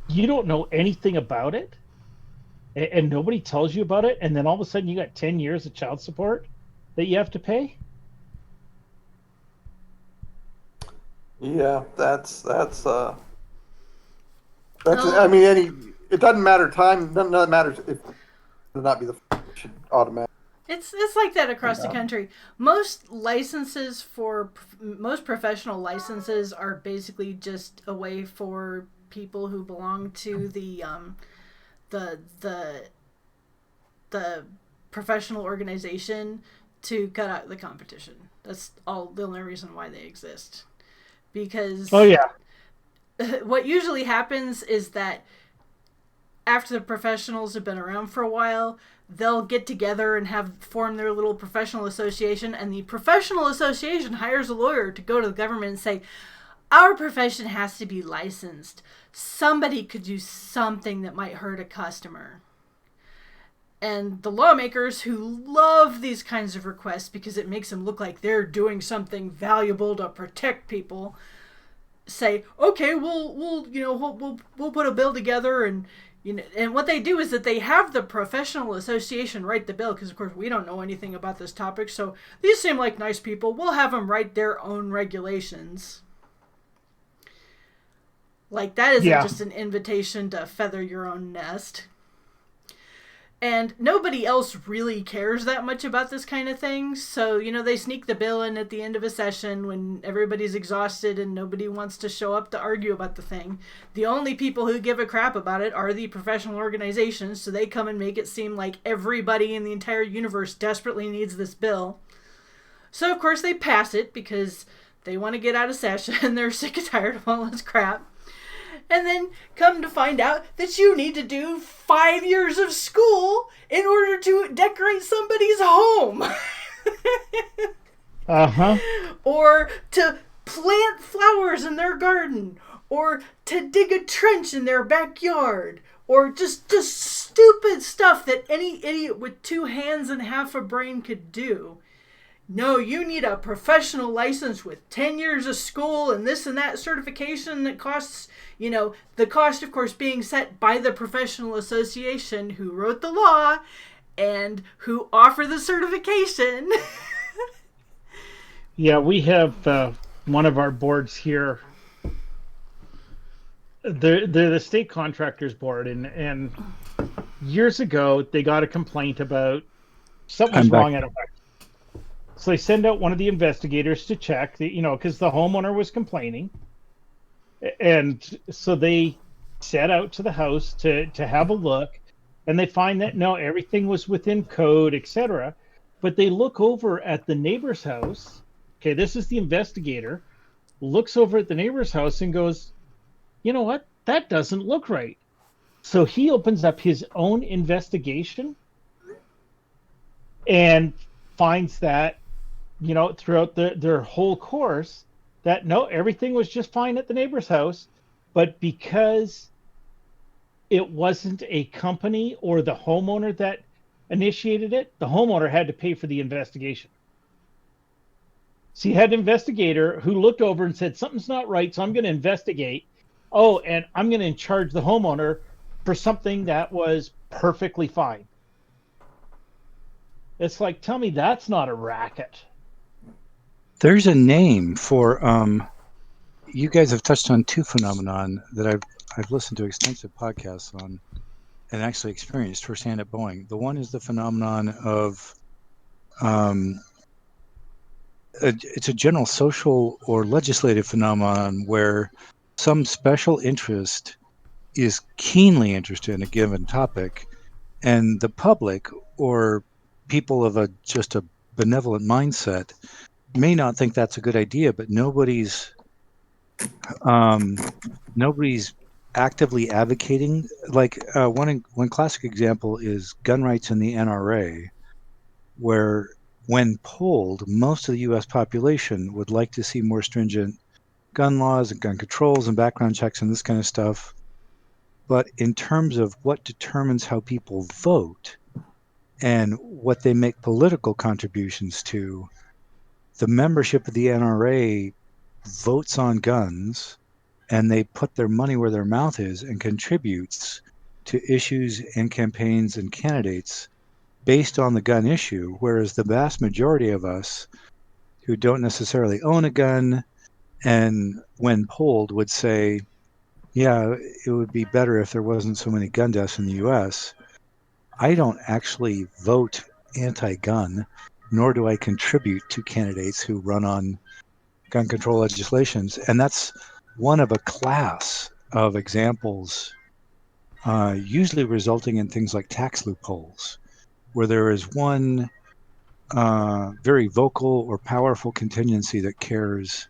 you don't know anything about it, and nobody tells you about it, and then all of a sudden you got 10 years of child support that you have to pay? Yeah, that's I mean, it doesn't matter time. None of that matters if it not be the should automatic. It's like that across the country. Most professional licenses are basically just a way for people who belong to the professional organization to cut out the competition. That's all the only reason why they exist. Because what usually happens is that after the professionals have been around for a while, they'll get together and form their little professional association, and the professional association hires a lawyer to go to the government and say, our profession has to be licensed. Somebody could do something that might hurt a customer. And the lawmakers, who love these kinds of requests because it makes them look like they're doing something valuable to protect people, say, okay, we'll put a bill together, and and what they do is that they have the professional association write the bill, because of course we don't know anything about this topic, so these seem like nice people. We'll have them write their own regulations. Like, that isn't just an invitation to feather your own nest. And nobody else really cares that much about this kind of thing. So, they sneak the bill in at the end of a session when everybody's exhausted and nobody wants to show up to argue about the thing. The only people who give a crap about it are the professional organizations, so they come and make it seem like everybody in the entire universe desperately needs this bill. So, of course, they pass it because they want to get out of session. They're sick and tired of all this crap. And then come to find out that you need to do 5 years of school in order to decorate somebody's home. Or to plant flowers in their garden. Or to dig a trench in their backyard. Or just stupid stuff that any idiot with 2 hands and half a brain could do. no, you need a professional license with 10 years of school and this and that certification that costs, the cost, of course, being set by the professional association who wrote the law and who offer the certification. Yeah, we have one of our boards here. They're the state contractors board, and years ago they got a complaint about something was wrong at a factory. So they send out one of the investigators to check, because the homeowner was complaining, and so they set out to the house to have a look, and they find that no, everything was within code, etc. But they look over at the neighbor's house. Okay, this is the investigator, looks over at the neighbor's house and goes, you know what? That doesn't look right. So he opens up his own investigation and finds that, throughout their whole course, that no, everything was just fine at the neighbor's house. But because it wasn't a company or the homeowner that initiated it, the homeowner had to pay for the investigation. So you had an investigator who looked over and said, something's not right, so I'm going to investigate. Oh, and I'm going to charge the homeowner for something that was perfectly fine. It's like, tell me that's not a racket. There's a name for you guys have touched on two phenomenon that I've listened to extensive podcasts on and actually experienced firsthand at Boeing. The one is the phenomenon of it's a general social or legislative phenomenon where some special interest is keenly interested in a given topic, and the public or people of just a benevolent mindset may not think that's a good idea, but nobody's actively advocating. Like one classic example is gun rights in the NRA, where when polled, most of the U.S. population would like to see more stringent gun laws and gun controls and background checks and this kind of stuff. But in terms of what determines how people vote and what they make political contributions to, the membership of the NRA votes on guns, and they put their money where their mouth is and contributes to issues and campaigns and candidates based on the gun issue, whereas the vast majority of us who don't necessarily own a gun and when polled would say, yeah, it would be better if there wasn't so many gun deaths in the US. I don't actually vote anti-gun, nor do I contribute to candidates who run on gun control legislations. And that's one of a class of examples, usually resulting in things like tax loopholes, where there is one very vocal or powerful contingency that cares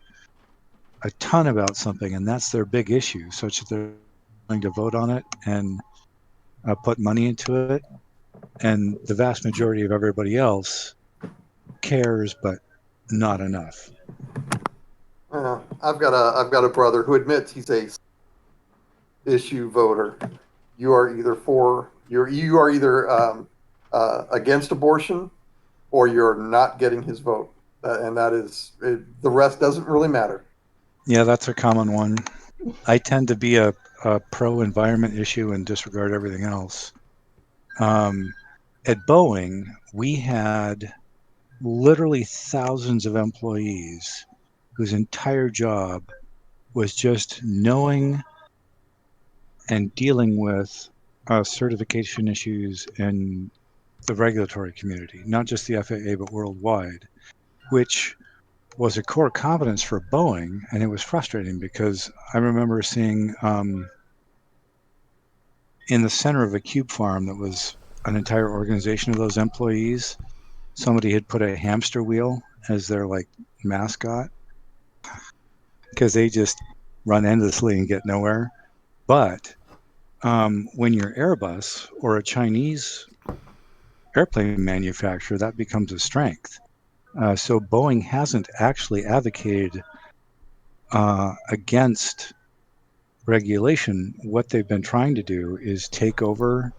a ton about something, and that's their big issue, such that they're going to vote on it and put money into it. And the vast majority of everybody else cares, but not enough. I've got a brother who admits he's a issue voter. You are either against abortion, or you're not getting his vote, and that is it, the rest doesn't really matter. Yeah, that's a common one. I tend to be a pro-environment issue and disregard everything else. At Boeing, we had literally thousands of employees whose entire job was just knowing and dealing with certification issues in the regulatory community, not just the FAA, but worldwide, which was a core competence for Boeing. And it was frustrating because I remember seeing in the center of a cube farm that was an entire organization of those employees, somebody had put a hamster wheel as their mascot because they just run endlessly and get nowhere. But when you're Airbus or a Chinese airplane manufacturer, that becomes a strength. So Boeing hasn't actually advocated against regulation. What they've been trying to do is take over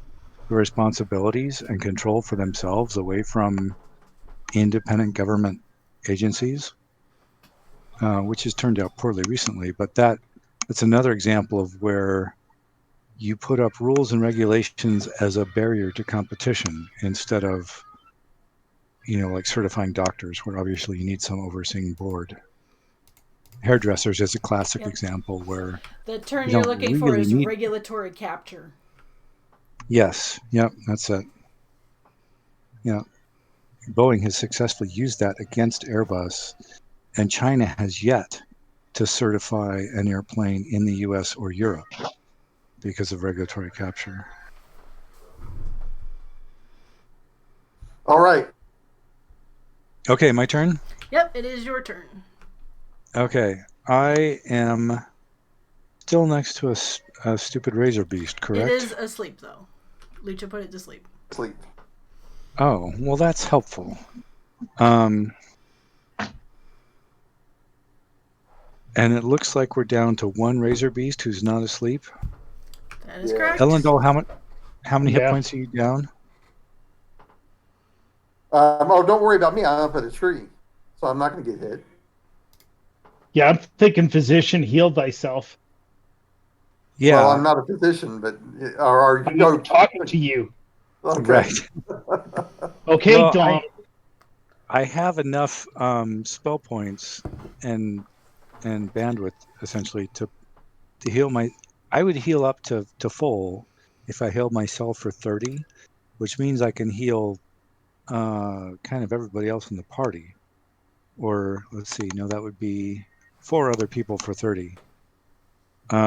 the responsibilities and control for themselves away from independent government agencies, which has turned out poorly recently. But that's another example of where you put up rules and regulations as a barrier to competition instead of, like certifying doctors, where obviously you need some overseeing board. Hairdressers is a classic Yep. example where The term you you're don't looking for really is need. regulatory capture. Yes, yep, that's it. Yeah, Boeing has successfully used that against Airbus, and China has yet to certify an airplane in the US or Europe because of regulatory capture. All right. Okay, my turn? Yep, it is your turn. Okay, I am still next to a stupid razor beast, correct? It is asleep, though. Lucha put it to sleep. Sleep. Oh, well, that's helpful. And it looks like we're down to one razor beast who's not asleep. That is Yeah. correct. Elendil, how many hit Yeah. points are you down? Oh, don't worry about me. I'm up at a tree, so I'm not going to get hit. Yeah, I'm thinking physician, heal thyself. Yeah, Well, I'm not a physician, but are I'm you? not talking to you. Okay. right. Okay, Well, Dom. I have enough spell points and bandwidth essentially to heal my. I would heal up to full if I heal myself for 30, which means I can heal kind of everybody else in the party. Or let's see, no, that would be 4 other people for 30.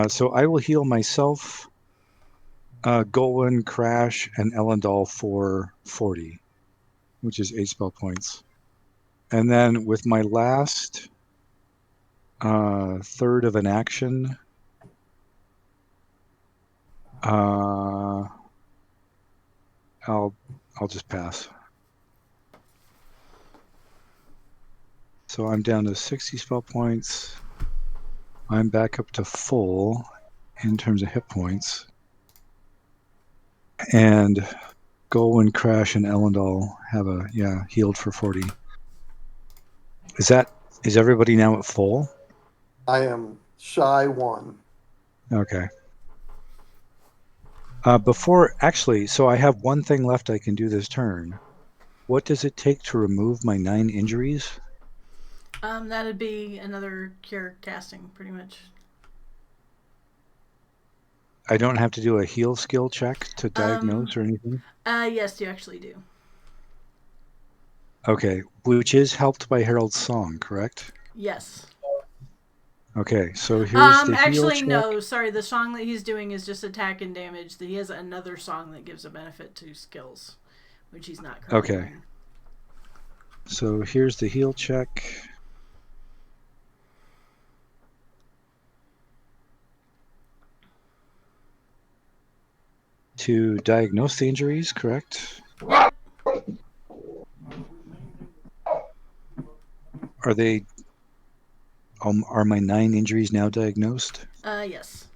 So I will heal myself, Golwyn, Crash, and Elendal for 40, which is 8 spell points. And then with my last third of an action, I'll just pass. So I'm down to 60 spell points. I'm back up to full in terms of hit points. And Golwyn, Crash, and Elendal have healed for 40. Is everybody now at full? I am shy 1. Okay. So I have one thing left I can do this turn. What does it take to remove my 9 injuries? That'd be another cure casting, pretty much. I don't have to do a heal skill check to diagnose or anything? Yes, you actually do. Okay, which is helped by Harold's song, correct? Yes. Okay, so here's the heal Actually, check. no. Sorry, the song that he's doing is just attack and damage. He has another song that gives a benefit to skills, which he's not currently doing. So here's the heal check. To diagnose the injuries, correct? Yep. Are my 9 injuries now diagnosed? Yes.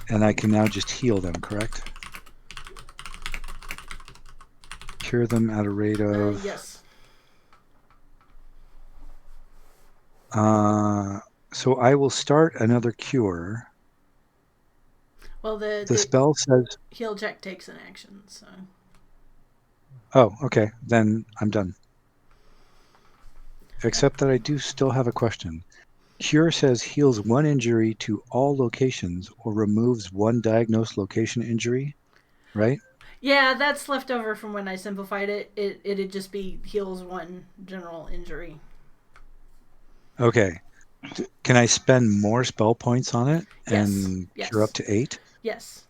And I can now just heal them, correct? Cure them at a rate of... Yes. So I will start another cure. Well, the spell says... heal check takes an action, so... Oh, okay. Then I'm done. Except that I do still have a question. Cure says heals 1 injury to all locations or removes 1 diagnosed location injury, right? Yeah, that's left over from when I simplified it. It'd just be heals 1 general injury. Okay. Can I spend more spell points on it and cure up to 8? Yes.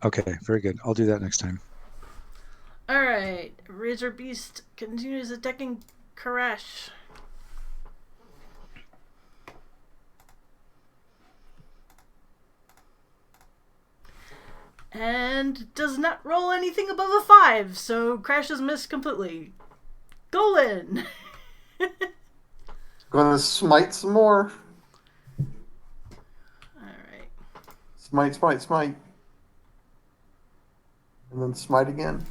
Okay, very good. I'll do that next time. Alright. Razor Beast continues attacking Karash. And does not roll anything above a 5, so Crash is missed completely. Golan! Gonna smite some more. Alright. Smite, smite, smite. And then smite again.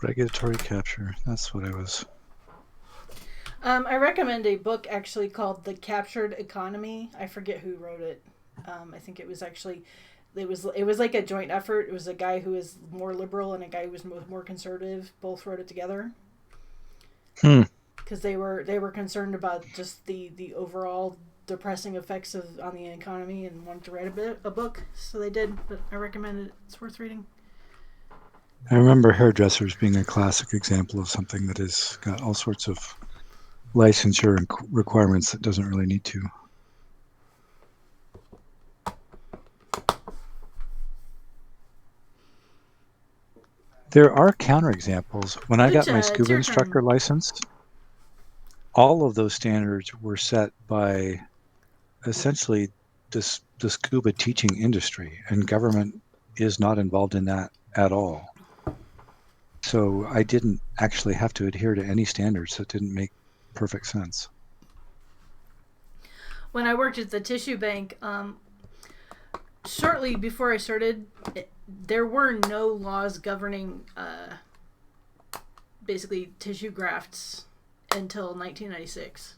Regulatory capture. That's what I was. I recommend a book actually called The Captured Economy. I forget who wrote it. I think it was like a joint effort. It was a guy who was more liberal and a guy who was more conservative. Both wrote it together. Because they were concerned about just the overall depressing effects on the economy and wanted to write a book. So they did. But I recommend it. It's worth reading. I remember hairdressers being a classic example of something that has got all sorts of licensure and requirements that doesn't really need to. There are counterexamples. When I got my scuba instructor license, all of those standards were set by essentially the scuba teaching industry, and government is not involved in that at all. So I didn't actually have to adhere to any standards. That didn't make perfect sense. When I worked at the tissue bank, shortly before I started, there were no laws governing basically tissue grafts until 1996.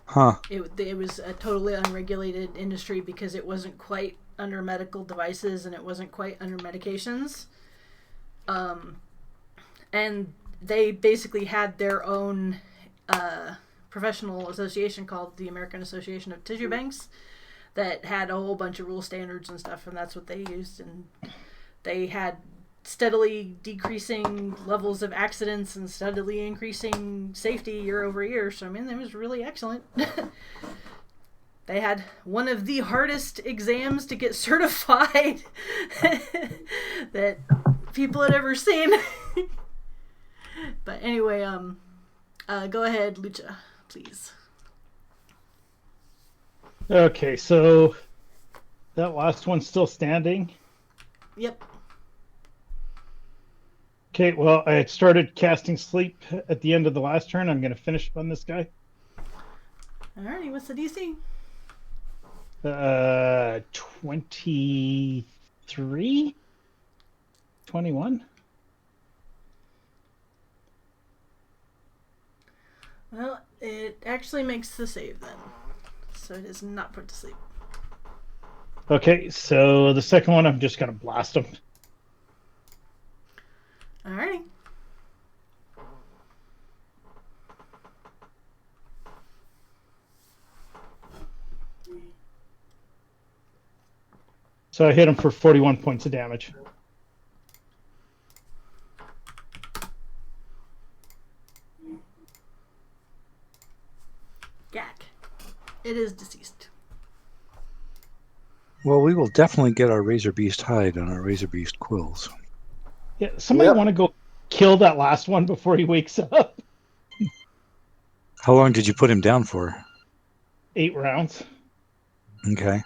Huh. It was a totally unregulated industry because it wasn't quite under medical devices and it wasn't quite under medications. And they basically had their own professional association called the American Association of Tissue Banks that had a whole bunch of rule standards and stuff, and that's what they used. And they had steadily decreasing levels of accidents and steadily increasing safety year over year. So, I mean, it was really excellent. They had one of the hardest exams to get certified that people had ever seen. But anyway, go ahead, Lucha, please. Okay, so that last one's still standing. Yep. Okay, well, I started casting sleep at the end of the last turn. I'm going to finish on this guy. Alrighty, what's the DC? 23? 21? Well, it actually makes the save then. So it is not put to sleep. Okay, so the second one, I'm just going to blast him. Alrighty. So I hit him for 41 points of damage. Gak. It is deceased. Well, we will definitely get our Razor Beast hide on our Razor Beast quills. Yeah, somebody want to go kill that last one before he wakes up. How long did you put him down for? 8 rounds. Okay.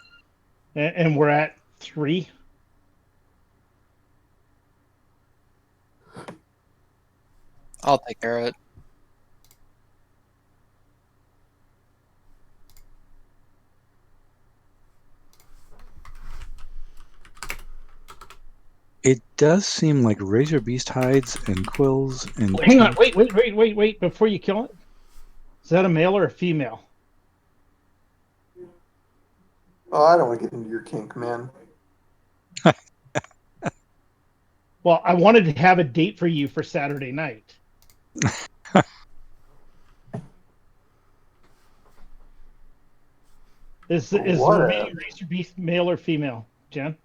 And we're at 3. I'll take care of it. It does seem like Razor Beast hides and quills and... Hang on, wait, before you kill it. Is that a male or a female? Oh, I don't want to get into your kink, man. Well, I wanted to have a date for you for Saturday night. Is the remaining Razor Beast male or female, Jen?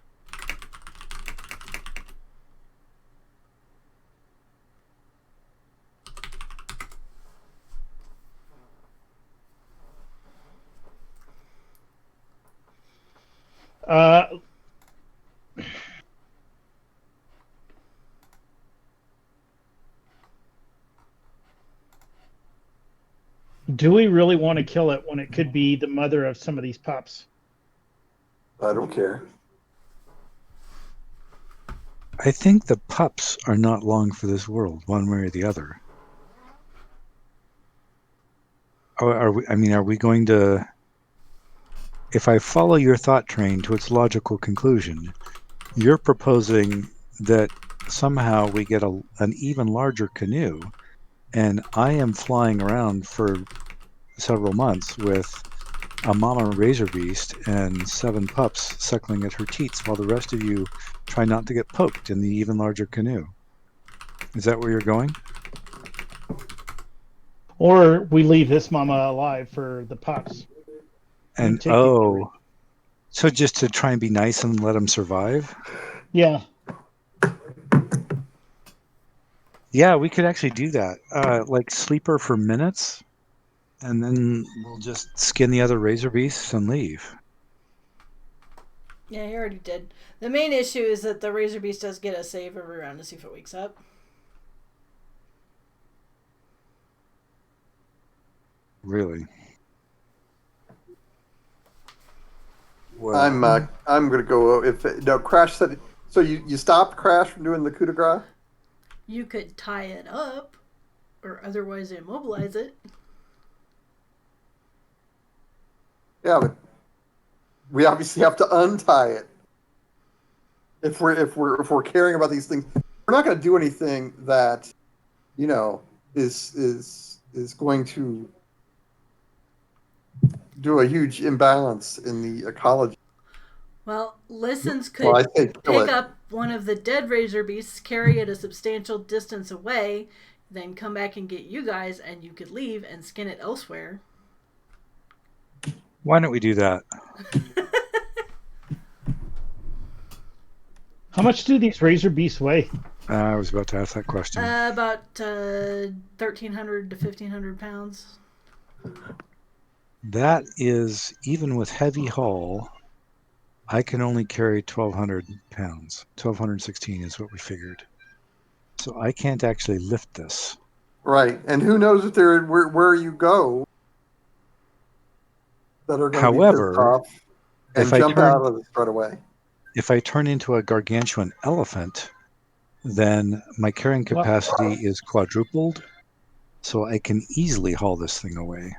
Do we really want to kill it when it could be the mother of some of these pups? I don't care. I think the pups are not long for this world, one way or the other. Are we going to... If I follow your thought train to its logical conclusion, you're proposing that somehow we get an even larger canoe, and I am flying around for several months with a mama razor beast and 7 pups suckling at her teats while the rest of you try not to get poked in the even larger canoe. Is that where you're going? Or we leave this mama alive for the pups. And take the other. so just to try and be nice and let them survive? Yeah. Yeah, we could actually do that. Like sleeper for minutes, and then we'll just skin the other razor beasts and leave. Yeah, he already did. The main issue is that the razor beast does get a save every round to see if it wakes up. Really? Well, I'm gonna go if no Crash said. So you stopped Crash from doing the coup de grace? You could tie it up, or otherwise immobilize it. Yeah, but we obviously have to untie it. If we're caring about these things, we're not going to do anything that, is going to do a huge imbalance in the ecology. Well, Listens could Well, I say kill pick it. up one of the dead razor beasts, carry it a substantial distance away, then come back and get you guys, and you could leave and skin it elsewhere. why don't we do that? How much do these razor beasts weigh? I was about to ask that question. About 1,300 to 1,500 pounds. That is, even with heavy haul, I can only carry 1,200 pounds. 1,216 is what we figured. So I can't actually lift this. Right, and who knows if they're where you go that are going to be pissed However, off and jump out of this right away. If I turn into a gargantuan elephant, then my carrying capacity is quadrupled, so I can easily haul this thing away.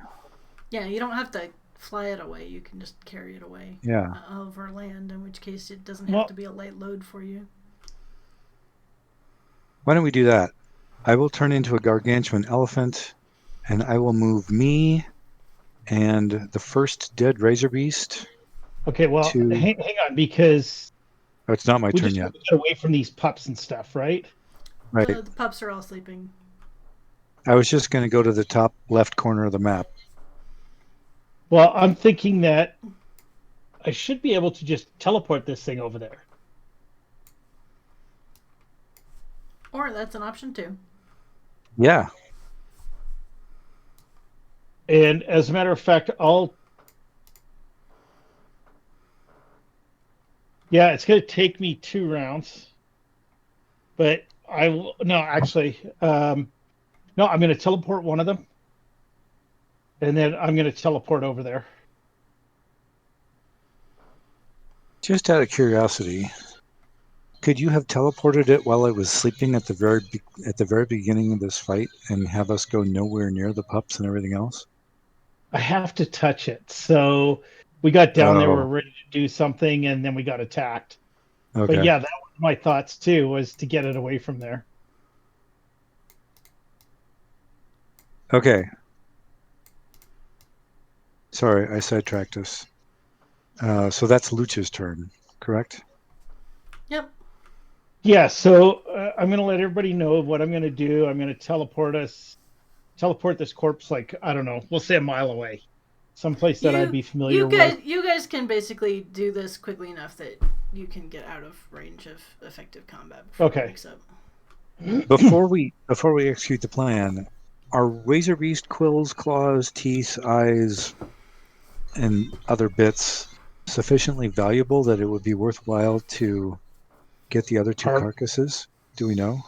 Yeah, you don't have to fly it away. You can just carry it away. Yeah. Over land, in which case it doesn't have to be a light load for you. Why don't we do that? I will turn into a gargantuan elephant, and I will move me and the first dead razor beast. Okay, well, hang on, because it's not my turn just yet. Get away from these pups and stuff, right? Right. The pups are all sleeping. I was just going to go to the top left corner of the map. Well, I'm thinking that I should be able to just teleport this thing over there. Or that's an option too. Yeah. And as a matter of fact, it's going to take me 2 rounds. But I will, no, actually, I'm going to teleport one of them. And then I'm going to teleport over there. Just out of curiosity, could you have teleported it while it was sleeping at the very beginning of this fight and have us go nowhere near the pups and everything else? I have to touch it. So we got down there, we're ready to do something, and then we got attacked. Okay. But yeah, that was my thoughts too, was to get it away from there. Okay. Sorry, I sidetracked us. So that's Luch's turn, correct? Yep. Yeah, so I'm going to let everybody know what I'm going to do. I'm going to teleport this corpse, like, I don't know, we'll say a mile away. Someplace that I'd be familiar with. You guys can basically do this quickly enough that you can get out of range of effective combat before it wakes up. Before we execute the plan, are razor beast quills, claws, teeth, eyes, and other bits sufficiently valuable that it would be worthwhile to get the other 2 carcasses? Do we know?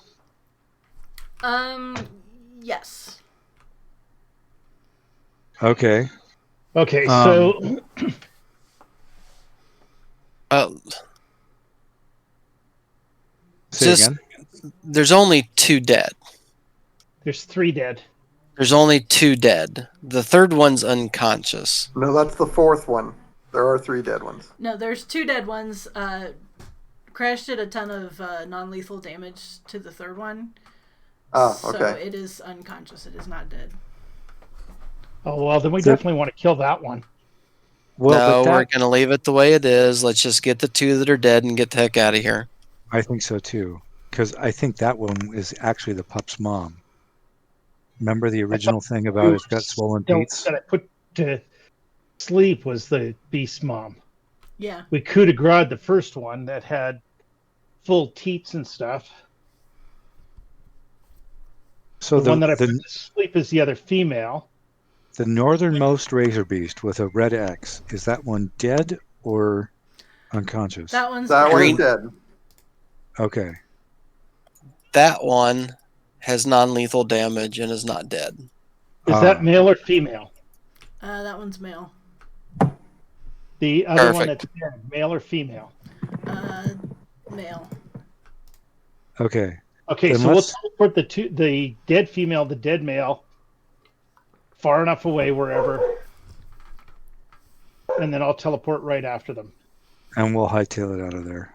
Yes. Okay. Okay, so say again. There's only 2 dead. There's 3 dead. There's only 2 dead. The third one's unconscious. No, that's the 4th one. There are 3 dead ones. No, there's 2 dead ones. Crash did a ton of non-lethal damage to the third one. Oh, So okay. it is unconscious. It is not dead. Oh well, then we So- definitely want to kill that one. Well, no, but we're that gonna leave it the way it is. Let's just get the 2 that are dead and get the heck out of here. I think so too, because I think that one is actually the pup's mom. Remember the original thing about it's got swollen teats? That I put to sleep was the beast mom. Yeah. We coup de grace the first one that had full teats and stuff. So The one that I put the to sleep is the other female. the northernmost razor beast with a red X, is that one dead or unconscious? That one's That dead. one is Green. dead. Okay. That one has non-lethal damage and is not dead. Is that male or female? That one's male. The other one Perfect. that's dead, male or female? Male. Okay. Okay, Then so we'll let's- teleport the dead female, the dead male, far enough away wherever, and then I'll teleport right after them. And we'll hightail it out of there.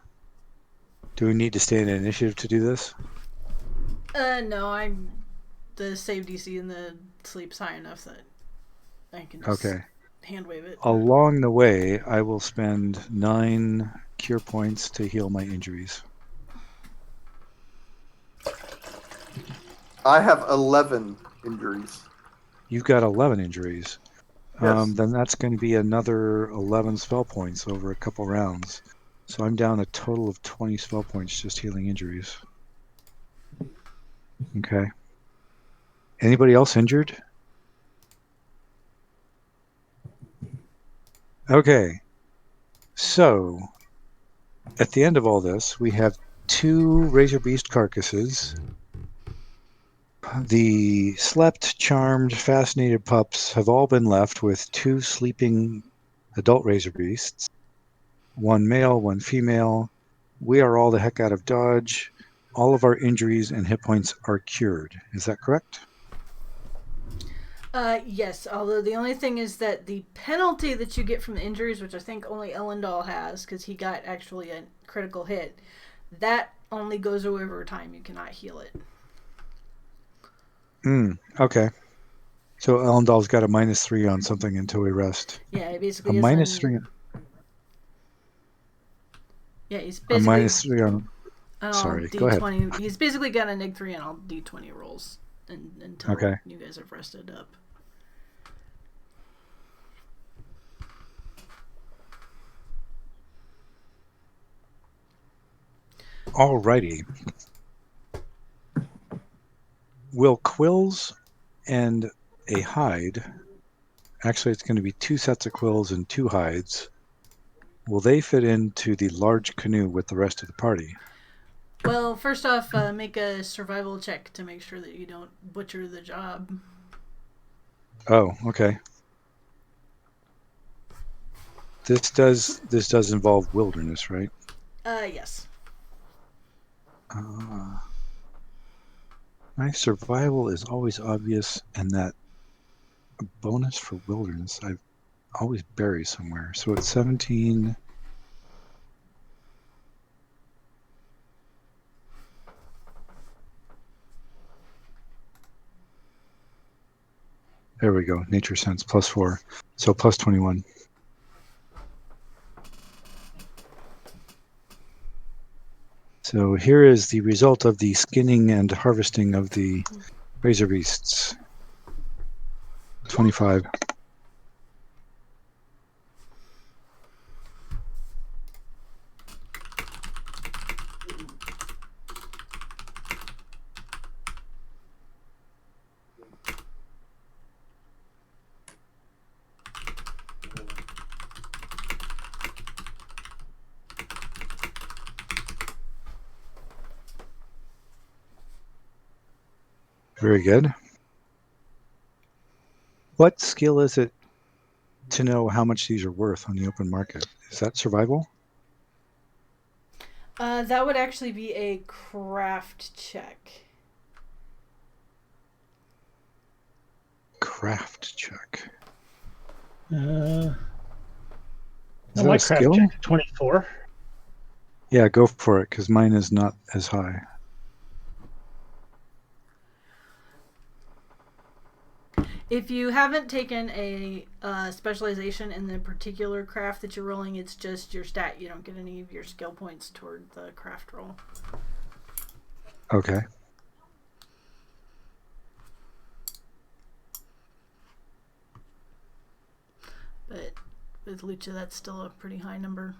Do we need to stay in initiative to do this? No, I'm the save DC and the sleep's high enough that I can just Okay. hand wave it. Along the way, I will spend 9 cure points to heal my injuries. I have 11 injuries. You've got 11 injuries. Yes. Then that's going to be another 11 spell points over a couple rounds. So I'm down a total of 20 spell points just healing injuries. Okay. Anybody else injured? Okay. So at the end of all this, we have 2 Razor Beast carcasses. The slept, charmed, fascinated pups have all been left with 2 sleeping adult Razor Beasts. 1 male, 1 female. We are all the heck out of dodge. All of our injuries and hit points are cured. Is that correct? Yes, although the only thing is that the penalty that you get from the injuries, which I think only Elendal has, because he got actually a critical hit, that only goes away over time. You cannot heal it. Okay. So Elendal's got a -3 on something until we rest. Yeah, it A basically is -3. Yeah, he's A basically -3 on. on all Sorry, go ahead. D20. He's basically got a -3 on all D20 rolls until Okay. you guys have rested up. Alrighty. Will quills and a hide, actually it's going to be 2 sets of quills and 2 hides, will they fit into the large canoe with the rest of the party? Well, first off, make a survival check to make sure that you don't butcher the job. Oh, okay. This does involve wilderness, right? Yes. My survival is always obvious, and that bonus for wilderness I always bury somewhere. So it's 17. There we go. Nature sense +4, so +21. So here is the result of the skinning and harvesting of the razor beasts. 25. Very good. What skill is it to know how much these are worth on the open market? Is that survival? That would actually be a craft check. Craft check. No, Is that my a craft skill? check 24. Yeah, go for it, because mine is not as high. If you haven't taken a specialization in the particular craft that you're rolling, it's just your stat. You don't get any of your skill points toward the craft roll. Okay. But with Lucha, that's still a pretty high number.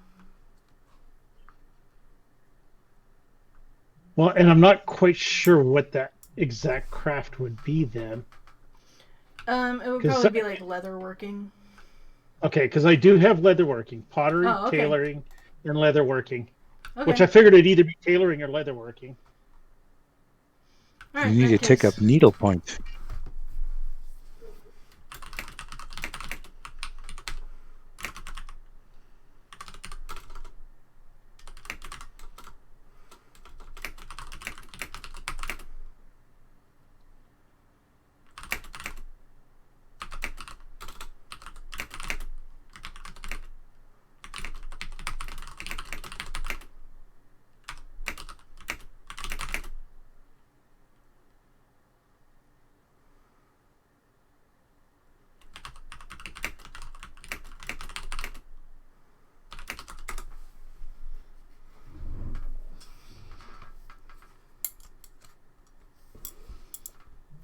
Well, and I'm not quite sure what that exact craft would be then. It would probably be like leatherworking. Okay, because I do have leatherworking, pottery, Oh, okay. tailoring, and leatherworking. Okay. Which I figured it'd either be tailoring or leatherworking. All right, You need to take up needlepoint.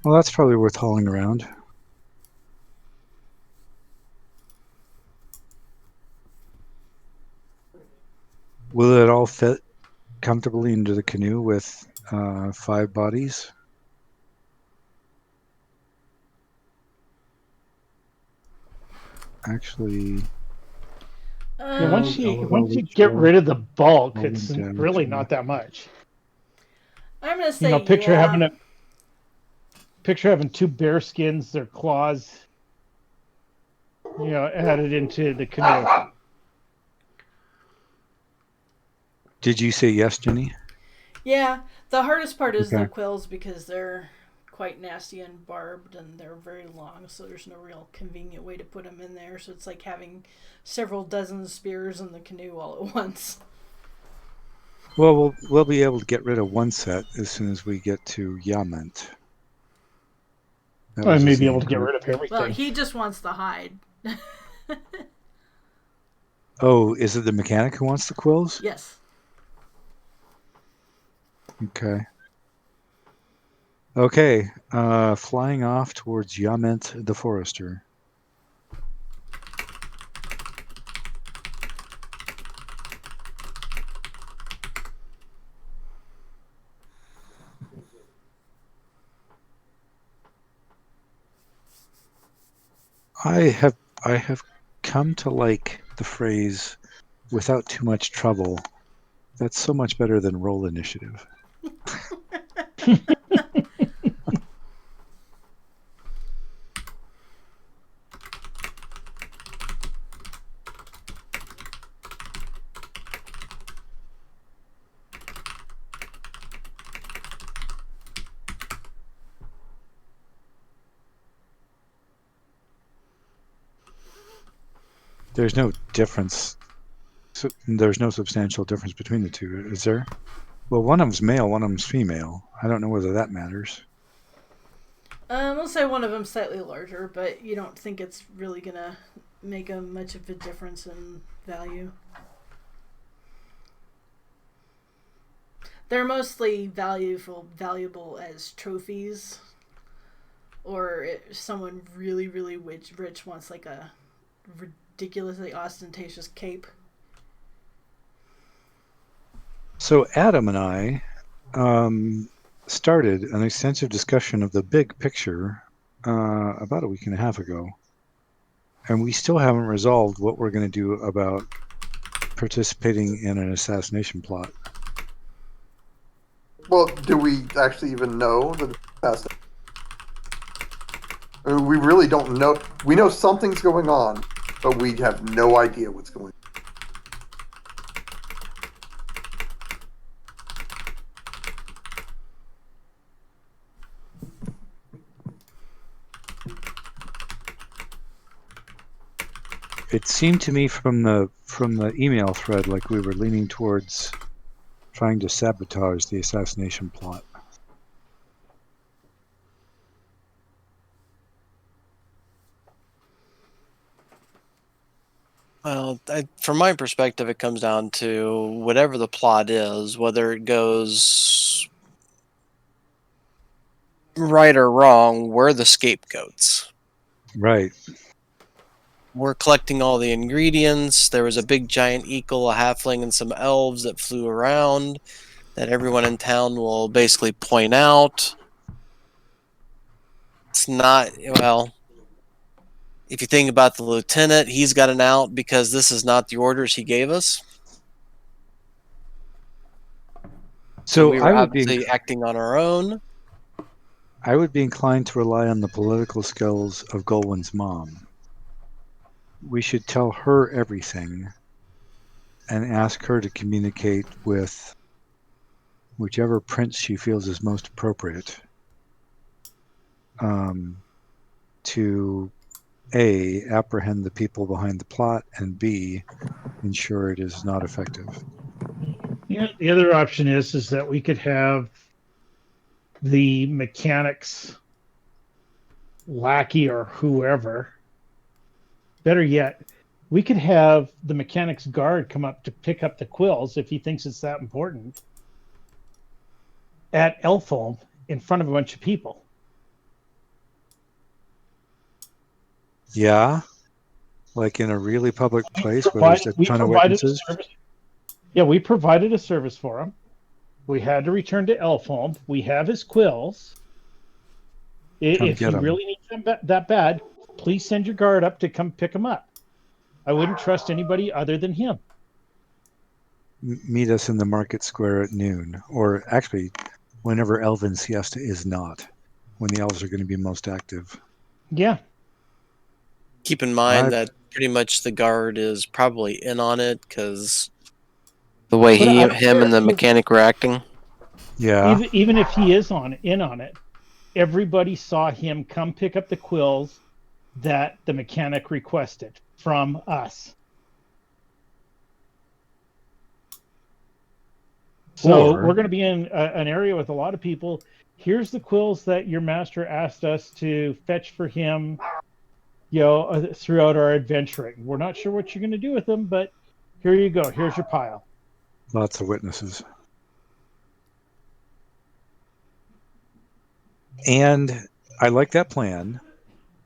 Well, that's probably worth hauling around. Will it all fit comfortably into the canoe with 5 bodies? Actually, Yeah, once you well, get rid of the bulk, well, it's damage, really yeah. not that much. I'm gonna say Picture yeah. having 2 bear skins, their claws, added into the canoe. Did you say yes, Jenny? Yeah, the hardest part is Okay. the quills because they're quite nasty and barbed and they're very long, so there's no real convenient way to put them in there. So it's like having several dozen spears in the canoe all at once. Well, we'll be able to get rid of one set as soon as we get to Yament. I may be able to get rid of everything. Well, he just wants the hide. Oh, is it the mechanic who wants the quills? Yes. Okay. Okay, flying off towards Yament the Forester. I have come to like the phrase "without too much trouble." That's so much better than roll initiative. There's no difference. So there's no substantial difference between the two, is there? Well, one of them's male, one of them's female. I don't know whether that matters. We'll say one of them's slightly larger, but you don't think it's really gonna make much of a difference in value. They're mostly valuable as trophies, or if someone really, really rich wants like a ridiculously ostentatious cape. So Adam and I started an extensive discussion of the big picture about a week and a half ago, and we still haven't resolved what we're going to do about participating in an assassination plot. Well, do we actually even know that it's assassination? I mean, we really don't know. We know something's going on, but we have no idea what's going on. It seemed to me from the email thread like we were leaning towards trying to sabotage the assassination plot. Well, from my perspective, it comes down to whatever the plot is, whether it goes right or wrong, we're the scapegoats. Right. We're collecting all the ingredients. There was a big giant eagle, a halfling, and some elves that flew around that everyone in town will basically point out. It's not, well, if you think about the lieutenant, he's got an out because this is not the orders he gave us. So we were obviously acting on our own. I would be inclined to rely on the political skills of Golwyn's mom. We should tell her everything and ask her to communicate with whichever prince she feels is most appropriate to A, apprehend the people behind the plot, and B, ensure it is not effective. Yeah, the other option is that we could have the mechanics lackey or whoever. Better yet, we could have the mechanics guard come up to pick up the quills if he thinks it's that important at Elfholm in front of a bunch of people. Yeah, like in a really public place where there's a ton of witnesses. Yeah, we provided a service for him. We had to return to Elfholm. We have his quills. If he really needs them that bad, please send your guard up to come pick him up. I wouldn't trust anybody other than him. Meet us in the market square at noon, or actually, whenever Elven Siesta is not, when the elves are going to be most active. Yeah. Keep in mind that pretty much the guard is probably in on it because the way him and the mechanic were acting. Yeah. Even if he is in on it, everybody saw him come pick up the quills that the mechanic requested from us. So we're going to be in an area with a lot of people. Here's the quills that your master asked us to fetch for him, throughout our adventuring. We're not sure what you're going to do with them, but here you go. Here's your pile. Lots of witnesses. And I like that plan.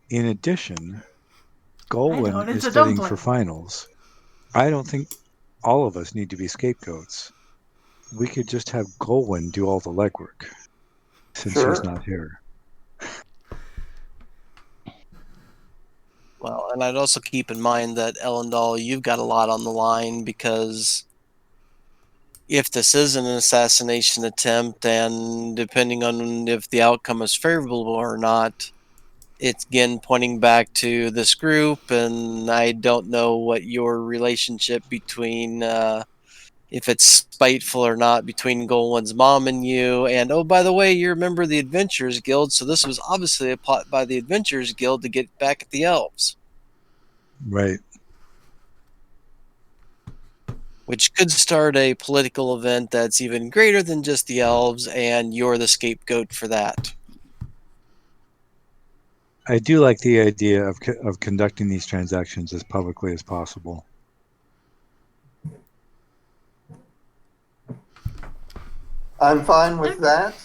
In addition, Golwyn is studying for finals. I don't think all of us need to be scapegoats. We could just have Golwyn do all the legwork since he's not here. Well, and I'd also keep in mind that Elendal, you've got a lot on the line because if this is an assassination attempt, and depending on if the outcome is favorable or not, it's again pointing back to this group, and I don't know what your relationship between, if it's spiteful or not, between Golwyn's mom and you. And oh, by the way, you're a member of the Adventurers Guild, so this was obviously a plot by the Adventurers Guild to get back at the elves. Right. Which could start a political event that's even greater than just the elves, and you're the scapegoat for that. I do like the idea of conducting these transactions as publicly as possible. I'm fine with that.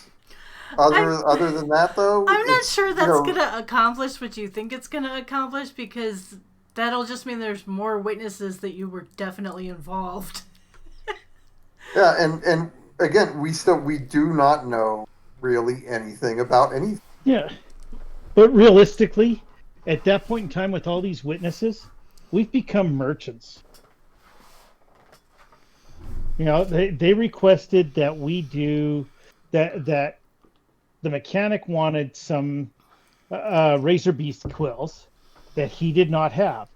Other than that, though, I'm not sure that's going to accomplish what you think it's going to accomplish, because that'll just mean there's more witnesses that you were definitely involved. Yeah, and again, we do not know really anything about anything. Yeah, but realistically, at that point in time, with all these witnesses, we've become merchants. They requested that we do that. The mechanic wanted some Razor Beast quills that he did not have.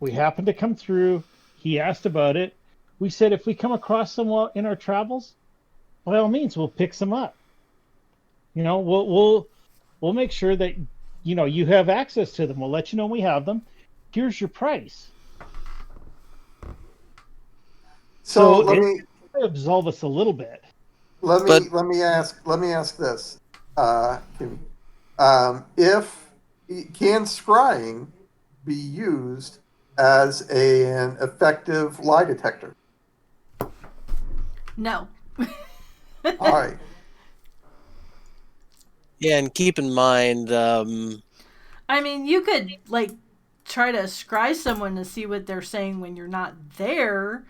We happened to come through. He asked about it. We said if we come across them in our travels, by all means, we'll pick some up. We'll make sure that you have access to them. We'll let you know we have them. Here's your price. So let me absolve us a little bit. Let me ask this, Kimmy. If can scrying be used as an effective lie detector? No. All right. Yeah, and keep in mind, I mean, you could like try to scry someone to see what they're saying when you're not there,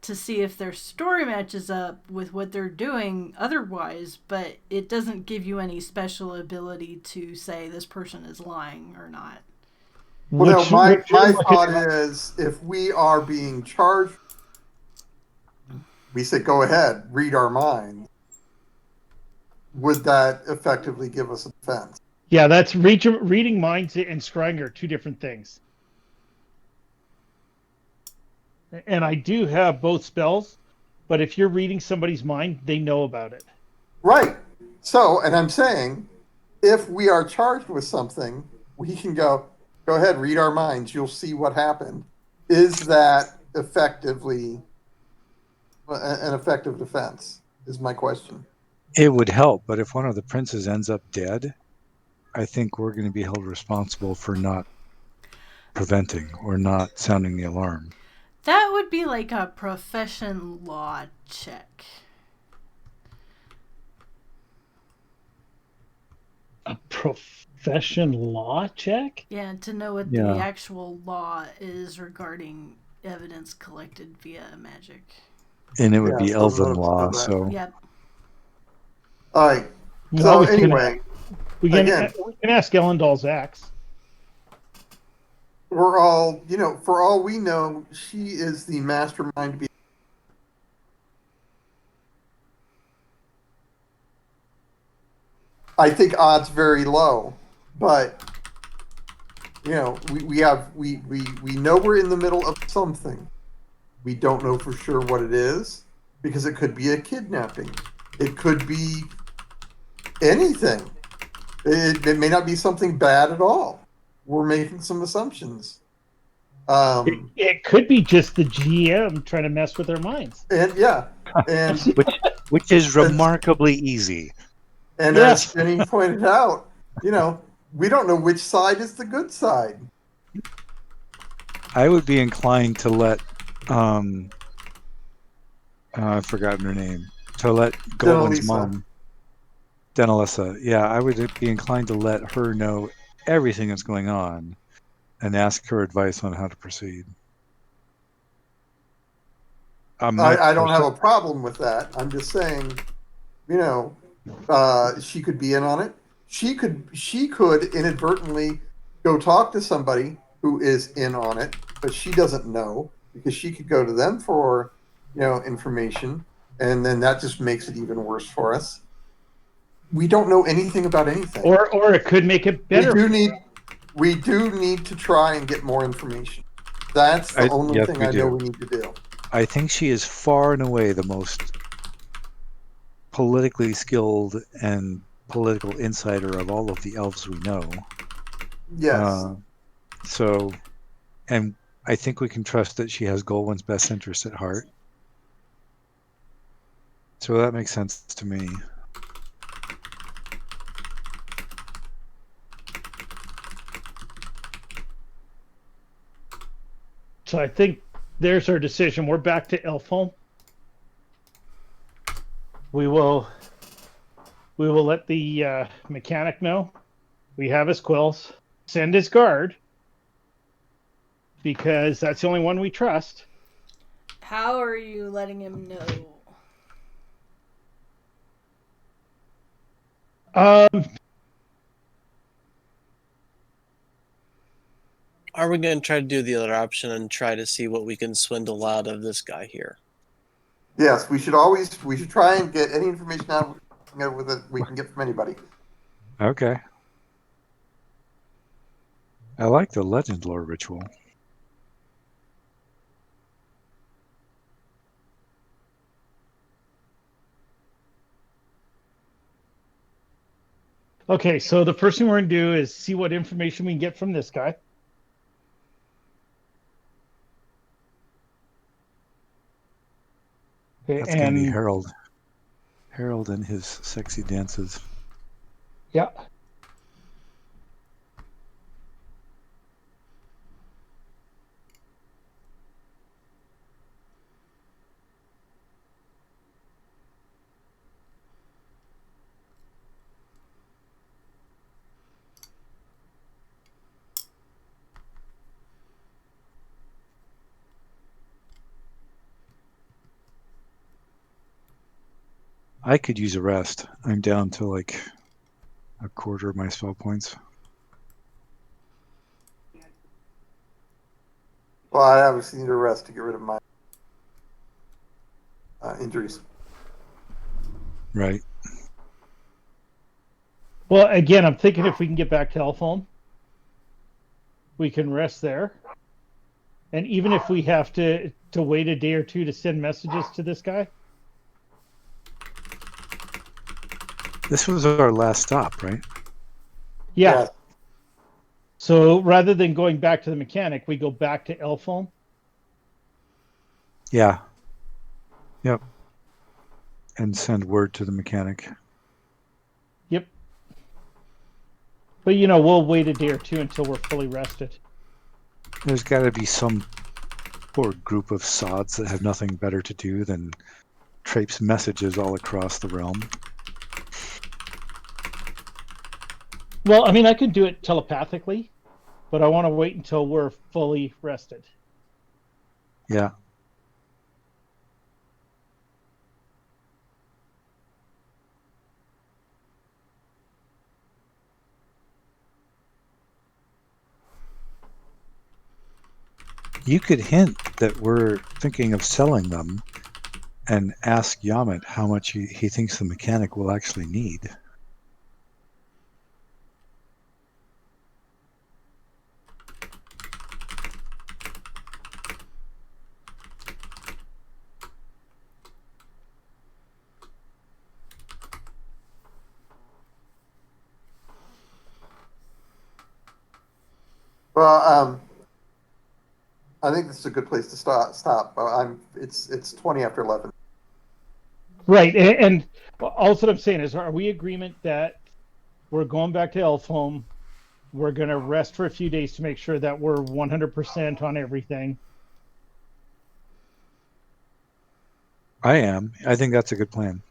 to see if their story matches up with what they're doing otherwise, but it doesn't give you any special ability to say this person is lying or not. Well, no, my What you're looking thought at- is if we are being charged, we say, go ahead, read our minds. Would that effectively give us a defense? yeah, that's reading minds and scrying are two different things. And I do have both spells, but if you're reading somebody's mind, they know about it. Right. So, and I'm saying, if we are charged with something, we can go ahead, read our minds. You'll see what happened. Is that effectively an effective defense? Is my question. It would help, but if one of the princes ends up dead, I think we're going to be held responsible for not preventing or not sounding the alarm. That would be like a profession law check. A profession law check? Yeah, to know what the Yeah. actual law is regarding evidence collected via magic. And it would be some elven notes law, of that. so Yep. All right. So Well, we can, anyway, we can again, ask Elendal's axe. we're all, for all we know, she is the mastermind. I think odds very low, but we know we're in the middle of something. We don't know for sure what it is because it could be a kidnapping. It could be anything. It may not be something bad at all. We're making some assumptions. It could be just the GM trying to mess with their minds. And yeah, and which is remarkably easy. and Yes. as Jenny pointed out, we don't know which side is the good side. I would be inclined to let I've forgotten her name. To let Goldwyn's Denalisa. mom, Denalisa, yeah, I would be inclined to let her know everything that's going on and ask her advice on how to proceed. I don't have a problem with that. I'm just saying, she could be in on it. She could inadvertently go talk to somebody who is in on it, but she doesn't know because she could go to them for, information, and then that just makes it even worse for us. We don't know anything about anything. Or it could make it better. We do need to try and get more information. That's the only thing I know we need to do. I think she is far and away the most politically skilled and political insider of all of the elves we know. Yes. And I think we can trust that she has Goldwyn's best interest at heart. So that makes sense to me. So I think there's our decision. We're back to Elfholm. We will let the mechanic know. We have his quills. Send his guard. Because that's the only one we trust. How are you letting him know? are we going to try to do the other option and try to see what we can swindle out of this guy here? Yes, we should try and get any information out with it we can get from anybody. Okay. I like the legend lore ritual. Okay, so the first thing we're going to do is see what information we can get from this guy. That's going to be And Harold. Harold and his sexy dances. yeah. I could use a rest. I'm down to like a quarter of my spell points. Well, I obviously need a rest to get rid of my injuries. Right. Well, again, I'm thinking if we can get back to Elfholm, we can rest there. And even if we have to wait a day or two to send messages to this guy. This was our last stop, right? Yeah. Yes. So rather than going back to the mechanic, we go back to Elfholm. Yeah. Yep. And send word to the mechanic. Yep. But we'll wait a day or two until we're fully rested. There's got to be some poor group of sods that have nothing better to do than traipse messages all across the realm. Well, I mean, I could do it telepathically, but I want to wait until we're fully rested. Yeah. You could hint that we're thinking of selling them and ask Yamit how much he thinks the mechanic will actually need. Well, I think this is a good place to stop. It's 20 after 11. Right. And all that I'm saying is, are we agreement that we're going back to Elfholm? We're going to rest for a few days to make sure that we're 100% on everything. I am. I think that's a good plan.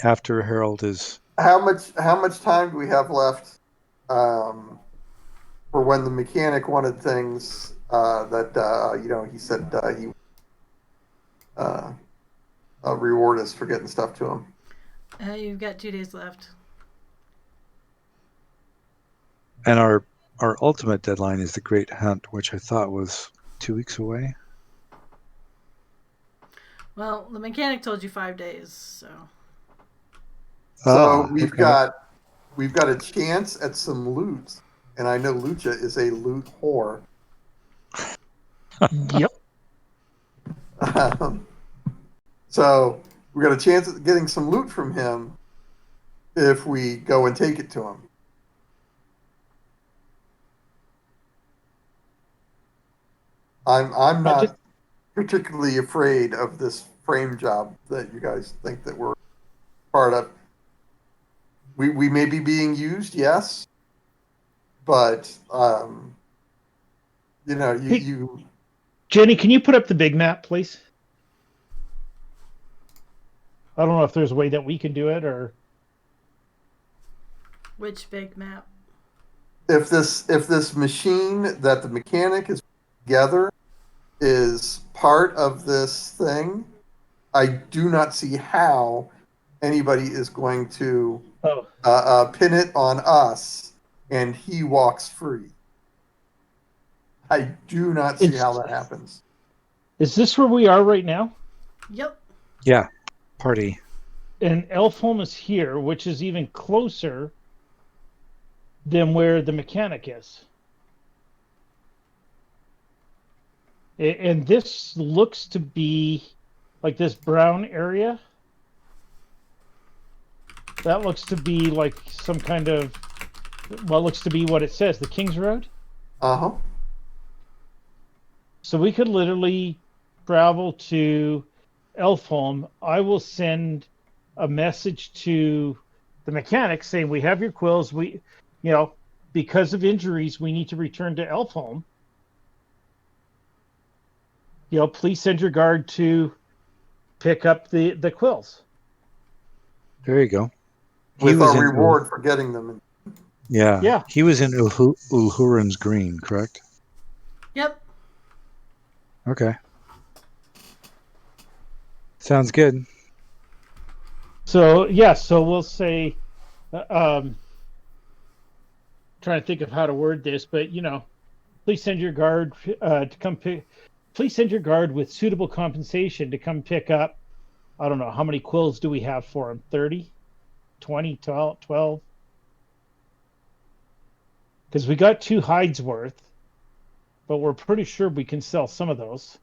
After Harold is... How much time do we have left for when the mechanic wanted things that he said he reward us for getting stuff to him? You've got 2 days left. And our ultimate deadline is the Great Hunt, which I thought was 2 weeks away. Well, the mechanic told you 5 days, so. So we've okay. got a chance at some loot, and I know Lucha is a loot whore. Yep. So we got a chance at getting some loot from him if we go and take it to him. I'm not particularly afraid of this frame job that you guys think that we're part of. We may be being used, yes, but you Jenny, can you put up the big map, please? I don't know if there's a way that we can do it or. Which big map? if this machine that the mechanic is together is part of this thing, I do not see how anybody is going to pin it on us and he walks free. I do not see how that happens. Is this where we are right now? Yep. Yeah, party. And Elfholm is here, which is even closer than where the mechanic is. And this looks to be like this brown area. That looks to be like some kind of, well, it looks to be what it says, the King's Road. Uh-huh. So we could literally travel to Elfholm, I will send a message to the mechanics saying we have your quills. We, because of injuries, we need to return to Elfholm. Please send your guard to pick up the quills. There you go. With our reward for getting them. Yeah. He was in Ulhurin's Green, correct? Yep. Okay. Sounds good. So we'll say, trying to think of how to word this, but please send your guard to come pick. Please send your guard with suitable compensation to come pick up. I don't know, how many quills do we have for him? 30, 20, 12? Because we got 2 hides worth, but we're pretty sure we can sell some of those.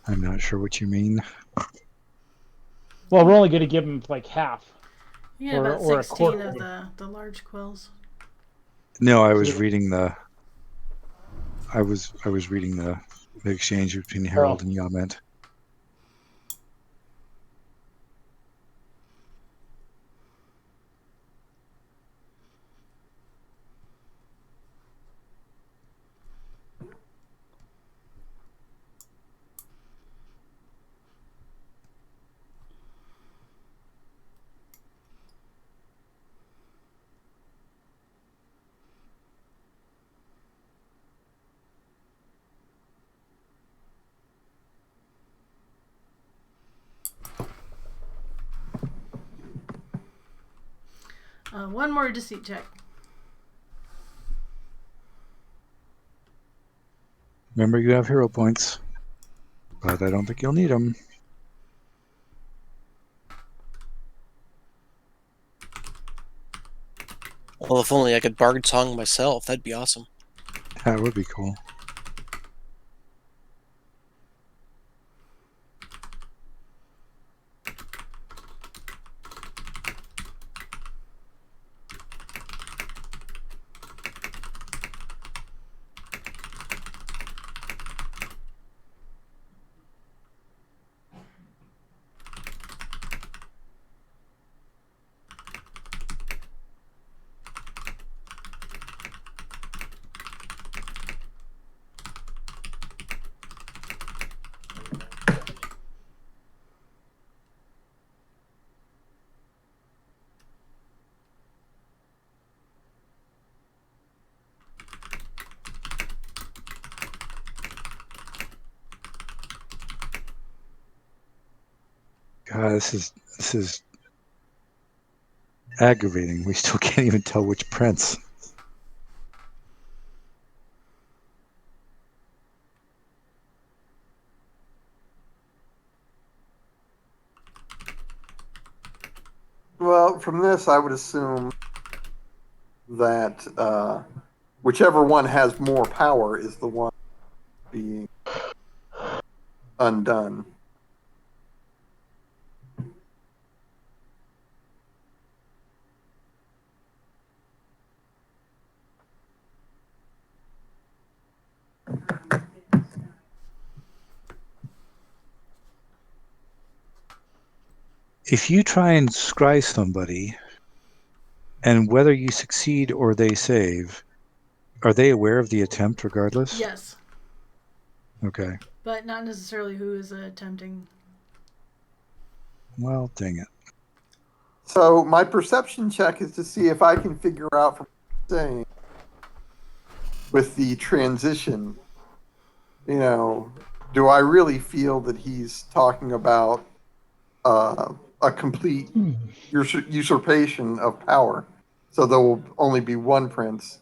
I'm not sure what you mean. Well, we're only going to give him like half. Yeah, about 16 of the large quills. No, I was reading the. I was reading the exchange between Harold and Yament. One more deceit check. Remember, you have hero points, but I don't think you'll need them. Well, if only I could bargain song myself, that'd be awesome. That would be cool. God, this is aggravating. We still can't even tell which prince. Well, from this, I would assume that whichever one has more power is the one being undone. If you try and scry somebody, and whether you succeed or they save, are they aware of the attempt regardless? Yes. Okay. But not necessarily who is attempting. Well, dang it. So my perception check is to see if I can figure out from what you're saying with the transition, do I really feel that he's talking about a complete usurpation of power? So there will only be one prince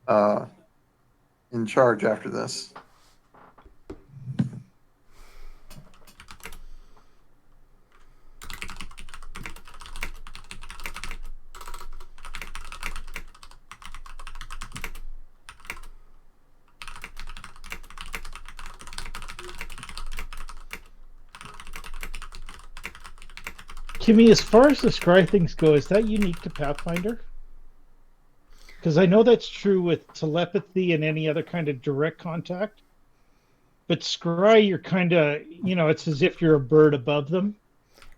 in charge after this. Kimmy, as far as the scry things go, is that unique to Pathfinder? Because I know that's true with telepathy and any other kind of direct contact. But scry, you're kind of, it's as if you're a bird above them.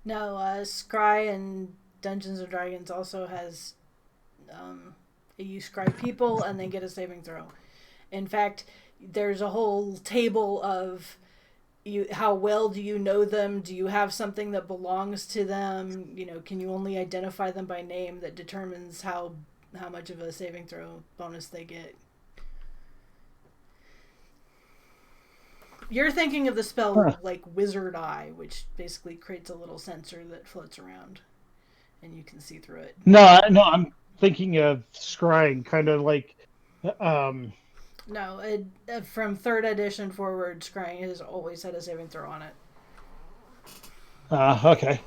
No, Scry and Dungeons and Dragons also has you scry people and then get a saving throw. In fact, there's a whole table of how well do you know them? Do you have something that belongs to them? Can you only identify them by name? That determines how much of a saving throw bonus they get. You're thinking of the spell like Wizard Eye, which basically creates a little sensor that floats around, and you can see through it. No, I'm thinking of scrying, kind of like. No, from 3rd edition forward, scrying has always had a saving throw on it. Okay.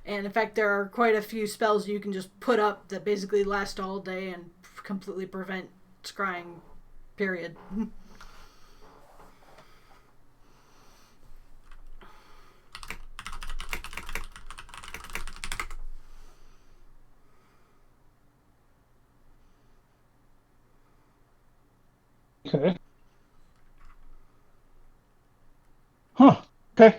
And in fact, there are quite a few spells you can just put up that basically last all day and completely prevent scrying, period. Okay. Huh. Okay.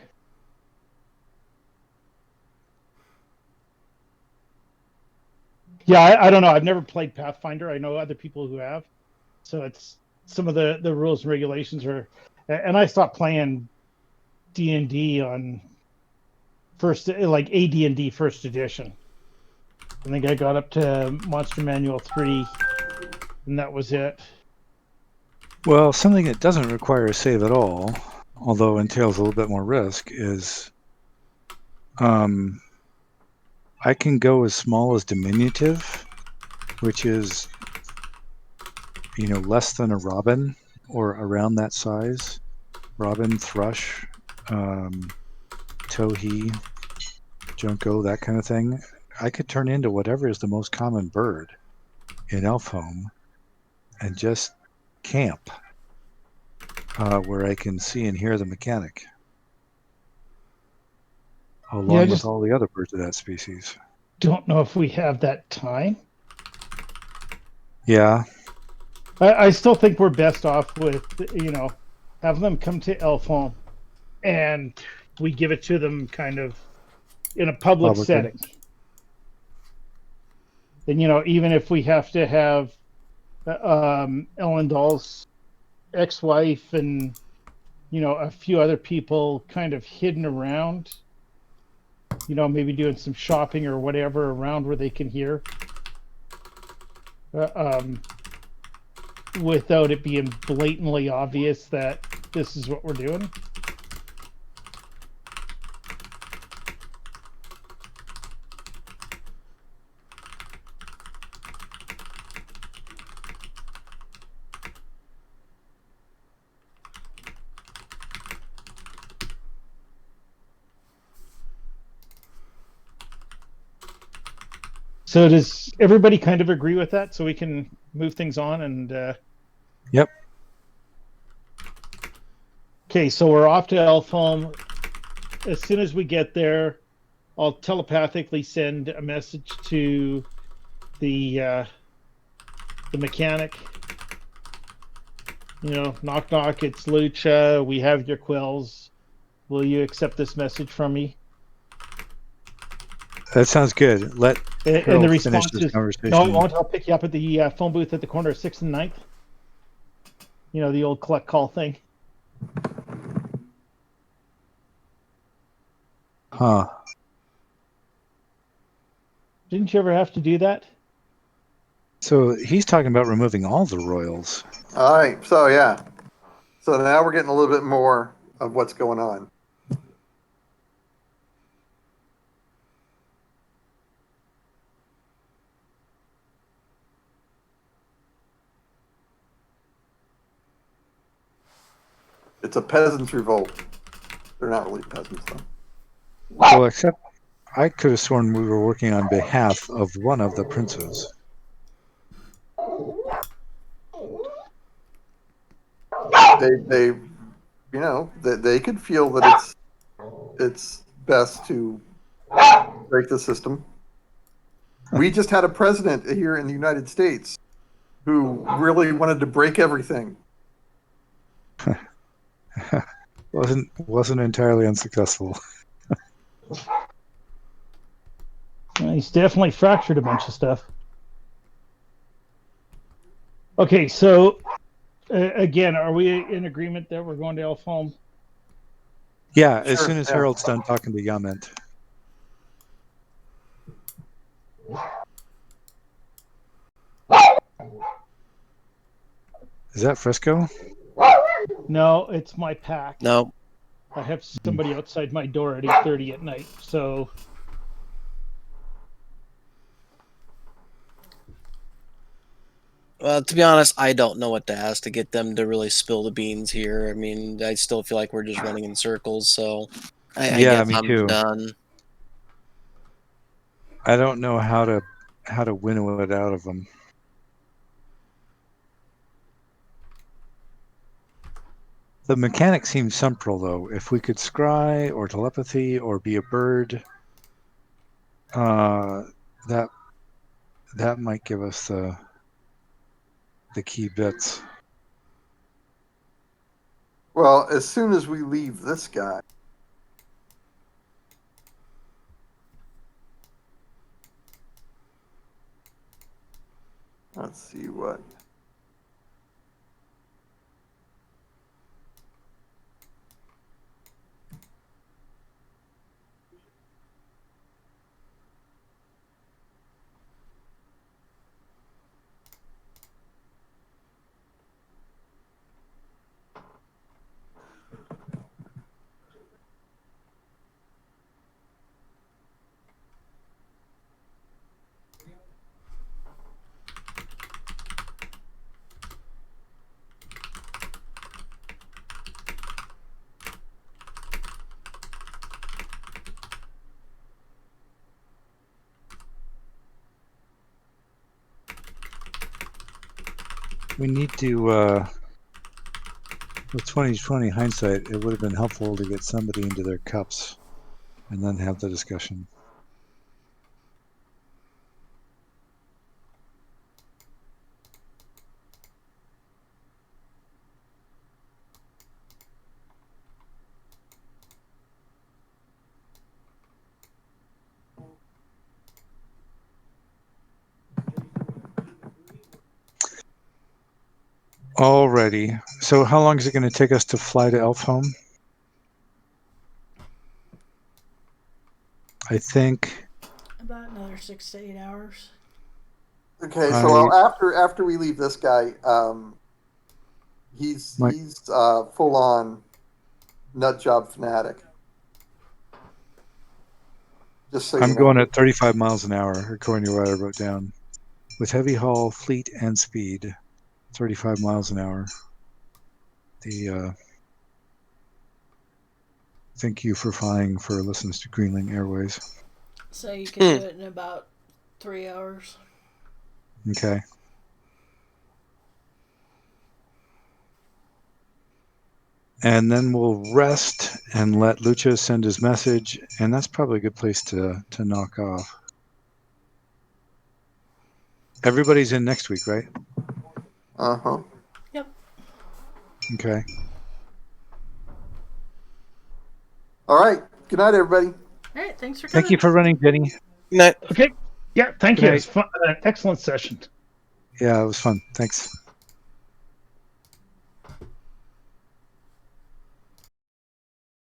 Yeah, I don't know. I've never played Pathfinder. I know other people who have. So it's some of the rules and regulations are, and I stopped playing D&D on AD&D first edition. I think I got up to Monster Manual 3, and that was it. Well, something that doesn't require a save at all, although entails a little bit more risk, is I can go as small as diminutive, which is, less than a robin or around that size. Robin, thrush, towhee, junco, that kind of thing. I could turn into whatever is the most common bird in Elfhome and just camp where I can see and hear the mechanic, along with all the other birds of that species. Don't know if we have that time. Yeah. I still think we're best off with, have them come to Elfhome and we give it to them kind of in a public setting. And, even if we have to have Elendal's ex-wife and, a few other people kind of hidden around, maybe doing some shopping or whatever around where they can hear. Without it being blatantly obvious that this is what we're doing. So does everybody kind of agree with that so we can move things on and Yep. Okay, so we're off to Elfhome. As soon as we get there, I'll telepathically send a message to the mechanic. Knock knock, it's Lucha. We have your quills. Will you accept this message from me? That sounds good. And the response is, no, I won't. I'll pick you up at the phone booth at the corner of 6th and 9th. The old collect call thing. Huh. Didn't you ever have to do that? So he's talking about removing all the royals. All right. So, yeah. So now we're getting a little bit more of what's going on. It's a peasants' revolt. They're not really peasants, though. Well, except I could have sworn we were working on behalf of one of the princes. They could feel that it's best to break the system. We just had a president here in the United States who really wanted to break everything. wasn't entirely unsuccessful. He's definitely fractured a bunch of stuff. Okay, so again, are we in agreement that we're going to Elf Home? Yeah, Sure, as soon as yeah. Harold's done talking to Yament. Is that Frisco? No, it's my pack. No. I have somebody outside my door at 8:30 at night. So To be honest, I don't know what to ask to get them to really spill the beans here. I mean, I still feel like we're just running in circles, so I Yeah, guess me I'm too. done. I don't know how to winnow it out of them. The mechanic seems simple, though. If we could scry or telepathy or be a bird, that might give us the key bits. Well, as soon as we leave this guy, let's see what. We need to, with 2020 hindsight, it would have been helpful to get somebody into their cups and then have the discussion. Alrighty. So how long is it going to take us to fly to Elf Home? I think About another 6 to 8 hours. Okay, so after we leave this guy, he's full on nut job fanatic. Just so I'm you know. going at 35 miles an hour, according to what I wrote down. With heavy haul, fleet, and speed, 35 miles an hour. Thank you for flying for listens to Greenling Airways. So you can do it in about 3 hours. Okay. And then we'll rest and let Lucha send his message, and that's probably a good place to knock off. Everybody's in next week, right? Uh-huh. Yep. Okay. All right. Good night, everybody. All right. Thanks for coming. Thank you for running, Jenny. No. okay, yeah, thank Good you. night. It's fun, excellent session. Yeah, it was fun. Thanks.